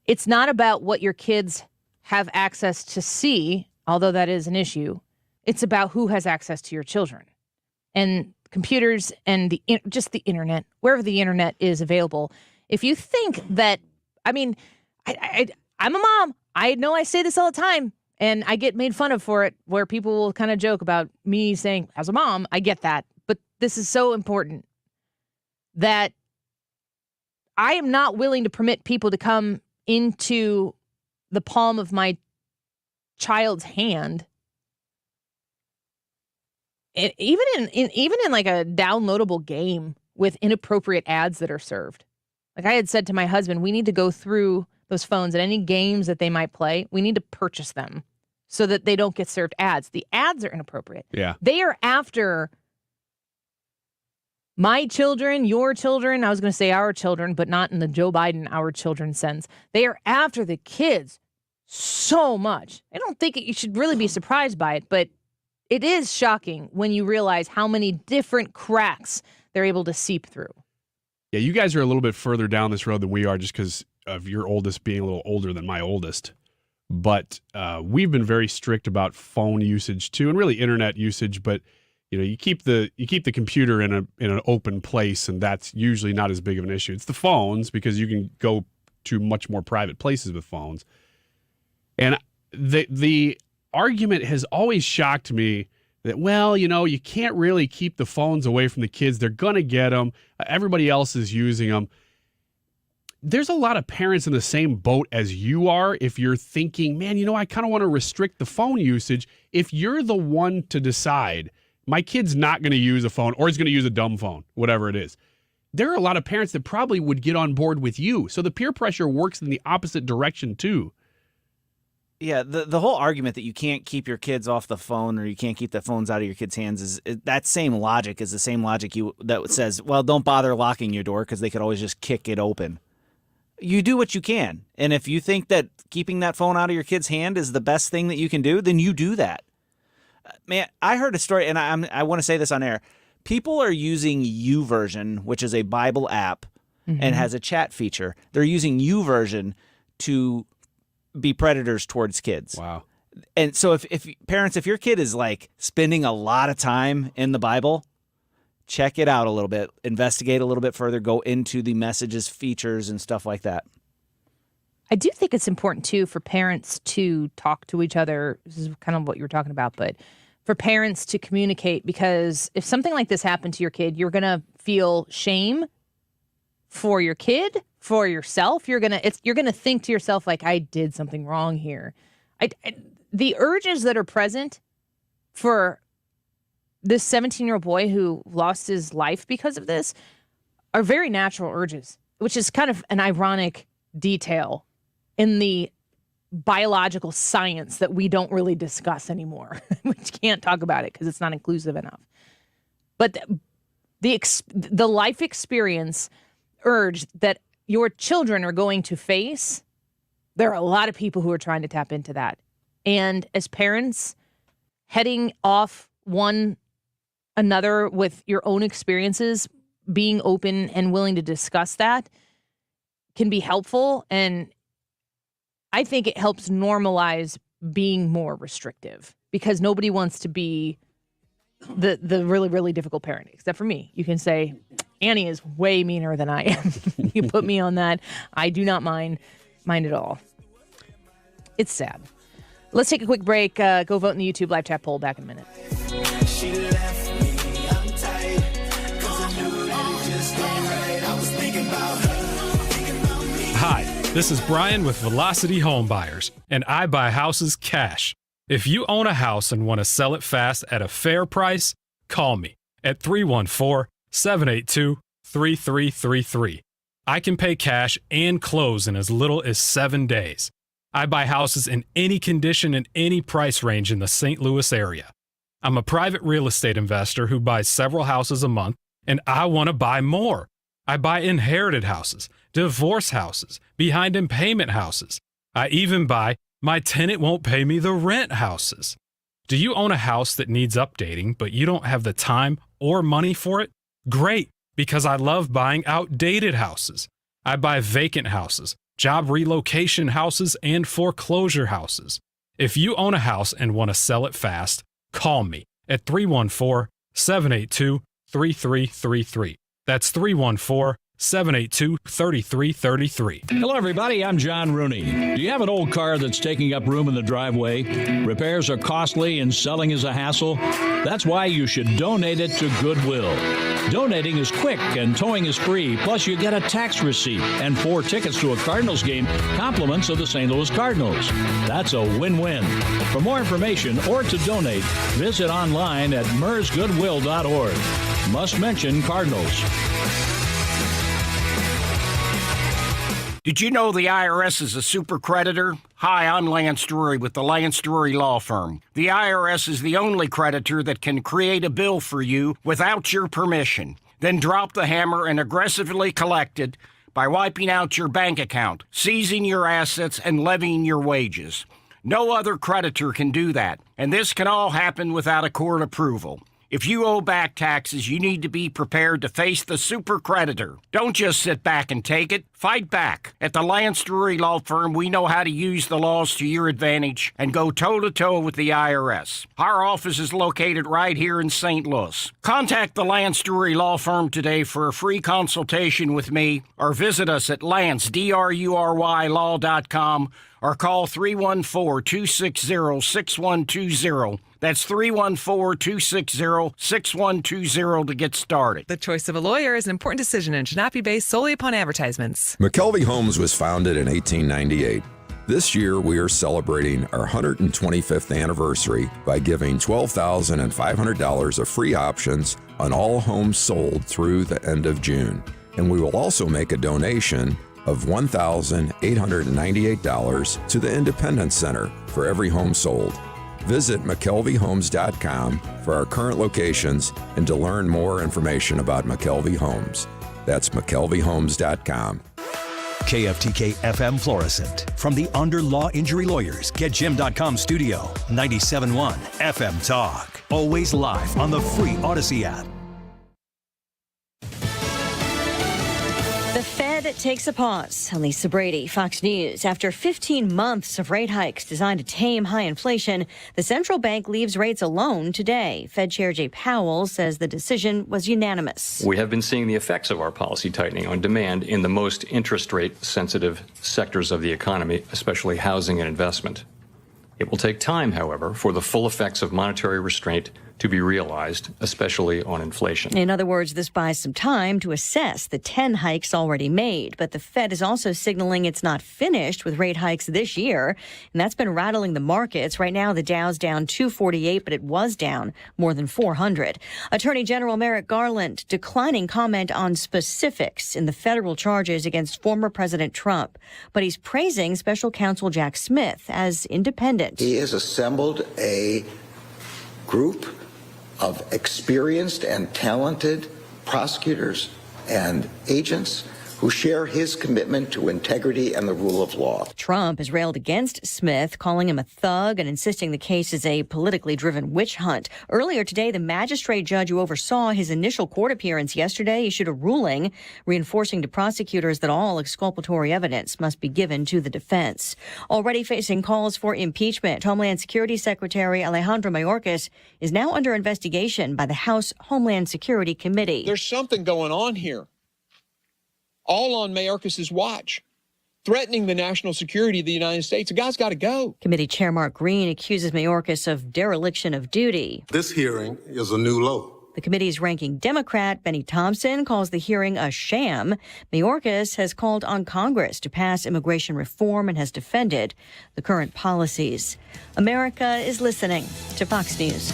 Speaker 2: It's not about what your kids have access to see, although that is an issue. It's about who has access to your children. And computers and just the internet, wherever the internet is available. If you think that, I mean, I'm a mom. I know I say this all the time, and I get made fun of for it, where people will kind of joke about me saying, as a mom, I get that. But this is so important that I am not willing to permit people to come into the palm of my child's hand, even in like a downloadable game with inappropriate ads that are served. Like I had said to my husband, we need to go through those phones and any games that they might play. We need to purchase them so that they don't get served ads. The ads are inappropriate.
Speaker 21: Yeah.
Speaker 2: They are after my children, your children. I was going to say our children, but not in the Joe Biden, our children sense. They are after the kids so much. I don't think you should really be surprised by it, but it is shocking when you realize how many different cracks they're able to seep through.
Speaker 21: Yeah, you guys are a little bit further down this road than we are just because of your oldest being a little older than my oldest. But we've been very strict about phone usage too, and really internet usage. But you keep the computer in an open place, and that's usually not as big of an issue. It's the phones, because you can go to much more private places with phones. And the argument has always shocked me that, well, you can't really keep the phones away from the kids. They're going to get them. Everybody else is using them. there's a lot of parents in the same boat as you are. If you're thinking, man, I kind of want to restrict the phone usage. If you're the one to decide, my kid's not going to use a phone or he's going to use a dumb phone, whatever it is. There are a lot of parents that probably would get on board with you. So the peer pressure works in the opposite direction too.
Speaker 3: Yeah, the whole argument that you can't keep your kids off the phone or you can't keep the phones out of your kids' hands is that same logic is the same logic that says, well, don't bother locking your door because they could always just kick it open. You do what you can. And if you think that keeping that phone out of your kid's hand is the best thing that you can do, then you do that. Man, I heard a story, and I want to say this on air. People are using YouVersion, which is a Bible app and has a chat feature. They're using YouVersion to be predators towards kids.
Speaker 21: Wow.
Speaker 3: And so if parents, if your kid is like spending a lot of time in the Bible, check it out a little bit, investigate a little bit further, go into the messages, features, and stuff like that.
Speaker 2: I do think it's important, too, for parents to talk to each other. This is kind of what you were talking about, but for parents to communicate, because if something like this happened to your kid, you're going to feel shame for your kid, for yourself. You're going to think to yourself, like, I did something wrong here. The urges that are present for this 17-year-old boy who lost his life because of this are very natural urges, which is kind of an ironic detail in the biological science that we don't really discuss anymore. We can't talk about it because it's not inclusive enough. But the life experience urge that your children are going to face, there are a lot of people who are trying to tap into that. And as parents, heading off one another with your own experiences, being open and willing to discuss that can be helpful. And I think it helps normalize being more restrictive, because nobody wants to be the really, really difficult parent, except for me. You can say, Annie is way meaner than I am. You put me on that. I do not mind at all. It's sad. Let's take a quick break. Go vote in the YouTube live chat poll. Back in a minute.
Speaker 24: She left me untied, 'cause I knew that it just ain't right. I was thinking about her.
Speaker 14: Hi, this is Brian with Velocity Home Buyers, and I buy houses cash. If you own a house and want to sell it fast at a fair price, call me at 314-782-3333. I can pay cash and close in as little as 7 days. I buy houses in any condition and any price range in the St. Louis area. I'm a private real estate investor who buys several houses a month, and I want to buy more. I buy inherited houses, divorce houses, behind in payment houses. I even buy my tenant won't pay me the rent houses. Do you own a house that needs updating, but you don't have the time or money for it? Great, because I love buying outdated houses. I buy vacant houses, job relocation houses, and foreclosure houses. If you own a house and want to sell it fast, call me at 314-782-3333. That's 314-782-3333.
Speaker 15: Hello, everybody. I'm John Rooney. Do you have an old car that's taking up room in the driveway? Repairs are costly and selling is a hassle? That's why you should donate it to Goodwill. Donating is quick and towing is free. Plus, you get a tax receipt and 4 tickets to a Cardinals game, compliments of the St. Louis Cardinals. That's a win-win. For more information or to donate, visit online at mersgoodwill.org. Must mention Cardinals.
Speaker 16: Did you know the IRS is a super creditor? Hi, I'm Lance Drury with the Lance Drury Law Firm. The IRS is the only creditor that can create a bill for you without your permission, then drop the hammer and aggressively collect it by wiping out your bank account, seizing your assets, and levying your wages. No other creditor can do that, and this can all happen without a court approval. If you owe back taxes, you need to be prepared to face the super creditor. Don't just sit back and take it. Fight back. At the Lance Drury Law Firm, we know how to use the laws to your advantage and go toe-to-toe with the IRS. Our office is located right here in St. Louis. Contact the Lance Drury Law Firm today for a free consultation with me, or visit us at lance, DRURYlaw.com, or call 314-260-6120. That's 314-260-6120 to get started.
Speaker 17: The choice of a lawyer is an important decision and should not be based solely upon advertisements.
Speaker 18: McKelvey Homes was founded in 1898. This year, we are celebrating our 125th anniversary by giving $12,500 of free options on all homes sold through the end of June. And we will also make a donation of $1,898 to the Independence Center for every home sold. Visit McKelveyHomes.com for our current locations and to learn more information about McKelvey Homes. That's McKelveyHomes.com.
Speaker 12: KFTK FM Florissant. From the Under Law Injury Lawyers, GetJim.com studio. 97.1 FM Talk. Always live on the free Odyssey app.
Speaker 19: The Fed takes a pause. Lisa Brady, Fox News. After 15 months of rate hikes designed to tame high inflation, the central bank leaves rates alone today. Fed Chair Jay Powell says the decision was unanimous.
Speaker 20: We have been seeing the effects of our policy tightening on demand in the most interest rate sensitive sectors of the economy, especially housing and investment. It will take time, however, for the full effects of monetary restraint to be realized, especially on inflation.
Speaker 19: In other words, this buys some time to assess the 10 hikes already made. But the Fed is also signaling it's not finished with rate hikes this year, and that's been rattling the markets. Right now, the Dow's down 248, but it was down more than 400. Attorney General Merrick Garland declining comment on specifics in the federal charges against former President Trump, but he's praising Special Counsel Jack Smith as independent.
Speaker 22: He has assembled a group of experienced and talented prosecutors and agents who share his commitment to integrity and the rule of law.
Speaker 19: Trump has railed against Smith, calling him a thug and insisting the case is a politically driven witch hunt. Earlier today, the magistrate judge who oversaw his initial court appearance yesterday issued a ruling reinforcing to prosecutors that all exculpatory evidence must be given to the defense. Already facing calls for impeachment, Homeland Security Secretary Alejandro Mayorkas is now under investigation by the House Homeland Security Committee.
Speaker 23: There's something going on here. All on Mayorkas' watch, threatening the national security of the United States. The guy's got to go.
Speaker 19: Committee Chair Mark Green accuses Mayorkas of dereliction of duty.
Speaker 25: This hearing is a new low.
Speaker 19: The committee's ranking Democrat, Benny Thompson, calls the hearing a sham. Mayorkas has called on Congress to pass immigration reform and has defended the current policies. America is listening to Fox News.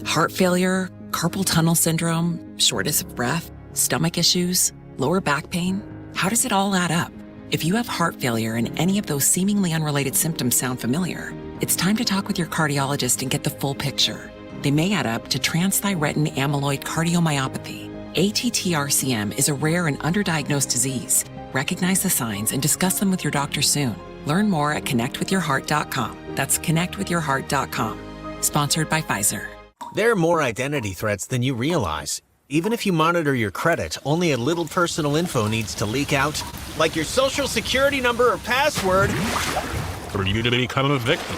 Speaker 31: Heart failure, carpal tunnel syndrome, shortness of breath, stomach issues, lower back pain. How does it all add up? If you have heart failure and any of those seemingly unrelated symptoms sound familiar, it's time to talk with your cardiologist and get the full picture. They may add up to transthyretin amyloid cardiomyopathy. ATTR-CM is a rare and underdiagnosed disease. Recognize the signs and discuss them with your doctor soon. Learn more at connectwithyourheart.com. That's connectwithyourheart.com. Sponsored by Pfizer.
Speaker 26: There are more identity threats than you realize. Even if you monitor your credit, only a little personal info needs to leak out, like your social security number or password.
Speaker 27: Or you need to become a victim.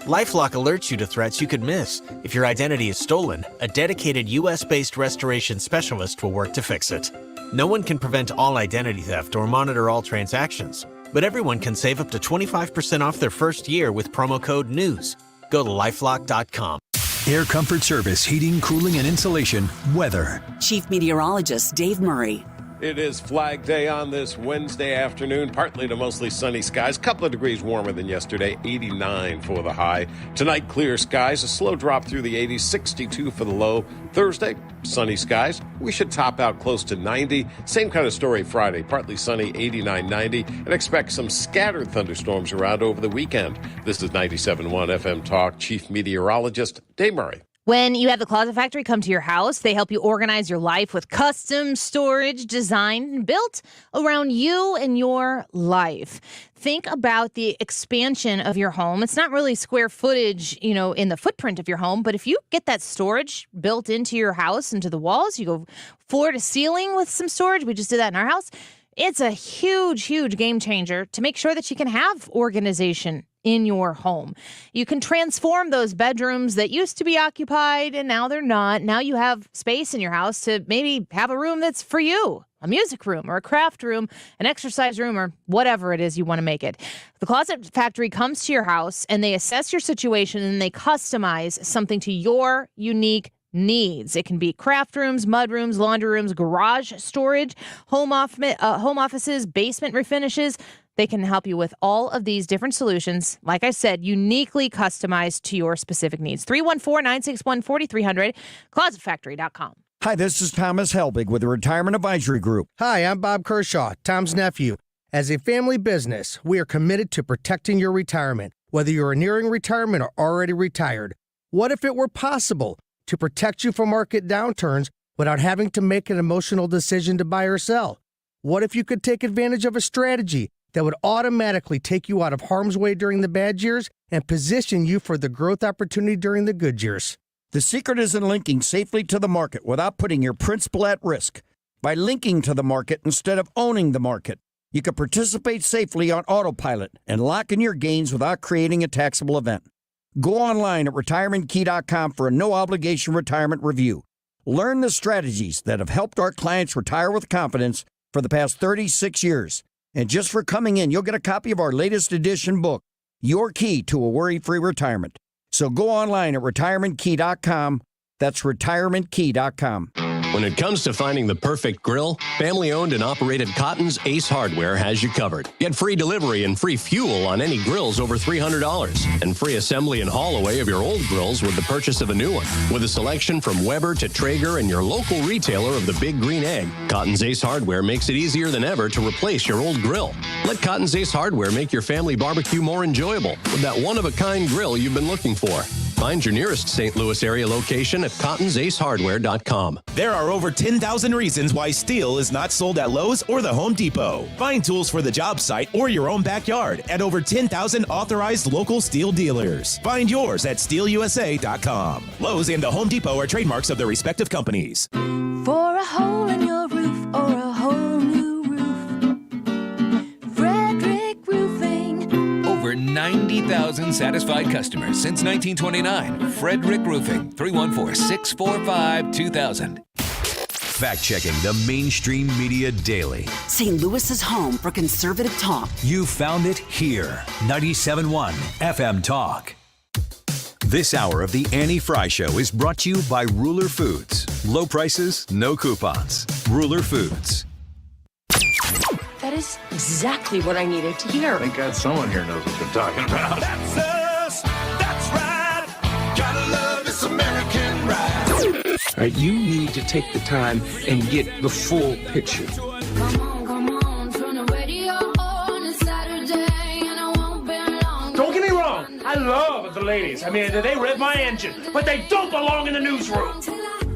Speaker 26: LifeLock alerts you to threats you could miss. If your identity is stolen, a dedicated U.S.-based restoration specialist will work to fix it. No one can prevent all identity theft or monitor all transactions, but everyone can save up to 25% off their first year with promo code NEWS. Go to LifeLock.com.
Speaker 12: Air Comfort Service, heating, cooling, and insulation, weather.
Speaker 31: Chief Meteorologist Dave Murray.
Speaker 28: It is Flag Day on this Wednesday afternoon. Partly to mostly sunny skies. Couple of degrees warmer than yesterday. 89 for the high. Tonight, clear skies. A slow drop through the 80s. 62 for the low. Thursday, sunny skies. We should top out close to 90. Same kind of story Friday. Partly sunny, 89, 90. And expect some scattered thunderstorms around over the weekend. This is 97.1 FM Talk. Chief Meteorologist Dave Murray.
Speaker 2: When you have the Closet Factory come to your house, they help you organize your life with custom storage designed and built around you and your life. Think about the expansion of your home. It's not really square footage, in the footprint of your home, but if you get that storage built into your house, into the walls, you go floor to ceiling with some storage. We just did that in our house. It's a huge, huge game changer to make sure that you can have organization in your home. You can transform those bedrooms that used to be occupied and now they're not. Now you have space in your house to maybe have a room that's for you a music room or a craft room, an exercise room, or whatever it is you want to make it. The Closet Factory comes to your house and they assess your situation and they customize something to your unique needs. It can be craft rooms, mud rooms, laundry rooms, garage storage, home offices, basement refinishes. They can help you with all of these different solutions. Like I said, uniquely customized to your specific needs. 314-961-4300, closetfactory.com.
Speaker 1: Hi, this is Thomas Helbig with the Retirement Advisory Group.
Speaker 4: Hi, I'm Bob Kershaw, Tom's nephew. As a family business, we are committed to protecting your retirement, whether you are nearing retirement or already retired. What if it were possible to protect you from market downturns without having to make an emotional decision to buy or sell? What if you could take advantage of a strategy that would automatically take you out of harm's way during the bad years and position you for the growth opportunity during the good years?
Speaker 1: The secret is in linking safely to the market without putting your principal at risk. By linking to the market instead of owning the market, you can participate safely on autopilot and lock in your gains without creating a taxable event. Go online at retirementkey.com for a no-obligation retirement review. Learn the strategies that have helped our clients retire with confidence for the past 36 years. And just for coming in, you'll get a copy of our latest edition book, Your Key to a Worry-Free Retirement. So go online at retirementkey.com. That's retirementkey.com.
Speaker 5: When it comes to finding the perfect grill, family-owned and operated Cotton's Ace Hardware has you covered. Get free delivery and free fuel on any grills over $300, and free assembly and haul away of your old grills with the purchase of a new one. With a selection from Weber to Traeger and your local retailer of the Big Green Egg, Cotton's Ace Hardware makes it easier than ever to replace your old grill. Let Cotton's Ace Hardware make your family barbecue more enjoyable with that one-of-a-kind grill you've been looking for. Find your nearest St. Louis area location at cottonsacehardware.com.
Speaker 6: There are over 10,000 reasons why steel is not sold at Lowe's or the Home Depot. Find tools for the job site or your own backyard at over 10,000 authorized local steel dealers. Find yours at steelusa.com. Lowe's and the Home Depot are trademarks of their respective companies.
Speaker 24: For a hole in your roof or a whole new roof, Frederick Roofing.
Speaker 7: Over 90,000 satisfied customers since 1929. Frederick Roofing, 314-645-2000.
Speaker 12: Fact-checking the mainstream media daily.
Speaker 8: St. Louis's home for conservative talk.
Speaker 12: You found it here. 97.1 FM Talk. This hour of the Annie Frey Show is brought to you by Ruler Foods. Low prices, no coupons. Ruler Foods.
Speaker 9: That is exactly what I needed to hear.
Speaker 10: Thank God someone here knows what they're talking about.
Speaker 11: That's us. That's right. Gotta love this American ride.
Speaker 10: All right, you need to take the time and get the full picture.
Speaker 24: Come on, turn the radio on. It's Saturday and I won't be long.
Speaker 10: Don't get me wrong. I love the ladies. I mean, they rev my engine, but they don't belong in the newsroom.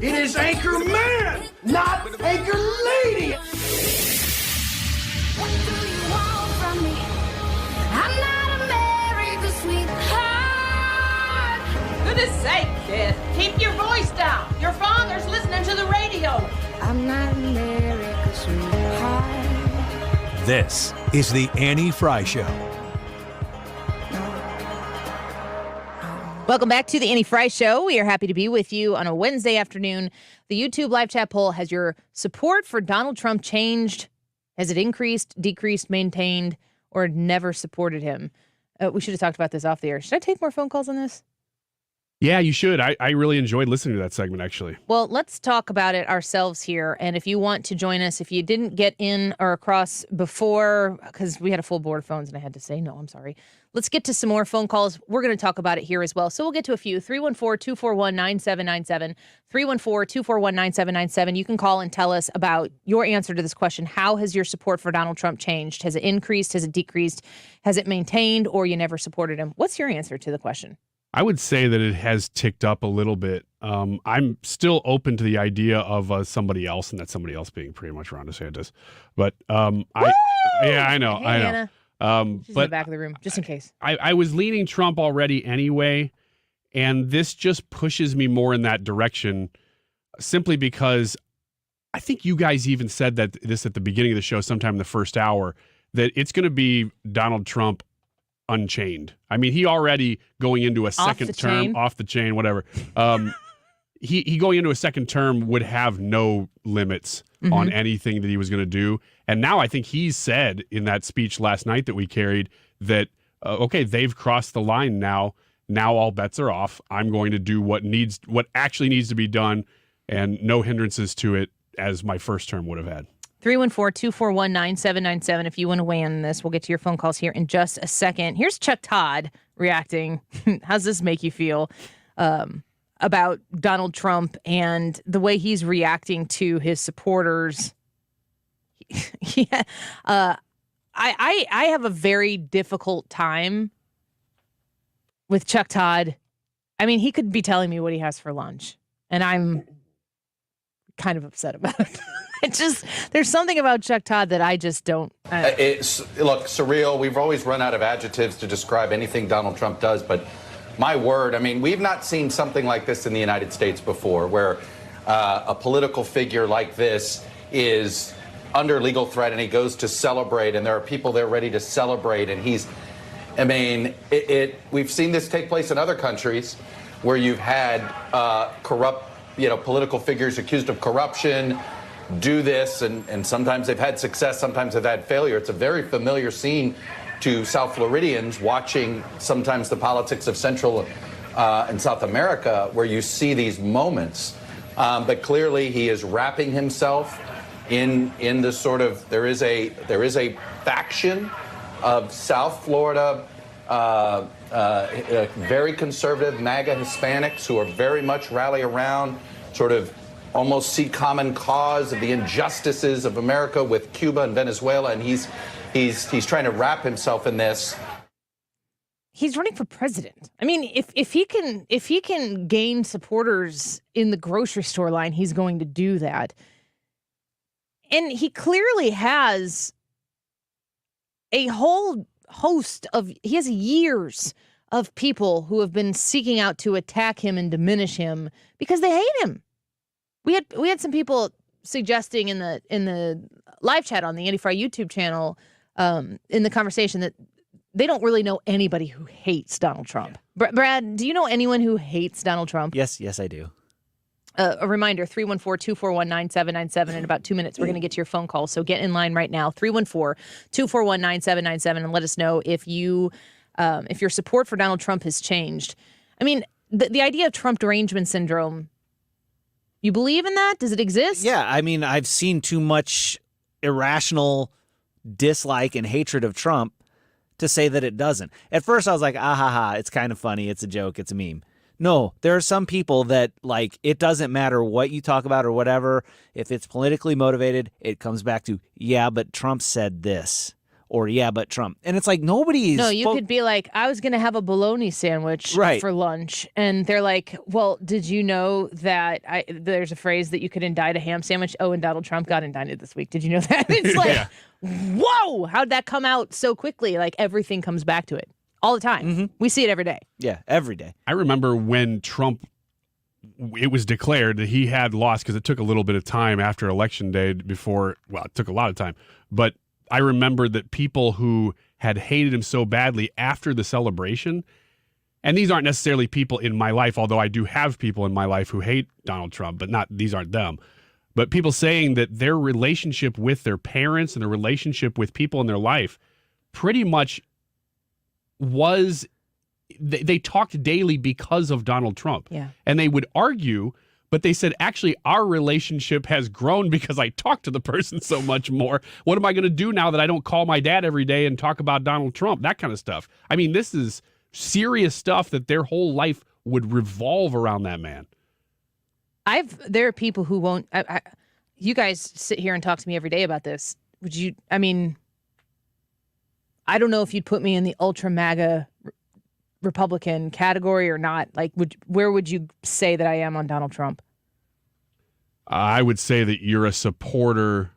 Speaker 10: It is Anchor Man, not Anchor Lady.
Speaker 24: What do you want from me? I'm not America's sweetheart.
Speaker 13: Goodness sake, kid. Keep your voice down. Your father's listening to the radio.
Speaker 24: I'm not America's sweetheart.
Speaker 12: This is the Annie Frey Show.
Speaker 2: Welcome back to the Annie Frey Show. We are happy to be with you on a Wednesday afternoon. The YouTube live chat poll: has your support for Donald Trump changed? Has it increased, decreased, maintained, or never supported him? We should have talked about this off the air. Should I take more phone calls on this?
Speaker 21: Yeah, you should. I really enjoyed listening to that segment, actually.
Speaker 2: Well, let's talk about it ourselves here. And if you want to join us, if you didn't get in or across before, because we had a full board of phones and I had to say, no, I'm sorry. Let's get to some more phone calls. We're going to talk about it here as well. So we'll get to a few. 314-241-9797. 314-241-9797. You can call and tell us about your answer to this question. How has your support for Donald Trump changed? Has it increased? Has it decreased? Has it maintained? Or you never supported him? What's your answer to the question?
Speaker 21: I would say that it has ticked up a little bit. I'm still open to the idea of somebody else, and that somebody else being pretty much Ron DeSantis. But I know.
Speaker 2: Hey,
Speaker 21: I know.
Speaker 2: Anna. She's
Speaker 21: but
Speaker 2: in the back of the room, just in case.
Speaker 21: I was leaning Trump already anyway, and this just pushes me more in that direction simply because I think you guys even said that this at the beginning of the show, sometime in the first hour, that it's going to be Donald Trump unchained. I mean, he already going into a second term, off the chain, whatever. He going into a second term would have no limits on anything that he was going to do. And now I think he said in that speech last night that we carried that, okay, they've crossed the line now. Now all bets are off. I'm going to do what actually needs to be done, and no hindrances to it, as my first term would have had.
Speaker 2: 314-241-9797 if you want to weigh in on this. We'll get to your phone calls here in just a second. Here's Chuck Todd reacting. How's this make you feel about Donald Trump and the way he's reacting to his supporters? Yeah, I have a very difficult time with Chuck Todd. I mean, he could be telling me what he has for lunch, and I'm kind of upset about it. There's something about Chuck Todd that I just don't.
Speaker 3: Look, surreal. We've always run out of adjectives to describe anything Donald Trump does, but my word, I mean, we've not seen something like this in the United States before, where a political figure like this is under legal threat and he goes to celebrate, and there are people there ready to celebrate, and we've seen this take place in other countries where you've had corrupt, political figures accused of corruption do this, and sometimes they've had success, sometimes they've had failure. It's a very familiar scene to South Floridians watching sometimes the politics of Central and South America, where you see these moments. But clearly he is wrapping himself in the sort of, there is a faction of South Florida, very conservative MAGA Hispanics who are very much rally around, sort of almost see common cause of the injustices of America with Cuba and Venezuela, and he's trying to wrap himself in this.
Speaker 2: He's running for president. I mean, if he can gain supporters in the grocery store line, he's going to do that. And he clearly has a whole host of, he has years of people who have been seeking out to attack him and diminish him because they hate him. We had some people suggesting in the live chat on the Andy Frey YouTube channel in the conversation that they don't really know anybody who hates Donald Trump. Brad, do you know anyone who hates Donald Trump?
Speaker 14: Yes, I do.
Speaker 2: A reminder, 314-241-9797. In about 2 minutes, we're going to get to your phone call. So get in line right now, 314-241-9797, and let us know if your support for Donald Trump has changed. I mean, the idea of Trump derangement syndrome, you believe in that? Does it exist?
Speaker 14: Yeah, I mean, I've seen too much irrational dislike and hatred of Trump to say that it doesn't. At first, I was like, it's kind of funny. It's a joke. It's a meme. No, there are some people that, like, it doesn't matter what you talk about or whatever. If it's politically motivated, it comes back to, yeah, but Trump said this. Or, yeah, but Trump. And it's like, nobody's...
Speaker 2: No, you could be like, I was going to have a bologna sandwich for lunch. And they're like, well, did you know that there's a phrase that you could indict a ham sandwich? Oh, and Donald Trump got indicted this week. Did you know that? It's like, whoa, how'd that come out so quickly? Like, everything comes back to it all the time. Mm-hmm. We see it every day.
Speaker 14: Yeah, every day.
Speaker 21: I remember when Trump, it was declared that he had lost, because it took a little bit of time after Election Day before, well, it took a lot of time, but I remember that people who had hated him so badly after the celebration, and these aren't necessarily people in my life, although I do have people in my life who hate Donald Trump, but these aren't them. But people saying that their relationship with their parents and their relationship with people in their life pretty much was, they talked daily because of Donald Trump.
Speaker 2: Yeah.
Speaker 21: And they would argue, but they said, actually, our relationship has grown because I talk to the person so much more. What am I going to do now that I don't call my dad every day and talk about Donald Trump? That kind of stuff. I mean, this is serious stuff that their whole life would revolve around that man.
Speaker 2: There are people who won't. You guys sit here and talk to me every day about this. Would you? I mean, I don't know if you'd put me in the ultra MAGA Republican category or not. Like, where would you say that I am on Donald Trump?
Speaker 21: I would say that you're a supporter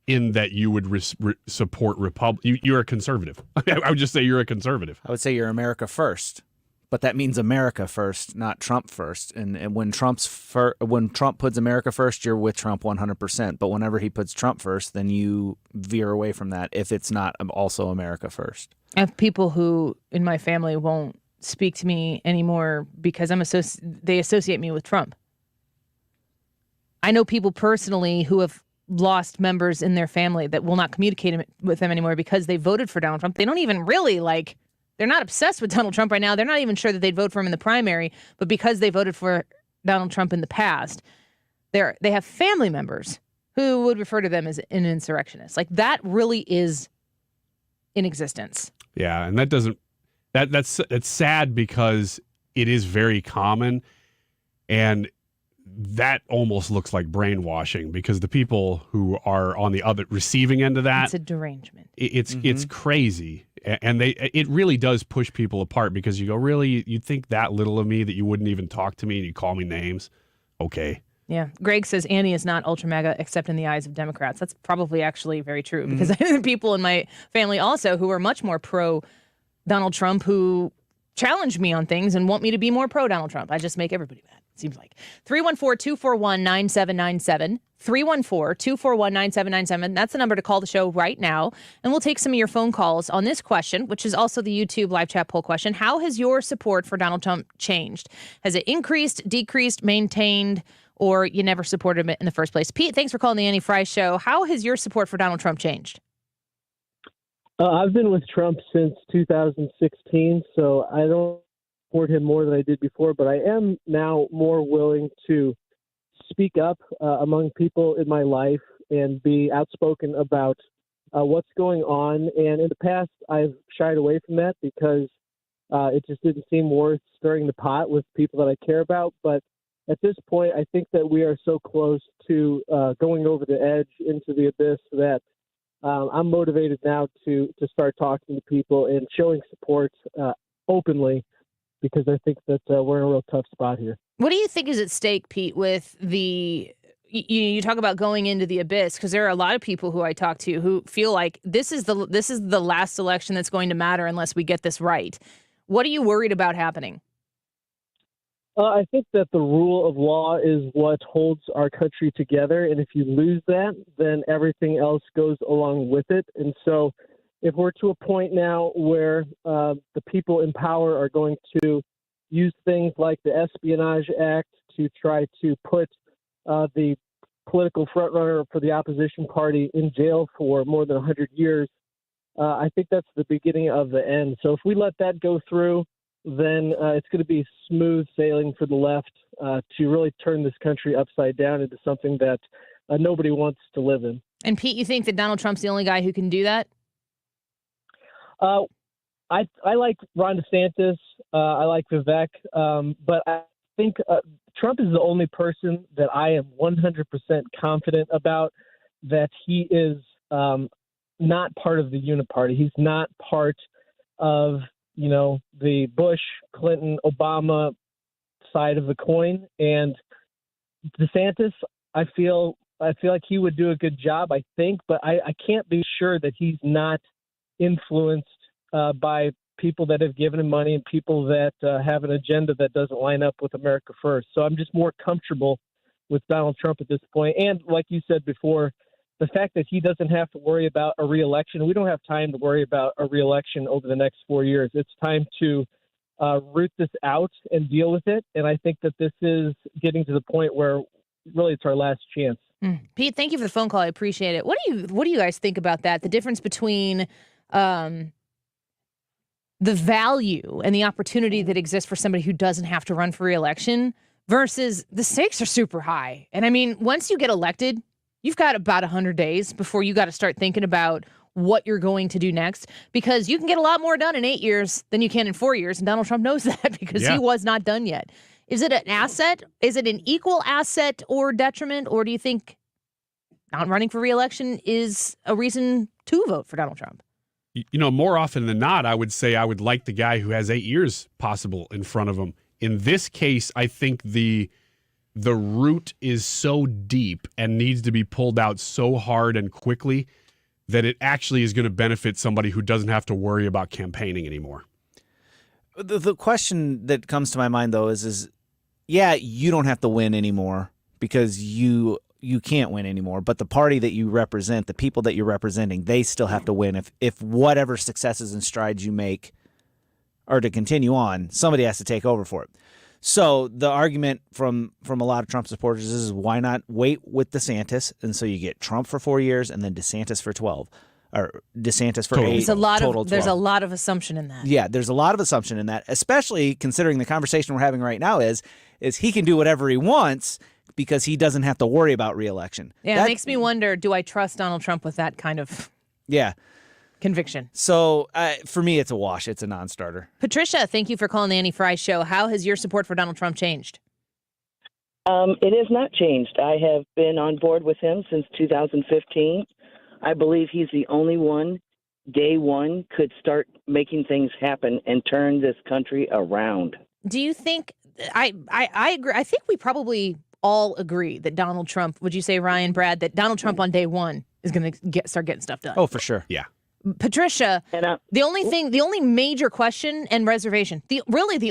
Speaker 21: in that you would support you're a conservative. I would just say you're a conservative.
Speaker 14: I would say you're America first, but that means America first, not Trump first. And when Trump puts America first, you're with Trump 100%. But whenever he puts Trump first, then you veer away from that if it's not also America first.
Speaker 2: I have people who in my family won't speak to me anymore because they associate me with Trump. I know people personally who have lost members in their family that will not communicate with them anymore because they voted for Donald Trump. They don't even really they're not obsessed with Donald Trump right now. They're not even sure that they'd vote for him in the primary, but because they voted for Donald Trump in the past, they have family members who would refer to them as an insurrectionist. That really is in existence.
Speaker 21: Yeah, and that's sad because it is very common, and that almost looks like brainwashing because the people who are on the other receiving end of that,
Speaker 2: it's a derangement.
Speaker 21: It's crazy, and it really does push people apart because you go, really, you think that little of me that you wouldn't even talk to me and you call me names? Okay.
Speaker 2: Yeah. Greg says Annie is not ultra mega except in the eyes of Democrats. That's probably actually very true because I know people in my family also who are much more pro Donald Trump who challenge me on things and want me to be more pro Donald Trump. I just make everybody mad. Seems like 314-241-9797, 314-241-9797. That's the number to call the show right now. And we'll take some of your phone calls on this question, which is also the YouTube live chat poll question. How has your support for Donald Trump changed? Has it increased, decreased, maintained, or you never supported him in the first place? Pete, thanks for calling the Annie Frey Show. How has your support for Donald Trump changed?
Speaker 15: I've been with Trump since 2016, so I don't support him more than I did before, but I am now more willing to speak up among people in my life and be outspoken about what's going on. And in the past, I've shied away from that because it just didn't seem worth stirring the pot with people that I care about. But at this point, I think that we are so close to going over the edge into the abyss that I'm motivated now to start talking to people and showing support openly, because I think that we're in a real tough spot here.
Speaker 2: What do you think is at stake, Pete, with you talk about going into the abyss? Because there are a lot of people who I talk to who feel like this is the last election that's going to matter unless we get this right. What are you worried about happening?
Speaker 15: I think that the rule of law is what holds our country together. And if you lose that, then everything else goes along with it. And so if we're to a point now where the people in power are going to use things like the Espionage Act to try to put the political frontrunner for the opposition party in jail for more than 100 years, I think that's the beginning of the end. So if we let that go through, then it's going to be smooth sailing for the left to really turn this country upside down into something that nobody wants to live in.
Speaker 2: And Pete, you think that Donald Trump's the only guy who can do that?
Speaker 15: I like Ron DeSantis. I like Vivek. But I think Trump is the only person that I am 100% confident about that he is not part of the uniparty. He's not part of the Bush, Clinton, Obama side of the coin. And DeSantis, I feel like he would do a good job, I think, but I can't be sure that he's not influenced by people that have given him money and people that have an agenda that doesn't line up with America First. So I'm just more comfortable with Donald Trump at this point. And like you said before, the fact that he doesn't have to worry about a reelection. We don't have time to worry about a reelection over the next 4 years. It's time to root this out and deal with it. And I think that this is getting to the point where really it's our last chance.
Speaker 2: Pete, thank you for the phone call. I appreciate it. What do you guys think about that? The difference between the value and the opportunity that exists for somebody who doesn't have to run for reelection versus the stakes are super high. And I mean, once you get elected, you've got about 100 days before you got to start thinking about what you're going to do next, because you can get a lot more done in 8 years than you can in 4 years. And Donald Trump knows that because he was not done yet. Is it an asset? Is it an equal asset or detriment? Or do you think not running for reelection is a reason to vote for Donald Trump?
Speaker 21: More often than not, I would say I would like the guy who has 8 years possible in front of him. In this case, I think the root is so deep and needs to be pulled out so hard and quickly that it actually is going to benefit somebody who doesn't have to worry about campaigning anymore.
Speaker 14: The question that comes to my mind, though, is you don't have to win anymore because you can't win anymore. But the party that you represent, the people that you're representing, they still have to win. If whatever successes and strides you make are to continue on, somebody has to take over for it. So the argument from a lot of Trump supporters is why not wait with DeSantis, and so you get Trump for 4 years and then DeSantis for 12, or DeSantis for 8.
Speaker 2: There's a lot
Speaker 14: total
Speaker 2: of there's a
Speaker 14: 12.
Speaker 2: lot of assumption in that.
Speaker 14: Yeah, there's a lot of assumption in that, especially considering the conversation we're having right now is he can do whatever he wants because he doesn't have to worry about re-election.
Speaker 2: Yeah, it makes me wonder, do I trust Donald Trump with that kind of conviction?
Speaker 14: So for me, it's a wash. It's a non-starter.
Speaker 2: Patricia, thank you for calling the Annie Frey Show. How has your support for Donald Trump changed?
Speaker 16: It has not changed. I have been on board with him since 2015. I believe he's the only one, day one, could start making things happen and turn this country around.
Speaker 2: Do you think, I agree, I think we probably all agree that Donald Trump, would you say, Ryan, Brad, that Donald Trump on day one is going to start getting stuff done?
Speaker 14: Oh, for sure.
Speaker 21: Yeah.
Speaker 2: Patricia, the only major question and reservation, the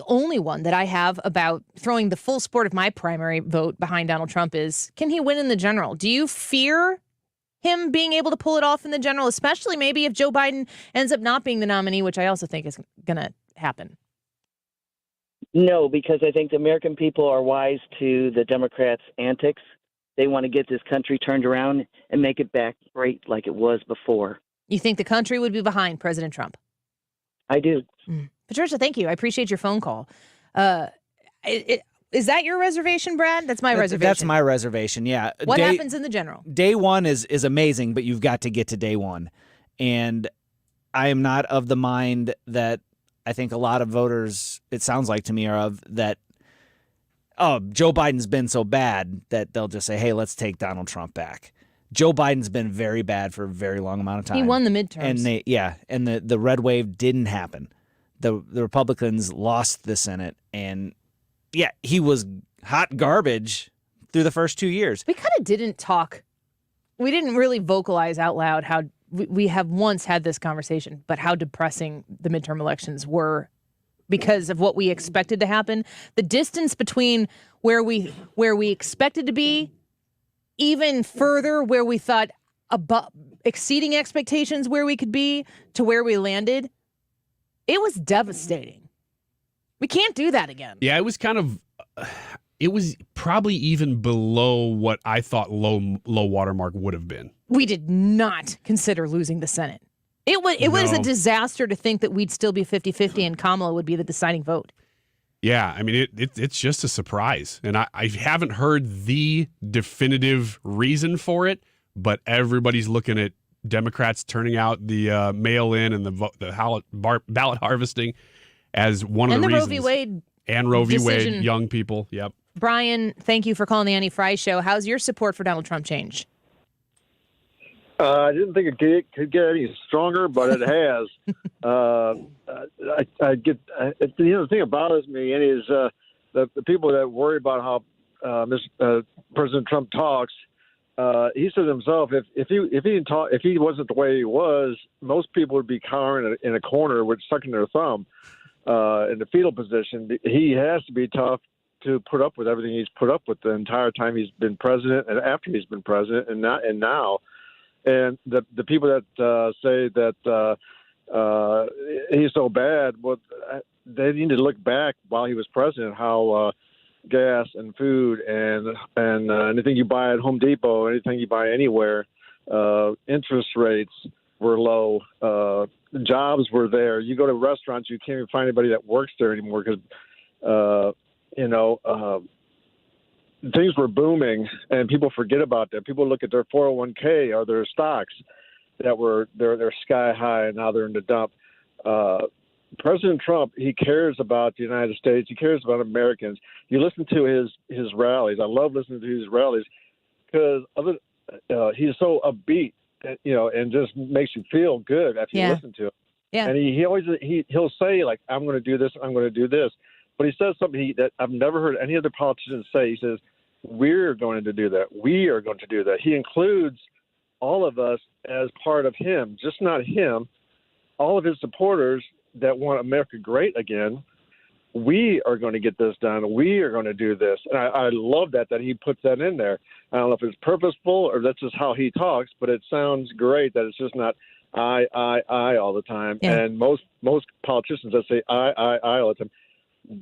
Speaker 2: only one that I have about throwing the full support of my primary vote behind Donald Trump is, can he win in the general? Do you fear him being able to pull it off in the general, especially maybe if Joe Biden ends up not being the nominee, which I also think is going to happen?
Speaker 16: No, because I think the American people are wise to the Democrats' antics. They want to get this country turned around and make it back great like it was before.
Speaker 2: You think the country would be behind President Trump?
Speaker 16: I do.
Speaker 2: Patricia, thank you. I appreciate your phone call. Is that your reservation, Brad? That's my reservation.
Speaker 14: That's my reservation, yeah.
Speaker 2: What happens in the general?
Speaker 14: Day one is amazing, but you've got to get to day one. And I am not of the mind that I think a lot of voters, it sounds like to me, are of that, Joe Biden's been so bad that they'll just say, hey, let's take Donald Trump back. Joe Biden's been very bad for a very long amount of time.
Speaker 2: He won the midterms.
Speaker 14: And the red wave didn't happen. The Republicans lost the Senate, and he was hot garbage through the first 2 years.
Speaker 2: We kind of didn't talk. We didn't really vocalize out loud how we have once had this conversation, but how depressing the midterm elections were because of what we expected to happen. The distance between where we expected to be, even further where we thought exceeding expectations where we could be, to where we landed, it was devastating. We can't do that again.
Speaker 21: Yeah, it was it was probably even below what I thought low watermark would have been.
Speaker 2: We did not consider losing the Senate. It was a disaster to think that we'd still be 50-50 and Kamala would be the deciding vote.
Speaker 21: Yeah, I mean, it's just a surprise. And I haven't heard the definitive reason for it, but everybody's looking at Democrats turning out the mail-in and the ballot harvesting as one of the reasons.
Speaker 2: And the Roe v. Wade
Speaker 21: and Roe v.
Speaker 2: decision.
Speaker 21: Wade, young people, yep.
Speaker 2: Brian, thank you for calling the Annie Frey Show. How's your support for Donald Trump changed?
Speaker 17: I didn't think it could get any stronger, but it has. The thing that bothers me is the people that worry about how President Trump talks. He said himself, if he wasn't the way he was, most people would be cowering in a corner with sucking their thumb in the fetal position. He has to be tough to put up with everything he's put up with the entire time he's been president and after he's been president and now. And the people that say that he's so bad, well, they need to look back while he was president, how gas and food and anything you buy at Home Depot, anything you buy anywhere, interest rates were low, jobs were there. You go to restaurants, you can't even find anybody that works there anymore because, things were booming, and people forget about that. People look at their 401k or their stocks that were they're sky high, and now they're in the dump. President Trump, he cares about the United States. He cares about Americans. You listen to his rallies. I love listening to his rallies because he's so upbeat, and just makes you feel good after you listen to him.
Speaker 2: Yeah.
Speaker 17: And he'll say, like, I'm going to do this, I'm going to do this. But he says something that I've never heard any other politician say. He says, we're going to do that. We are going to do that. He includes all of us as part of him, just not him, all of his supporters that want America great again. We are going to get this done. We are going to do this. And I love that he puts that in there. I don't know if it's purposeful or that's just how he talks, but it sounds great that it's just not I all the time. Yeah. And most politicians that say I all the time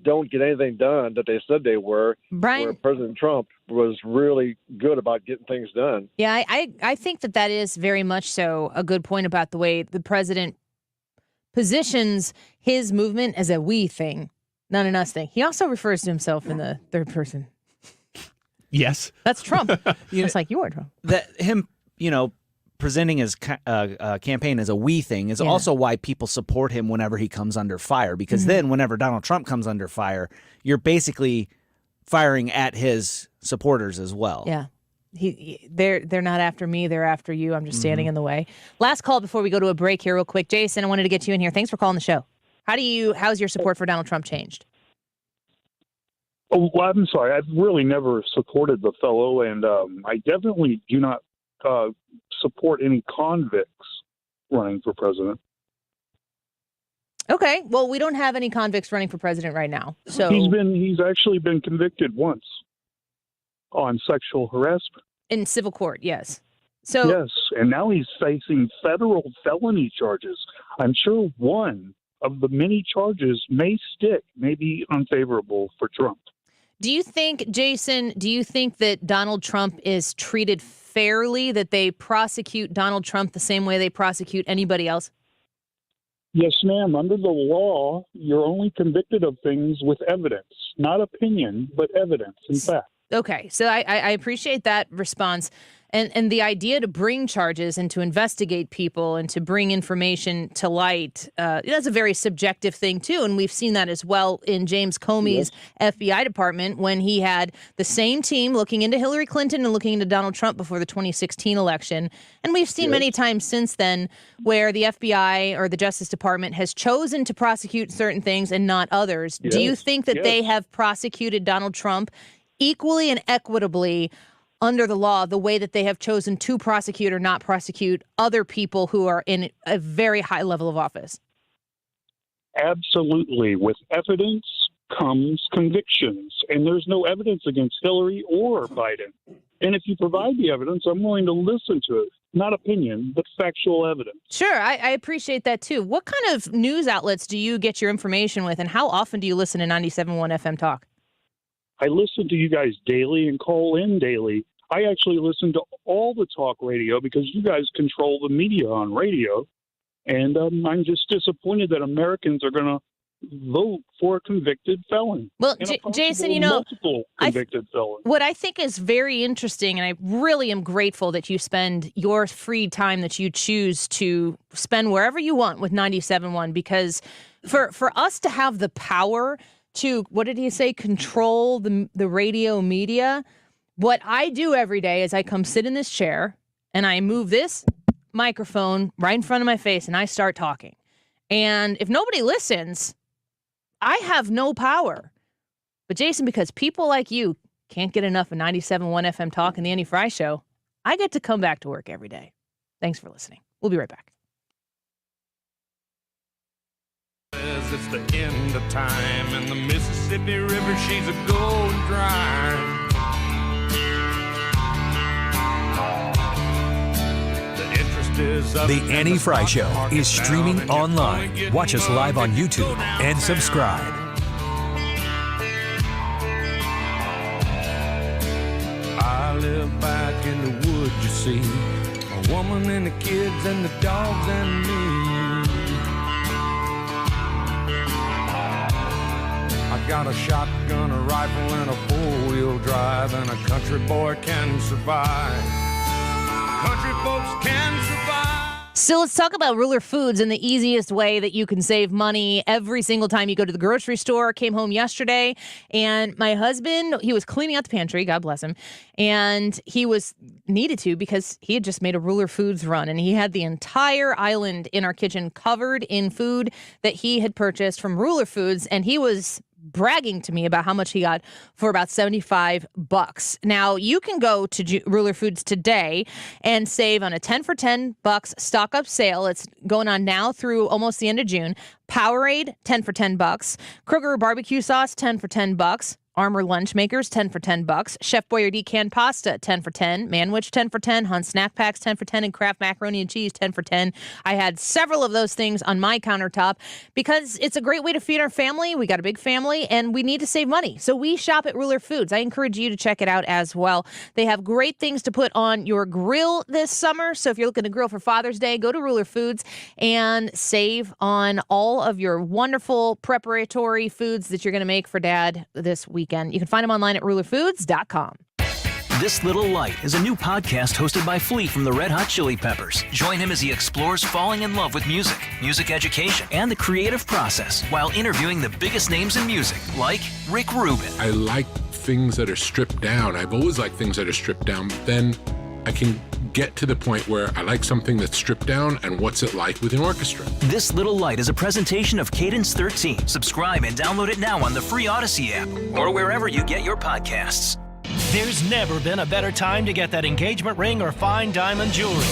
Speaker 17: don't get anything done that they said they were.
Speaker 2: Brian?
Speaker 17: Where President Trump was really good about getting things done.
Speaker 2: Yeah, I think that is very much so a good point about the way the president positions his movement as a we thing, not an us thing. He also refers to himself in the third person.
Speaker 21: Yes.
Speaker 2: That's Trump. It's like you are Trump.
Speaker 14: Him, presenting his campaign as a we thing is also why people support him whenever he comes under fire. Because then whenever Donald Trump comes under fire, you're basically firing at his supporters as well.
Speaker 2: Yeah. They're not after me. They're after you. I'm just standing in the way. Last call before we go to a break here real quick. Jason, I wanted to get you in here. Thanks for calling the show. How's your support for Donald Trump changed?
Speaker 18: Oh, well, I'm sorry. I've really never supported the fellow, and I definitely do not support any convicts running for president.
Speaker 2: Okay. Well, we don't have any convicts running for president right now. So
Speaker 18: he's actually been convicted once on sexual harassment.
Speaker 2: In civil court, yes. So
Speaker 18: yes, and now he's facing federal felony charges. I'm sure one of the many charges may be unfavorable for Trump.
Speaker 2: do you think, Jason, that Donald Trump is treated fairly, that they prosecute Donald Trump the same way they prosecute anybody else?
Speaker 18: Yes, ma'am. Under the law, you're only convicted of things with evidence, not opinion, but evidence, in fact.
Speaker 2: Okay, so I appreciate that response. And the idea to bring charges and to investigate people and to bring information to light, that's a very subjective thing, too. And we've seen that as well in James Comey's FBI department when he had the same team looking into Hillary Clinton and looking into Donald Trump before the 2016 election. And we've seen many times since then where the FBI or the Justice Department has chosen to prosecute certain things and not others. Do you think that they have prosecuted Donald Trump equally and equitably under the law, the way that they have chosen to prosecute or not prosecute other people who are in a very high level of office?
Speaker 18: Absolutely. With evidence comes convictions, and there's no evidence against Hillary or Biden. And if you provide the evidence, I'm willing to listen to it. Not opinion, but factual evidence.
Speaker 2: Sure, I appreciate that too. What kind of news outlets do you get your information with, and how often do you listen to 97.1 FM Talk?
Speaker 18: I listen to you guys daily and call in daily. I actually listen to all the talk radio because you guys control the media on radio. And I'm just disappointed that Americans are going to vote for a convicted felon.
Speaker 2: Well, Jason,
Speaker 18: multiple convicted felons.
Speaker 2: What I think is very interesting, and I really am grateful that you spend your free time that you choose to spend wherever you want with 97.1, because for us to have the power to, what did he say, control the radio media. What I do every day is I come sit in this chair and I move this microphone right in front of my face and I start talking. And if nobody listens, I have no power. But Jason, because people like you can't get enough of 97.1 FM Talk and the Annie Frey Show, I get to come back to work every day. Thanks for listening. We'll be right back.
Speaker 11: It's the end of time, and the Mississippi River, she's a going dry. The interest is up.
Speaker 12: The Annie Frey Show is streaming online. Watch us live on YouTube and subscribe.
Speaker 11: I live back in the woods, you see, a woman and the kids and the dogs and me. I got a shotgun, a rifle, and a four-wheel drive, and a country boy can survive. Country folks can survive.
Speaker 2: So let's talk about Ruler Foods and the easiest way that you can save money every single time you go to the grocery store. Came home yesterday, and my husband, he was cleaning out the pantry, God bless him, and he needed to because he had just made a Ruler Foods run, and he had the entire island in our kitchen covered in food that he had purchased from Ruler Foods, and he was bragging to me about how much he got for about $75. Now, you can go to Ruler Foods today and save on a 10 for $10 stock up sale. It's going on now through almost the end of June. Powerade, 10 for $10. Kroger barbecue sauce, 10 for $10. Armor lunch makers, 10 for $10. Chef Boyardee canned pasta, 10 for $10. Manwich, 10 for $10. Hunt snack packs, 10 for $10. And Kraft macaroni and cheese, 10 for $10. I had several of those things on my countertop because it's a great way to feed our family. We got a big family and we need to save money. So we shop at Ruler Foods. I encourage you to check it out as well. They have great things to put on your grill this summer. So if you're looking to grill for Father's Day, go to Ruler Foods and save on all of your wonderful preparatory foods that you're going to make for Dad this weekend. You can find them online at rulerfoods.com.
Speaker 19: This Little Light is a new podcast hosted by Flea from the Red Hot Chili Peppers. Join him as he explores falling in love with music, music education, and the creative process while interviewing the biggest names in music, like Rick Rubin.
Speaker 20: I like things that are stripped down. I've always liked things that are stripped down. Then I can get to the point where I like something that's stripped down and what's it like with an orchestra.
Speaker 19: This Little Light is a presentation of Cadence 13. Subscribe and download it now on the free Odyssey app or wherever you get your podcasts.
Speaker 22: There's never been a better time to get that engagement ring or fine diamond jewelry.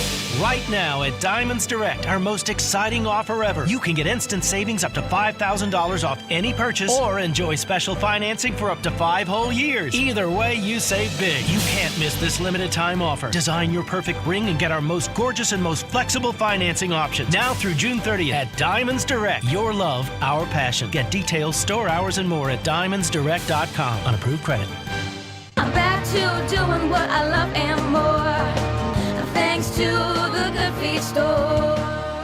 Speaker 22: Right now at Diamonds Direct, our most exciting offer ever. You can get instant savings up to $5,000 off any purchase or enjoy special financing for up to 5 whole years. Either way, you save big. You can't miss this limited time offer. Design your perfect ring and get our most gorgeous and most flexible financing options. Now through June 30th at Diamonds Direct. Your love, our passion. Get details, store hours, and more at diamondsdirect.com. On approved credit.
Speaker 23: I'm back to doing what I love and more, thanks to the Good Feet store.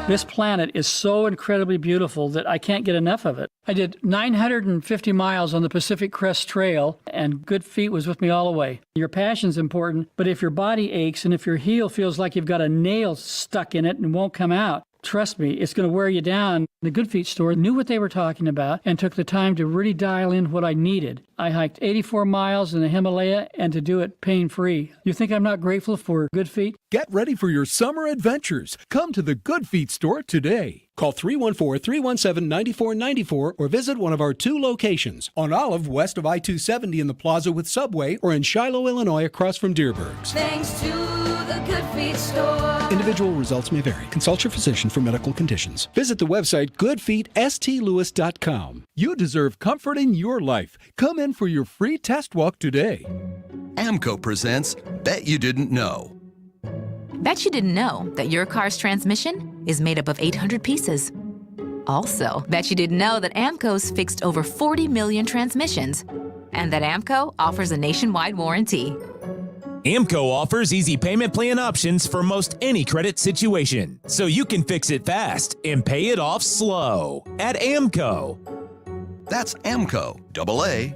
Speaker 25: This planet is so incredibly beautiful that I can't get enough of it. I did 950 miles on the Pacific Crest Trail, and Good Feet was with me all the way. Your passion's important, but if your body aches and if your heel feels like you've got a nail stuck in it and won't come out, trust me, it's going to wear you down. The Good Feet store knew what they were talking about and took the time to really dial in what I needed. I hiked 84 miles in the Himalaya and to do it pain-free. You think I'm not grateful for Good Feet?
Speaker 26: Get ready for your summer adventures. Come to the Good Feet store today. Call 314-317-9494 or visit one of our 2 locations. On Olive, west of I-270 in the Plaza with Subway, or in Shiloh, Illinois, across from Deerberg's.
Speaker 23: Thanks to the Good Feet store.
Speaker 26: Individual results may vary. Consult your physician for medical conditions. Visit the website goodfeetstlewis.com. You deserve comfort in your life. Come in for your free test walk today.
Speaker 27: AMCO presents Bet You Didn't Know.
Speaker 28: Bet you didn't know that your car's transmission is made up of 800 pieces. Also, bet you didn't know that AMCO's fixed over 40 million transmissions and that AMCO offers a nationwide warranty.
Speaker 6: AMCO offers easy payment plan options for most any credit situation, so you can fix it fast and pay it off slow at AMCO.
Speaker 27: That's AMCO, AA,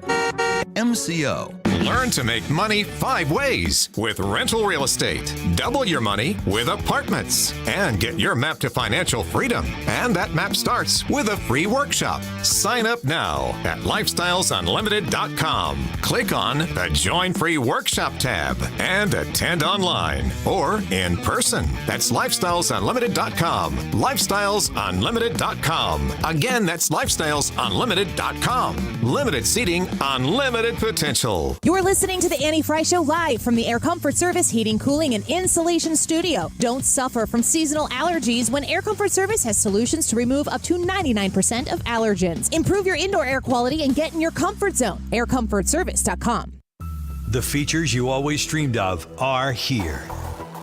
Speaker 27: MCO.
Speaker 29: Learn to make money 5 ways with rental real estate. Double your money with apartments and get your map to financial freedom. And that map starts with a free workshop. Sign up now at lifestylesunlimited.com. Click on the Join Free Workshop tab and attend online or in person. That's lifestylesunlimited.com. Lifestylesunlimited.com. Again, that's lifestylesunlimited.com. Limited seating, unlimited potential.
Speaker 30: You're listening to the Annie Frey Show live from the Air Comfort Service Heating, Cooling, and Insulation Studio. Don't suffer from seasonal allergies when Air Comfort Service has solutions to remove up to 99% of allergens. Improve your indoor air quality and get in your comfort zone. AirComfortService.com.
Speaker 12: The features you always dreamed of are here.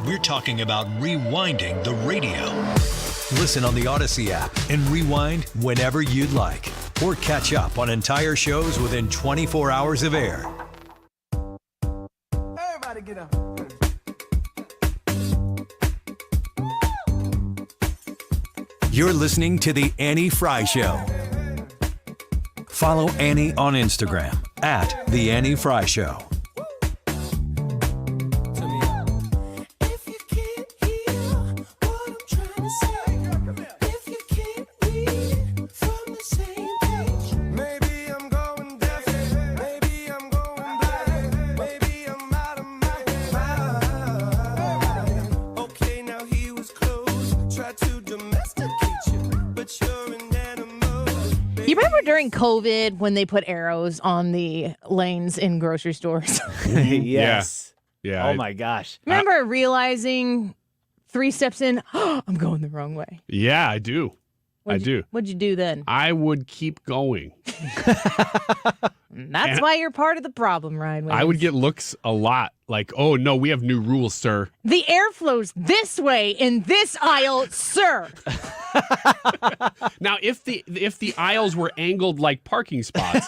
Speaker 31: We're talking about rewinding the radio.
Speaker 12: Listen on the Odyssey app and rewind whenever you'd like. Or catch up on entire shows within 24 hours of air.
Speaker 32: Everybody get up.
Speaker 12: You're listening to The Annie Frey Show. Follow Annie on Instagram at The Annie Frey Show.
Speaker 2: You remember during COVID when they put arrows on the lanes in grocery stores?
Speaker 14: Yes.
Speaker 21: Yeah.
Speaker 14: Oh my gosh.
Speaker 2: Remember realizing 3 steps in, I'm going the wrong way.
Speaker 21: Yeah, I do. I do.
Speaker 2: What'd you do then?
Speaker 21: I would keep going.
Speaker 2: That's why you're part of the problem, Ryan.
Speaker 21: I would get looks a lot like, oh, no, we have new rules, sir.
Speaker 2: The air flows this way in this aisle, sir.
Speaker 21: Now, if the aisles were angled like parking spots,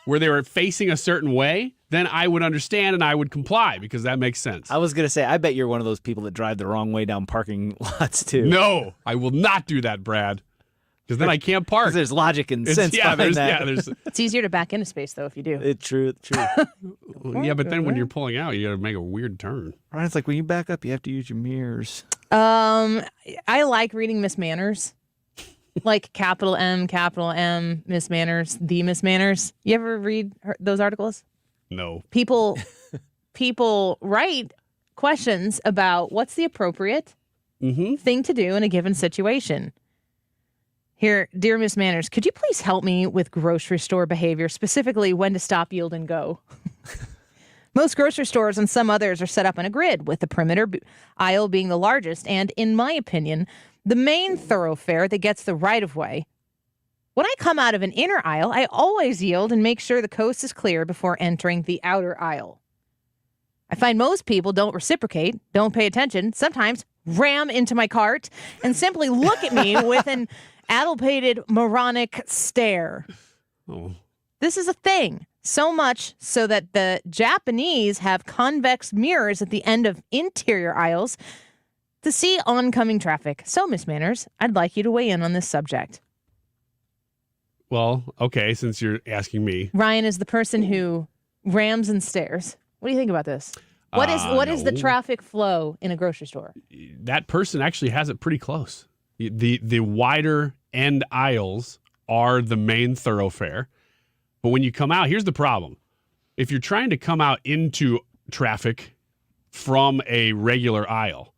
Speaker 21: where they were facing a certain way, then I would understand and I would comply because that makes sense.
Speaker 14: I was going to say, I bet you're one of those people that drive the wrong way down parking lots, too.
Speaker 21: No, I will not do that, Brad. Because then I can't park.
Speaker 14: There's logic and sense behind that.
Speaker 2: It's easier to back into space, though, if you do.
Speaker 14: It's true.
Speaker 21: Yeah, but then when you're pulling out, you got to make a weird turn.
Speaker 14: Right, it's like when you back up, you have to use your mirrors.
Speaker 2: I like reading Miss Manners. Like capital M, Miss Manners, the Miss Manners. You ever read those articles?
Speaker 21: No.
Speaker 2: People write questions about what's the appropriate thing to do in a given situation. Here, dear Miss Manners, could you please help me with grocery store behavior, specifically when to stop, yield, and go? Most grocery stores and some others are set up in a grid, with the perimeter aisle being the largest and, in my opinion, the main thoroughfare that gets the right-of-way. When I come out of an inner aisle, I always yield and make sure the coast is clear before entering the outer aisle. I find most people don't reciprocate, don't pay attention, sometimes ram into my cart, and simply look at me with an addlepated, moronic stare.
Speaker 21: Oh.
Speaker 2: This is a thing. So much so that the Japanese have convex mirrors at the end of interior aisles to see oncoming traffic. So, Miss Manners, I'd like you to weigh in on this subject.
Speaker 21: Well, okay, since you're asking me.
Speaker 2: Ryan is the person who rams and stares. What do you think about this? What is the traffic flow in a grocery store?
Speaker 21: That person actually has it pretty close. The wider end aisles are the main thoroughfare. But when you come out, here's the problem. If you're trying to come out into traffic from a regular aisle,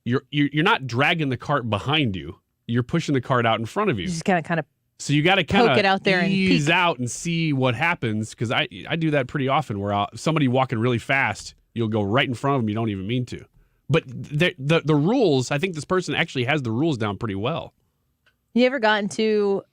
Speaker 21: you're not dragging the cart behind you. You're pushing the cart out in front of you.
Speaker 2: You just gotta kind of
Speaker 21: so you got to kind
Speaker 2: poke it out there and
Speaker 21: ease
Speaker 2: peek
Speaker 21: out and see what happens, because I do that pretty often where somebody walking really fast, you'll go right in front of them. You don't even mean to. But the rules, I think this person actually has the rules down pretty well.
Speaker 2: You ever got into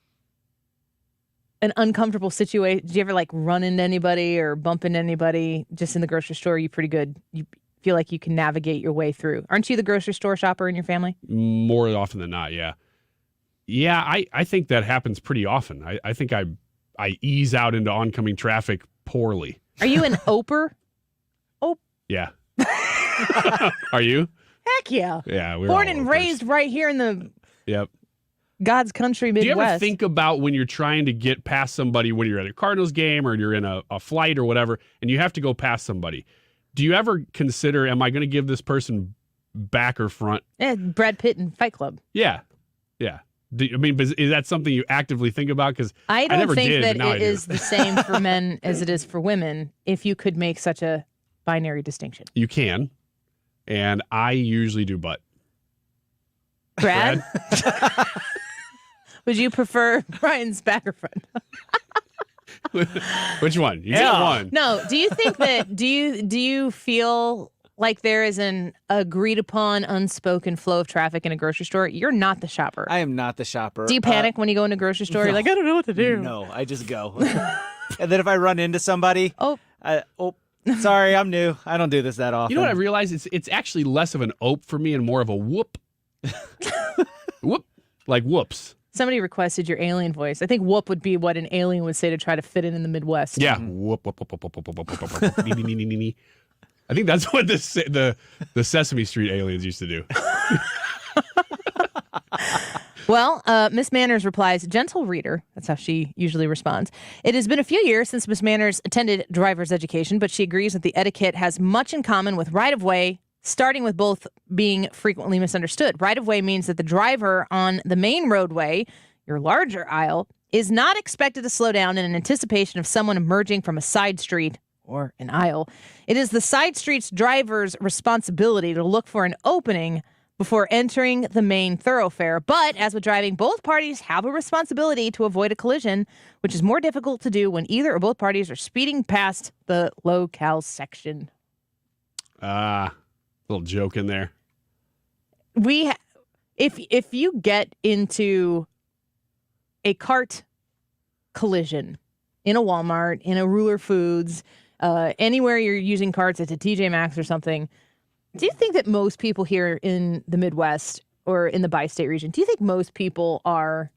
Speaker 2: an uncomfortable situation? Did you ever run into anybody or bump into anybody just in the grocery store? Are you pretty good? You feel like you can navigate your way through? Aren't you the grocery store shopper in your family?
Speaker 21: More often than not, yeah. Yeah, I think that happens pretty often. I think I ease out into oncoming traffic poorly.
Speaker 2: Are you an oper?
Speaker 21: Yeah. Are you?
Speaker 2: Heck yeah.
Speaker 21: Yeah, we're
Speaker 2: born
Speaker 21: all
Speaker 2: and
Speaker 21: opers.
Speaker 2: raised right here in the God's country Midwest.
Speaker 21: Do you ever think about when you're trying to get past somebody, when you're at a Cardinals game or you're in a flight or whatever, and you have to go past somebody? Do you ever consider, am I going to give this person back or front?
Speaker 2: Brad Pitt in Fight Club.
Speaker 21: Yeah. Is that something you actively think about? Because
Speaker 2: I don't
Speaker 21: never
Speaker 2: think
Speaker 21: did,
Speaker 2: that
Speaker 21: but now
Speaker 2: it is the same for men as it is for women if you could make such a binary distinction.
Speaker 21: You can, and I usually do butt.
Speaker 2: Brad? Would you prefer Brian's back or front?
Speaker 21: Which one? You get one.
Speaker 2: No. Do you think that? Do you feel like there is an agreed upon, unspoken flow of traffic in a grocery store? You're not the shopper.
Speaker 14: I am not the shopper.
Speaker 2: Do you panic when you go in a grocery store?
Speaker 14: No.
Speaker 2: You're like, I don't know what to do.
Speaker 14: No, I just go. And then if I run into somebody, sorry, I'm new. I don't do this that often.
Speaker 21: You know what I realized? It's actually less of an ope for me and more of a whoop. Whoop. Like whoops.
Speaker 2: Somebody requested your alien voice. I think whoop would be what an alien would say to try to fit in the Midwest.
Speaker 21: Yeah. Whoop, whoop, whoop, whoop, whoop, whoop, whoop, whoop, whoop. Nee, nee, nee, nee, nee. I think that's what the Sesame Street aliens used to do.
Speaker 2: Well, Miss Manners replies, gentle reader. That's how she usually responds. It has been a few years since Miss Manners attended driver's education, but she agrees that the etiquette has much in common with right-of-way, starting with both being frequently misunderstood. Right-of-way means that the driver on the main roadway, your larger aisle, is not expected to slow down in anticipation of someone emerging from a side street or an aisle. It is the side street's driver's responsibility to look for an opening before entering the main thoroughfare. But as with driving, both parties have a responsibility to avoid a collision, which is more difficult to do when either or both parties are speeding past the locale section.
Speaker 21: Little joke in there.
Speaker 2: If you get into a cart collision, in a Walmart, in a Ruler Foods, anywhere you're using carts, it's a TJ Maxx or something. Do you think that most people here in the Midwest or in the bi-state region, do you think most people are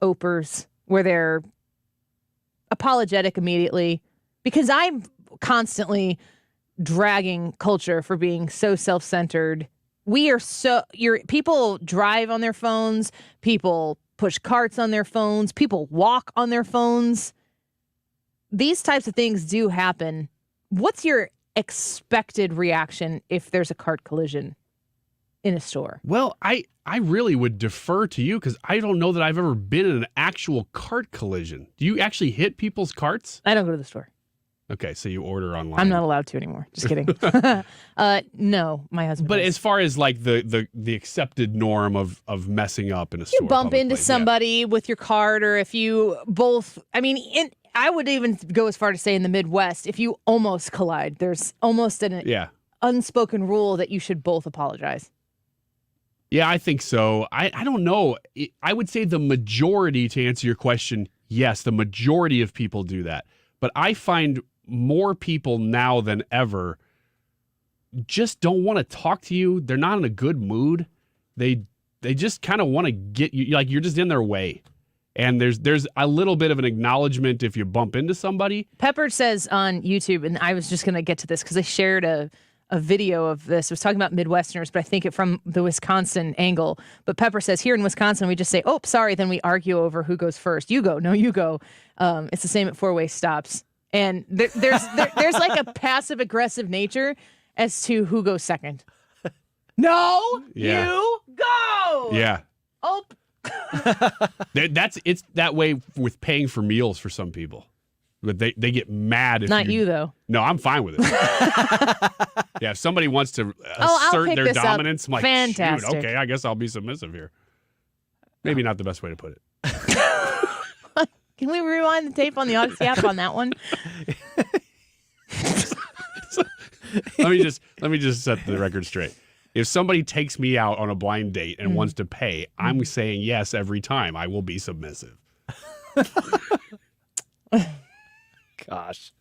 Speaker 2: opers where they're apologetic immediately? Because I'm constantly dragging culture for being so self-centered. People drive on their phones, people push carts on their phones, people walk on their phones. These types of things do happen. What's your expected reaction if there's a cart collision in a store?
Speaker 21: Well, I really would defer to you because I don't know that I've ever been in an actual cart collision. Do you actually hit people's carts?
Speaker 2: I don't go to the store.
Speaker 21: Okay, so you order online.
Speaker 2: I'm not allowed to anymore. Just kidding. No, my husband
Speaker 21: But
Speaker 2: does.
Speaker 21: as far as like the accepted norm of messing up in a store,
Speaker 2: You bump
Speaker 21: public
Speaker 2: into
Speaker 21: place,
Speaker 2: somebody with your cart, or if you both, I would even go as far to say in the Midwest, if you almost collide, there's almost an unspoken rule that you should both apologize.
Speaker 21: Yeah, I think so. I don't know. I would say the majority, to answer your question, yes, the majority of people do that. But I find more people now than ever just don't want to talk to you. They're not in a good mood. They just kind of want to get you, like you're just in their way. And there's a little bit of an acknowledgement if you bump into somebody.
Speaker 2: Pepper says on YouTube, and I was just going to get to this because I shared a video of this. It was talking about Midwesterners, but I think it from the Wisconsin angle. But Pepper says, here in Wisconsin, we just say, oh, sorry, then we argue over who goes first. You go. No, you go. It's the same at four-way stops. And there's like a passive-aggressive nature as to who goes second. No,
Speaker 21: Yeah.
Speaker 2: you go.
Speaker 21: Yeah.
Speaker 2: Oh.
Speaker 21: It's that way with paying for meals for some people. But they get mad if
Speaker 2: Not you, though.
Speaker 21: No, I'm fine with it. Yeah, if somebody wants to
Speaker 2: I'll
Speaker 21: assert
Speaker 2: pick
Speaker 21: their
Speaker 2: this up.
Speaker 21: dominance, I'm like,
Speaker 2: Fantastic.
Speaker 21: shoot, okay, I guess I'll be submissive here. Maybe not the best way to put it.
Speaker 2: Can we rewind the tape on the Odyssey app on that one?
Speaker 21: Let me just set the record straight. If somebody takes me out on a blind date and wants to pay, I'm saying yes every time. I will be submissive.
Speaker 14: Gosh.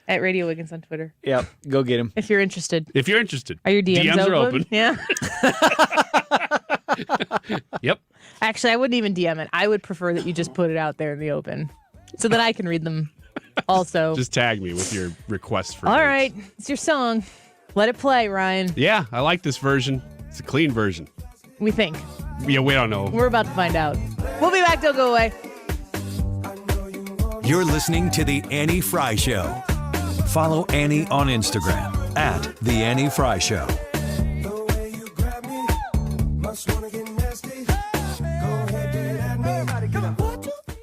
Speaker 2: At Radio Wiggins on Twitter.
Speaker 14: Yep, go get him.
Speaker 2: If you're interested.
Speaker 21: If you're interested.
Speaker 2: Are your DMs
Speaker 21: are open.
Speaker 2: Yeah.
Speaker 21: Yep.
Speaker 2: Actually, I wouldn't even DM it. I would prefer that you just put it out there in the open so that I can read them also.
Speaker 21: Just tag me with your requests for
Speaker 2: All
Speaker 21: dates.
Speaker 2: right. It's your song. Let it play, Ryan.
Speaker 21: Yeah, I like this version. It's a clean version.
Speaker 2: We think.
Speaker 21: Yeah, we don't know.
Speaker 2: We're about to find out. We'll be back. Don't go away.
Speaker 12: You're listening to The Annie Frey Show. Follow Annie on Instagram at The Annie Frey Show.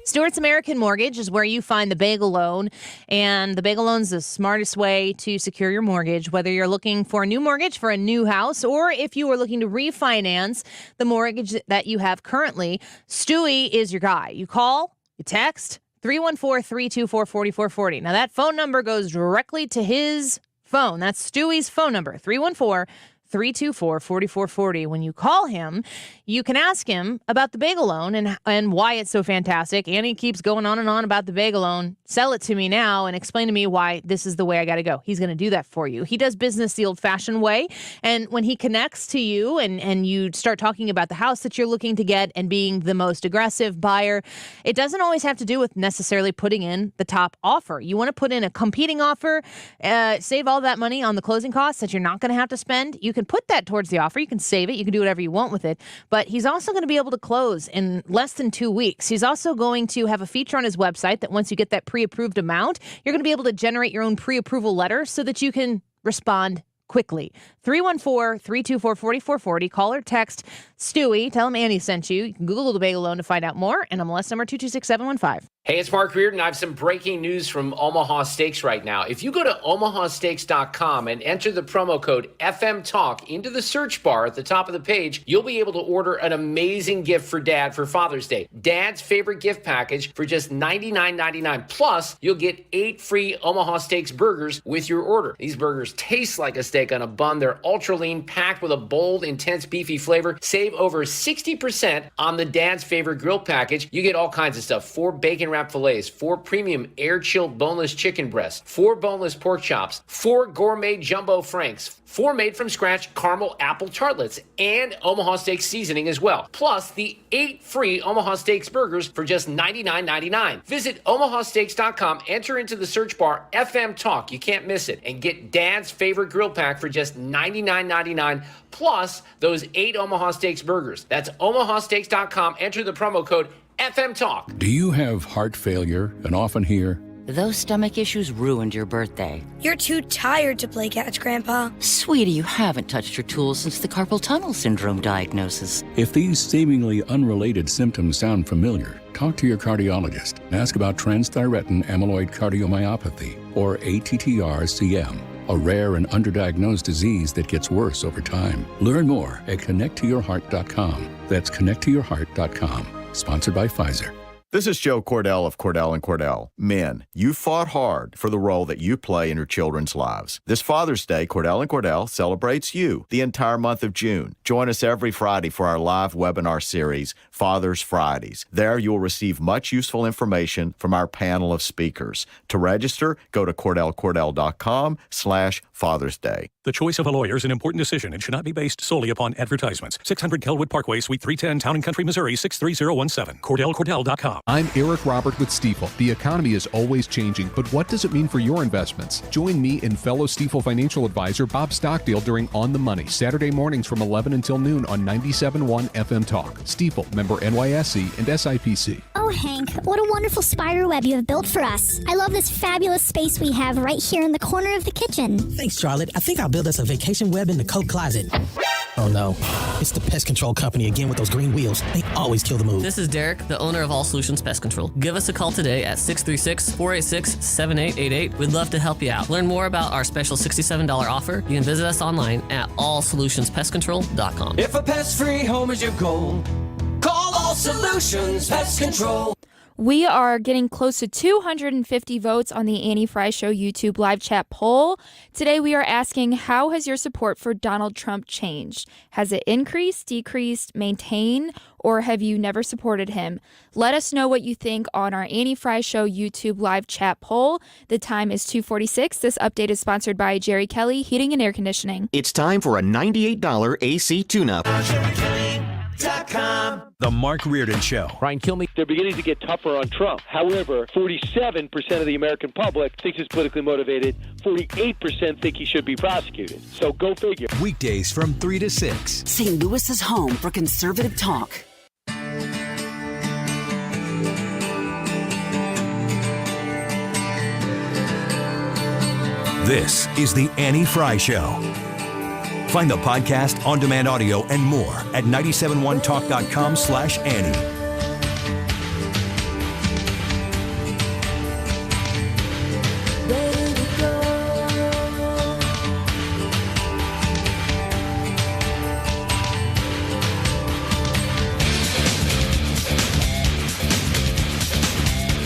Speaker 2: Stewart's American Mortgage is where you find the bagel loan, and the bagel loan is the smartest way to secure your mortgage, whether you're looking for a new mortgage for a new house or if you are looking to refinance the mortgage that you have currently. Stewie is your guy. You call, you text 314-324-4440. Now that phone number goes directly to his phone. That's Stewie's phone number, 314-324-4440. When you call him, you can ask him about the bagel loan and why it's so fantastic. And he keeps going on and on about the bagel loan. Sell it to me now and explain to me why this is the way I got to go. He's going to do that for you. He does business the old-fashioned way. And when he connects to you and you start talking about the house that you're looking to get and being the most aggressive buyer, it doesn't always have to do with necessarily putting in the top offer. You want to put in a competing offer, save all that money on the closing costs that you're not going to have to spend. You can put that towards the offer. You can save it. You can do whatever you want with it. But he's also going to be able to close in less than 2 weeks. He's also going to have a feature on his website that once you get that pre-approved amount, you're going to be able to generate your own pre-approval letter so that you can respond quickly. 314-324-4440. Call or text Stewie. Tell him Annie sent you. You can Google the bagel loan to find out more. And MLS number 226715.
Speaker 1: Hey, it's Mark Reardon. I have some breaking news from Omaha Steaks right now. If you go to omahasteaks.com and enter the promo code FM Talk into the search bar at the top of the page, you'll be able to order an amazing gift for Dad for Father's Day. Dad's favorite gift package for just $99.99. Plus, you'll get 8 free Omaha Steaks burgers with your order. These burgers taste like a steak on a bun. They're ultra lean, packed with a bold, intense, beefy flavor. Save over 60% on the Dad's favorite grill package. You get all kinds of stuff. 4 bacon wrap fillets, 4 premium air-chilled boneless chicken breasts, 4 boneless pork chops, 4 gourmet jumbo franks, 4 made-from-scratch caramel apple tartlets, and Omaha Steaks seasoning as well. Plus, the 8 free Omaha Steaks burgers for just $99.99. Visit omahasteaks.com, enter into the search bar FM Talk, you can't miss it, and get Dad's favorite grill pack for just $99.99, plus those 8 Omaha Steaks burgers. That's omahasteaks.com, enter the promo code FM Talk.
Speaker 3: Do you have heart failure and often hear,
Speaker 4: "Those stomach issues ruined your birthday"?
Speaker 5: "You're too tired to play catch, Grandpa."
Speaker 4: Sweetie, you haven't touched your tools since the carpal tunnel syndrome diagnosis.
Speaker 3: If these seemingly unrelated symptoms sound familiar, talk to your cardiologist and ask about transthyretin amyloid cardiomyopathy, or ATTR-CM, a rare and underdiagnosed disease that gets worse over time. Learn more at connecttoyourheart.com. That's connecttoyourheart.com. Sponsored by Pfizer.
Speaker 7: This is Joe Cordell of Cordell & Cordell. Men, you fought hard for the role that you play in your children's lives. This Father's Day, Cordell & Cordell celebrates you the entire month of June. Join us every Friday for our live webinar series, Father's Fridays. There you'll receive much useful information from our panel of speakers. To register, go to cordellcordell.com/Father's Day.
Speaker 8: The choice of a lawyer is an important decision and should not be based solely upon advertisements. 600 Kelwood Parkway, Suite 310, Town & Country, Missouri, 63017. CordellCordell.com.
Speaker 9: I'm Eric Robert with Stifel. The economy is always changing, but what does it mean for your investments? Join me and fellow Stifel financial advisor Bob Stockdale during On the Money, Saturday mornings from 11 until noon on 97.1 FM Talk. Stifel, member NYSE and SIPC.
Speaker 10: Oh, Hank, what a wonderful spider web you have built for us. I love this fabulous space we have right here in the corner of the kitchen.
Speaker 13: Thanks, Charlotte. I think I'll build us a vacation web in the coat closet. Oh no, it's the pest control company again with those green wheels. They always kill the mood.
Speaker 15: This is Derek, the owner of All Solutions Pest Control. Give us a call today at 636-486-7888. We'd love to help you out. Learn more about our special $67 offer. You can visit us online at allsolutionspestcontrol.com.
Speaker 16: If a pest-free home is your goal, call All Solutions Pest Control.
Speaker 24: We are getting close to 250 votes on the Annie Frey Show YouTube live chat poll. Today we are asking, how has your support for Donald Trump changed? Has it increased, decreased, maintained, or have you never supported him? Let us know what you think on our Annie Frey Show YouTube live chat poll. The time is 2:46. This update is sponsored by Jerry Kelly Heating and Air Conditioning.
Speaker 32: It's time for a $98 AC tune-up.
Speaker 12: The Mark Reardon Show.
Speaker 33: Ryan Kilmeade. They're beginning to get tougher on Trump. However, 47% of the American public thinks he's politically motivated. 48% think he should be prosecuted. So go figure.
Speaker 12: Weekdays from 3 to 6.
Speaker 34: St. Louis's home for conservative talk.
Speaker 12: This is the Annie Frey Show. Find the podcast, on-demand audio, and more at 971talk.com/Annie.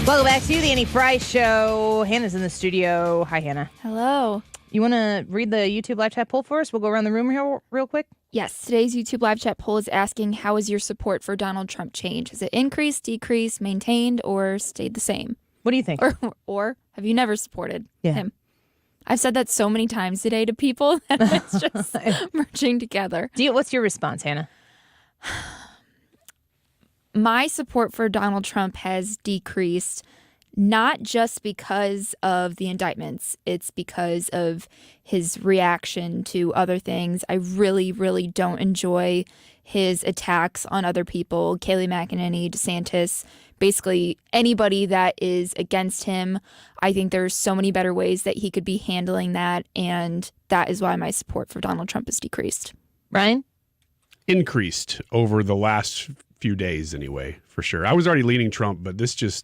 Speaker 2: Welcome back to the Annie Frey Show. Hannah's in the studio. Hi, Hannah.
Speaker 24: Hello.
Speaker 2: You want to read the YouTube live chat poll for us? We'll go around the room here real quick.
Speaker 24: Yes, today's YouTube live chat poll is asking, how has your support for Donald Trump changed? Has it increased, decreased, maintained, or stayed the same?
Speaker 2: What do you think?
Speaker 24: Or have you never supported him? I've said that so many times today to people that it's just merging together.
Speaker 2: What's your response, Hannah?
Speaker 24: My support for Donald Trump has decreased, not just because of the indictments. It's because of his reaction to other things. I really, really don't enjoy his attacks on other people, Kayleigh McEnany, DeSantis, basically anybody that is against him. I think there's so many better ways that he could be handling that, and that is why my support for Donald Trump has decreased.
Speaker 2: Ryan?
Speaker 21: Increased over the last few days anyway, for sure. I was already leaning Trump, but this just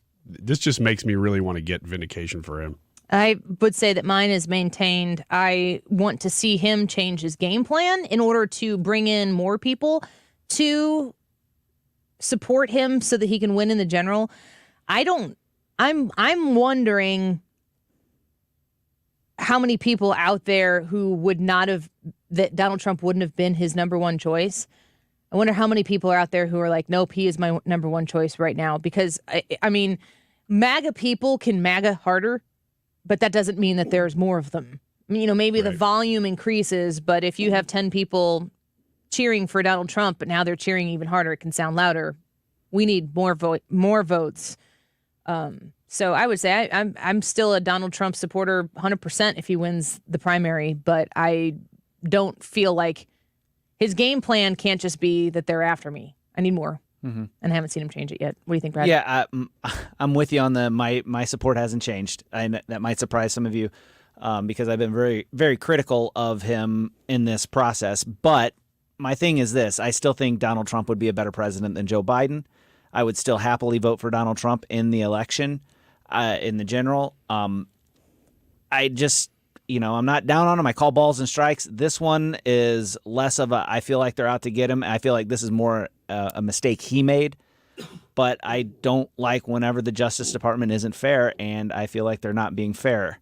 Speaker 21: makes me really want to get vindication for him.
Speaker 2: I would say that mine is maintained. I want to see him change his game plan in order to bring in more people to support him so that he can win in the general. I'm wondering how many people out there who would not have, that Donald Trump wouldn't have been his number one choice. I wonder how many people are out there who are like, nope, he is my number one choice right now. Because, I mean, MAGA people can MAGA harder, but that doesn't mean that there's more of them. Maybe the volume increases, but if you have 10 people cheering for Donald Trump, but now they're cheering even harder, it can sound louder. We need more votes. So I would say I'm still a Donald Trump supporter 100% if he wins the primary, but I don't feel like his game plan can't just be that they're after me. I need more. And I haven't seen him change it yet. What do you think, Brad?
Speaker 14: Yeah, I'm with you on my support hasn't changed. That might surprise some of you because I've been very, very critical of him in this process. But my thing is this. I still think Donald Trump would be a better president than Joe Biden. I would still happily vote for Donald Trump in the election, in the general. I just, I'm not down on him. I call balls and strikes. This one is less of a, I feel like they're out to get him. I feel like this is more a mistake he made. But I don't like whenever the Justice Department isn't fair, and I feel like they're not being fair.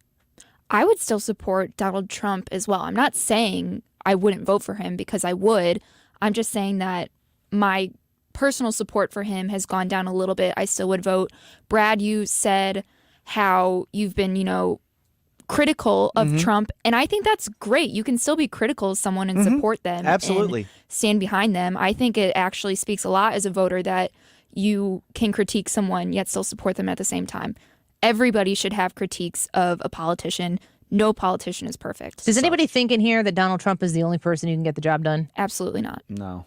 Speaker 24: I would still support Donald Trump as well. I'm not saying I wouldn't vote for him because I would. I'm just saying that my personal support for him has gone down a little bit. I still would vote. Brad, you said how you've been, critical of Trump, and I think that's great. You can still be critical of someone and support them.
Speaker 14: Absolutely.
Speaker 24: And stand behind them. I think it actually speaks a lot as a voter that you can critique someone yet still support them at the same time. Everybody should have critiques of a politician. No politician is perfect.
Speaker 2: Does anybody think in here that Donald Trump is the only person who can get the job done?
Speaker 24: Absolutely not.
Speaker 14: No.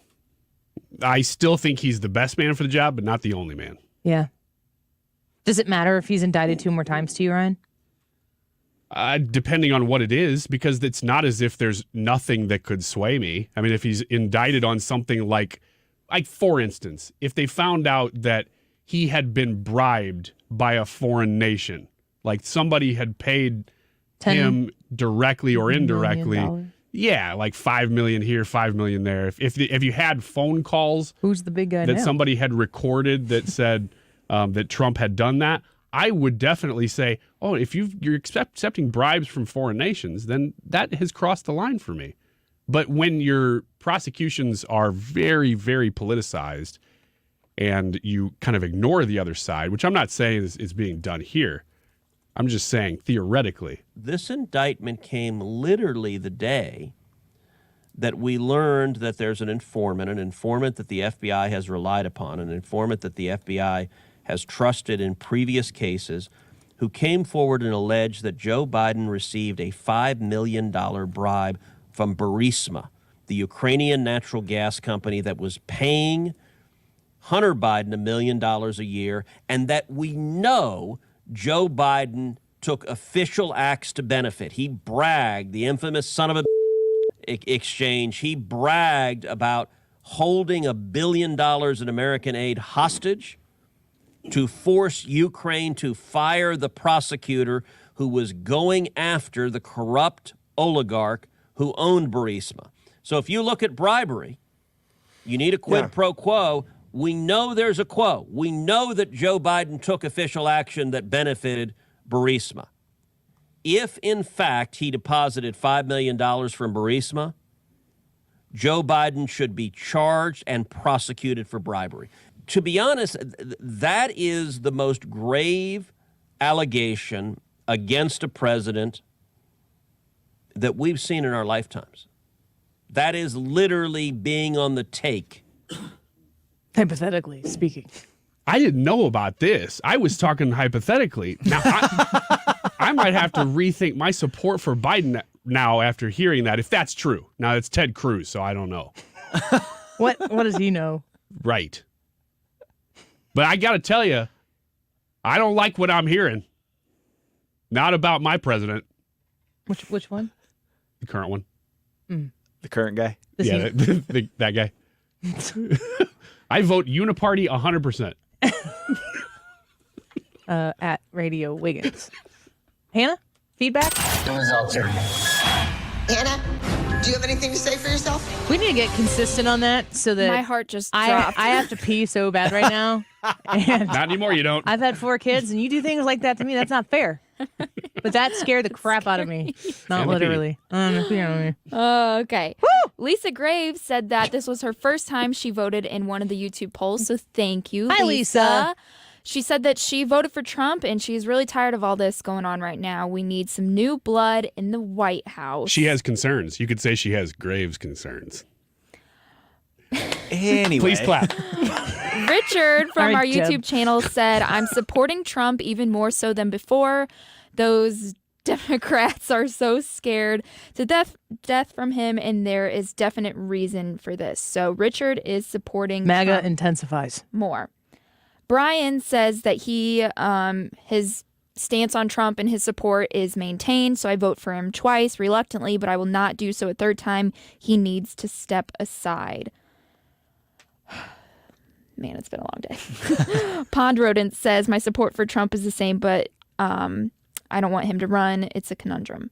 Speaker 21: I still think he's the best man for the job, but not the only man.
Speaker 2: Yeah. Does it matter if he's indicted 2 more times to you, Ryan?
Speaker 21: Depending on what it is, because it's not as if there's nothing that could sway me. I mean, if he's indicted on something like for instance, if they found out that he had been bribed by a foreign nation, like somebody had paid him directly or indirectly, yeah, like $5 million here, $5 million there. If you had phone calls,
Speaker 2: who's the big guy
Speaker 21: that
Speaker 2: now?
Speaker 21: somebody had recorded that said that Trump had done that, I would definitely say, oh, if you're accepting bribes from foreign nations, then that has crossed the line for me. But when your prosecutions are very, very politicized and you kind of ignore the other side, which I'm not saying is being done here, I'm just saying theoretically.
Speaker 6: This indictment came literally the day that we learned that there's an informant that the FBI has relied upon, an informant that the FBI has trusted in previous cases, who came forward and alleged that Joe Biden received a $5 million bribe from Burisma, the Ukrainian natural gas company that was paying Hunter Biden $1 million a year, and that we know Joe Biden took official acts to benefit. He bragged, the infamous son of a exchange, he bragged about holding $1 billion in American aid hostage to force Ukraine to fire the prosecutor who was going after the corrupt oligarch who owned Burisma. So if you look at bribery, you need a quid pro quo. We know there's a quo. We know that Joe Biden took official action that benefited Burisma. If, in fact, he deposited $5 million from Burisma, Joe Biden should be charged and prosecuted for bribery. To be honest, that is the most grave allegation against a president that we've seen in our lifetimes. That is literally being on the take.
Speaker 2: Hypothetically speaking.
Speaker 21: I didn't know about this. I was talking hypothetically. Now, I might have to rethink my support for Biden now after hearing that, if that's true. Now, it's Ted Cruz, so I don't know.
Speaker 2: What does he know?
Speaker 21: Right. But I got to tell you, I don't like what I'm hearing. Not about my president.
Speaker 2: Which one?
Speaker 21: The current one.
Speaker 14: The current guy?
Speaker 21: Yeah, that guy. I vote uniparty 100%.
Speaker 2: At Radio Wiggins. Hannah, feedback?
Speaker 11: The results are... Hannah, do you have anything to say for yourself?
Speaker 2: We need to get consistent on that so that...
Speaker 24: My heart just dropped.
Speaker 2: I have to pee so bad right now. And
Speaker 21: not anymore, you don't.
Speaker 2: I've had 4 kids, and you do things like that to me. That's not fair. But that scared the crap out of me. Not literally.
Speaker 24: Okay. Woo! Lisa Graves said that this was her first time she voted in one of the YouTube polls, so thank you,
Speaker 2: Hi, Lisa.
Speaker 24: She said that she voted for Trump and she's really tired of all this going on right now. We need some new blood in the White House.
Speaker 21: She has concerns. You could say she has Graves concerns.
Speaker 14: Anyway.
Speaker 21: Please clap.
Speaker 24: Richard from our
Speaker 2: Jeb.
Speaker 24: YouTube channel said, I'm supporting Trump even more so than before. Those Democrats are so scared to death from him, and there is definite reason for this. So Richard is supporting
Speaker 2: MAGA
Speaker 24: Trump
Speaker 2: intensifies.
Speaker 24: more. Brian says that his stance on Trump and his support is maintained, so I vote for him twice, reluctantly, but I will not do so a third time. He needs to step aside. Man, it's been a long day. Pond Rodent says, my support for Trump is the same, but I don't want him to run. It's a conundrum.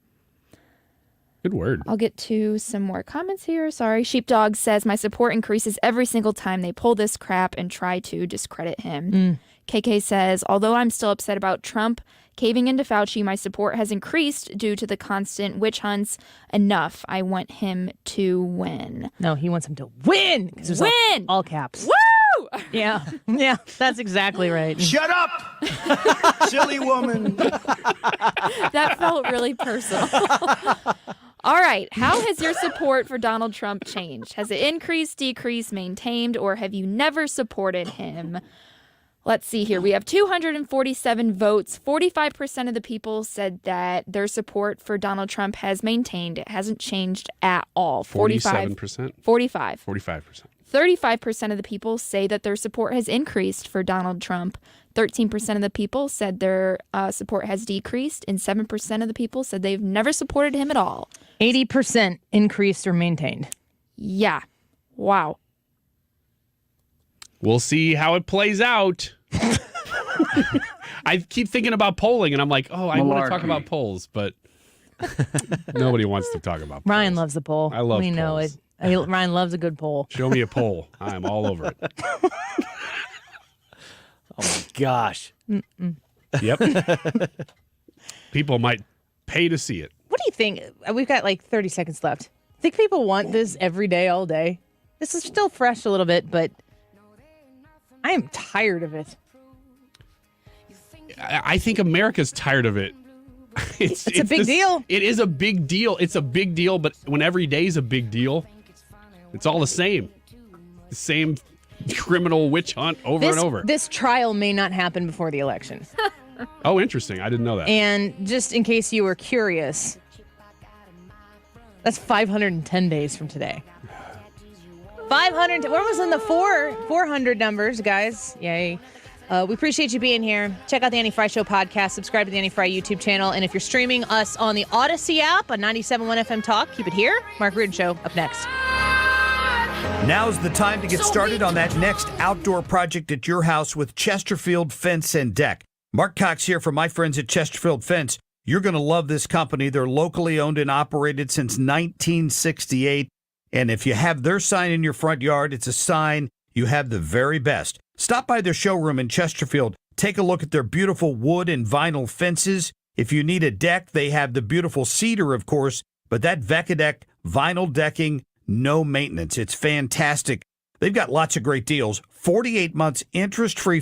Speaker 21: Good word.
Speaker 24: I'll get to some more comments here. Sorry. Sheepdog says, my support increases every single time they pull this crap and try to discredit him. KK says, although I'm still upset about Trump caving into Fauci, my support has increased due to the constant witch hunts. Enough. I want him to win.
Speaker 2: No, he wants him to win. 'Cause there's
Speaker 24: Win!
Speaker 2: All caps.
Speaker 24: Woo!
Speaker 2: Yeah. Yeah, that's exactly right.
Speaker 1: Shut up, silly woman.
Speaker 24: That felt really personal. All right. How has your support for Donald Trump changed? Has it increased, decreased, maintained, or have you never supported him? Let's see here. We have 247 votes. 45% of the people said that their support for Donald Trump has maintained. It hasn't changed at all.
Speaker 21: 47%?
Speaker 24: 45.
Speaker 21: 45%.
Speaker 24: 35% of the people say that their support has increased for Donald Trump. 13% of the people said their support has decreased, and 7% of the people said they've never supported him at all.
Speaker 2: 80% increased or maintained.
Speaker 24: Yeah. Wow.
Speaker 21: We'll see how it plays out. I keep thinking about polling, and I'm like, oh, I want to talk about polls, but nobody wants to talk about polls.
Speaker 2: Ryan loves the poll.
Speaker 21: I love
Speaker 2: We know it. Ryan loves a good poll.
Speaker 21: Show me a poll. I'm all over it.
Speaker 14: Oh, my gosh.
Speaker 21: Yep. People might pay to see it.
Speaker 2: What do you think? We've got like 30 seconds left. Think people want this every day, all day? This is still fresh a little bit, but I am tired of it.
Speaker 21: I think America's tired of it.
Speaker 2: It's a big deal.
Speaker 21: It is a big deal. It's a big deal, but when every day is a big deal, it's all the same. The same criminal witch hunt over and over.
Speaker 2: This trial may not happen before the election.
Speaker 21: Oh, interesting. I didn't know that.
Speaker 2: And just in case you were curious, that's 510 days from today. 500. We're almost in the 400 numbers, guys. Yay. We appreciate you being here. Check out the Annie Frey Show podcast. Subscribe to the Annie Frey YouTube channel. And if you're streaming us on the Odyssey app on 97.1 FM Talk, keep it here. Mark Reardon Show up next.
Speaker 1: Now's the time to get started on that next outdoor project at your house with Chesterfield Fence and Deck. Mark Cox here from my friends at Chesterfield Fence. You're going to love this company. They're locally owned and operated since 1968. And if you have their sign in your front yard, it's a sign you have the very best. Stop by their showroom in Chesterfield. Take a look at their beautiful wood and vinyl fences. If you need a deck, they have the beautiful cedar, of course, but that Vecadec vinyl decking, no maintenance. It's fantastic. They've got lots of great deals. 48 months interest-free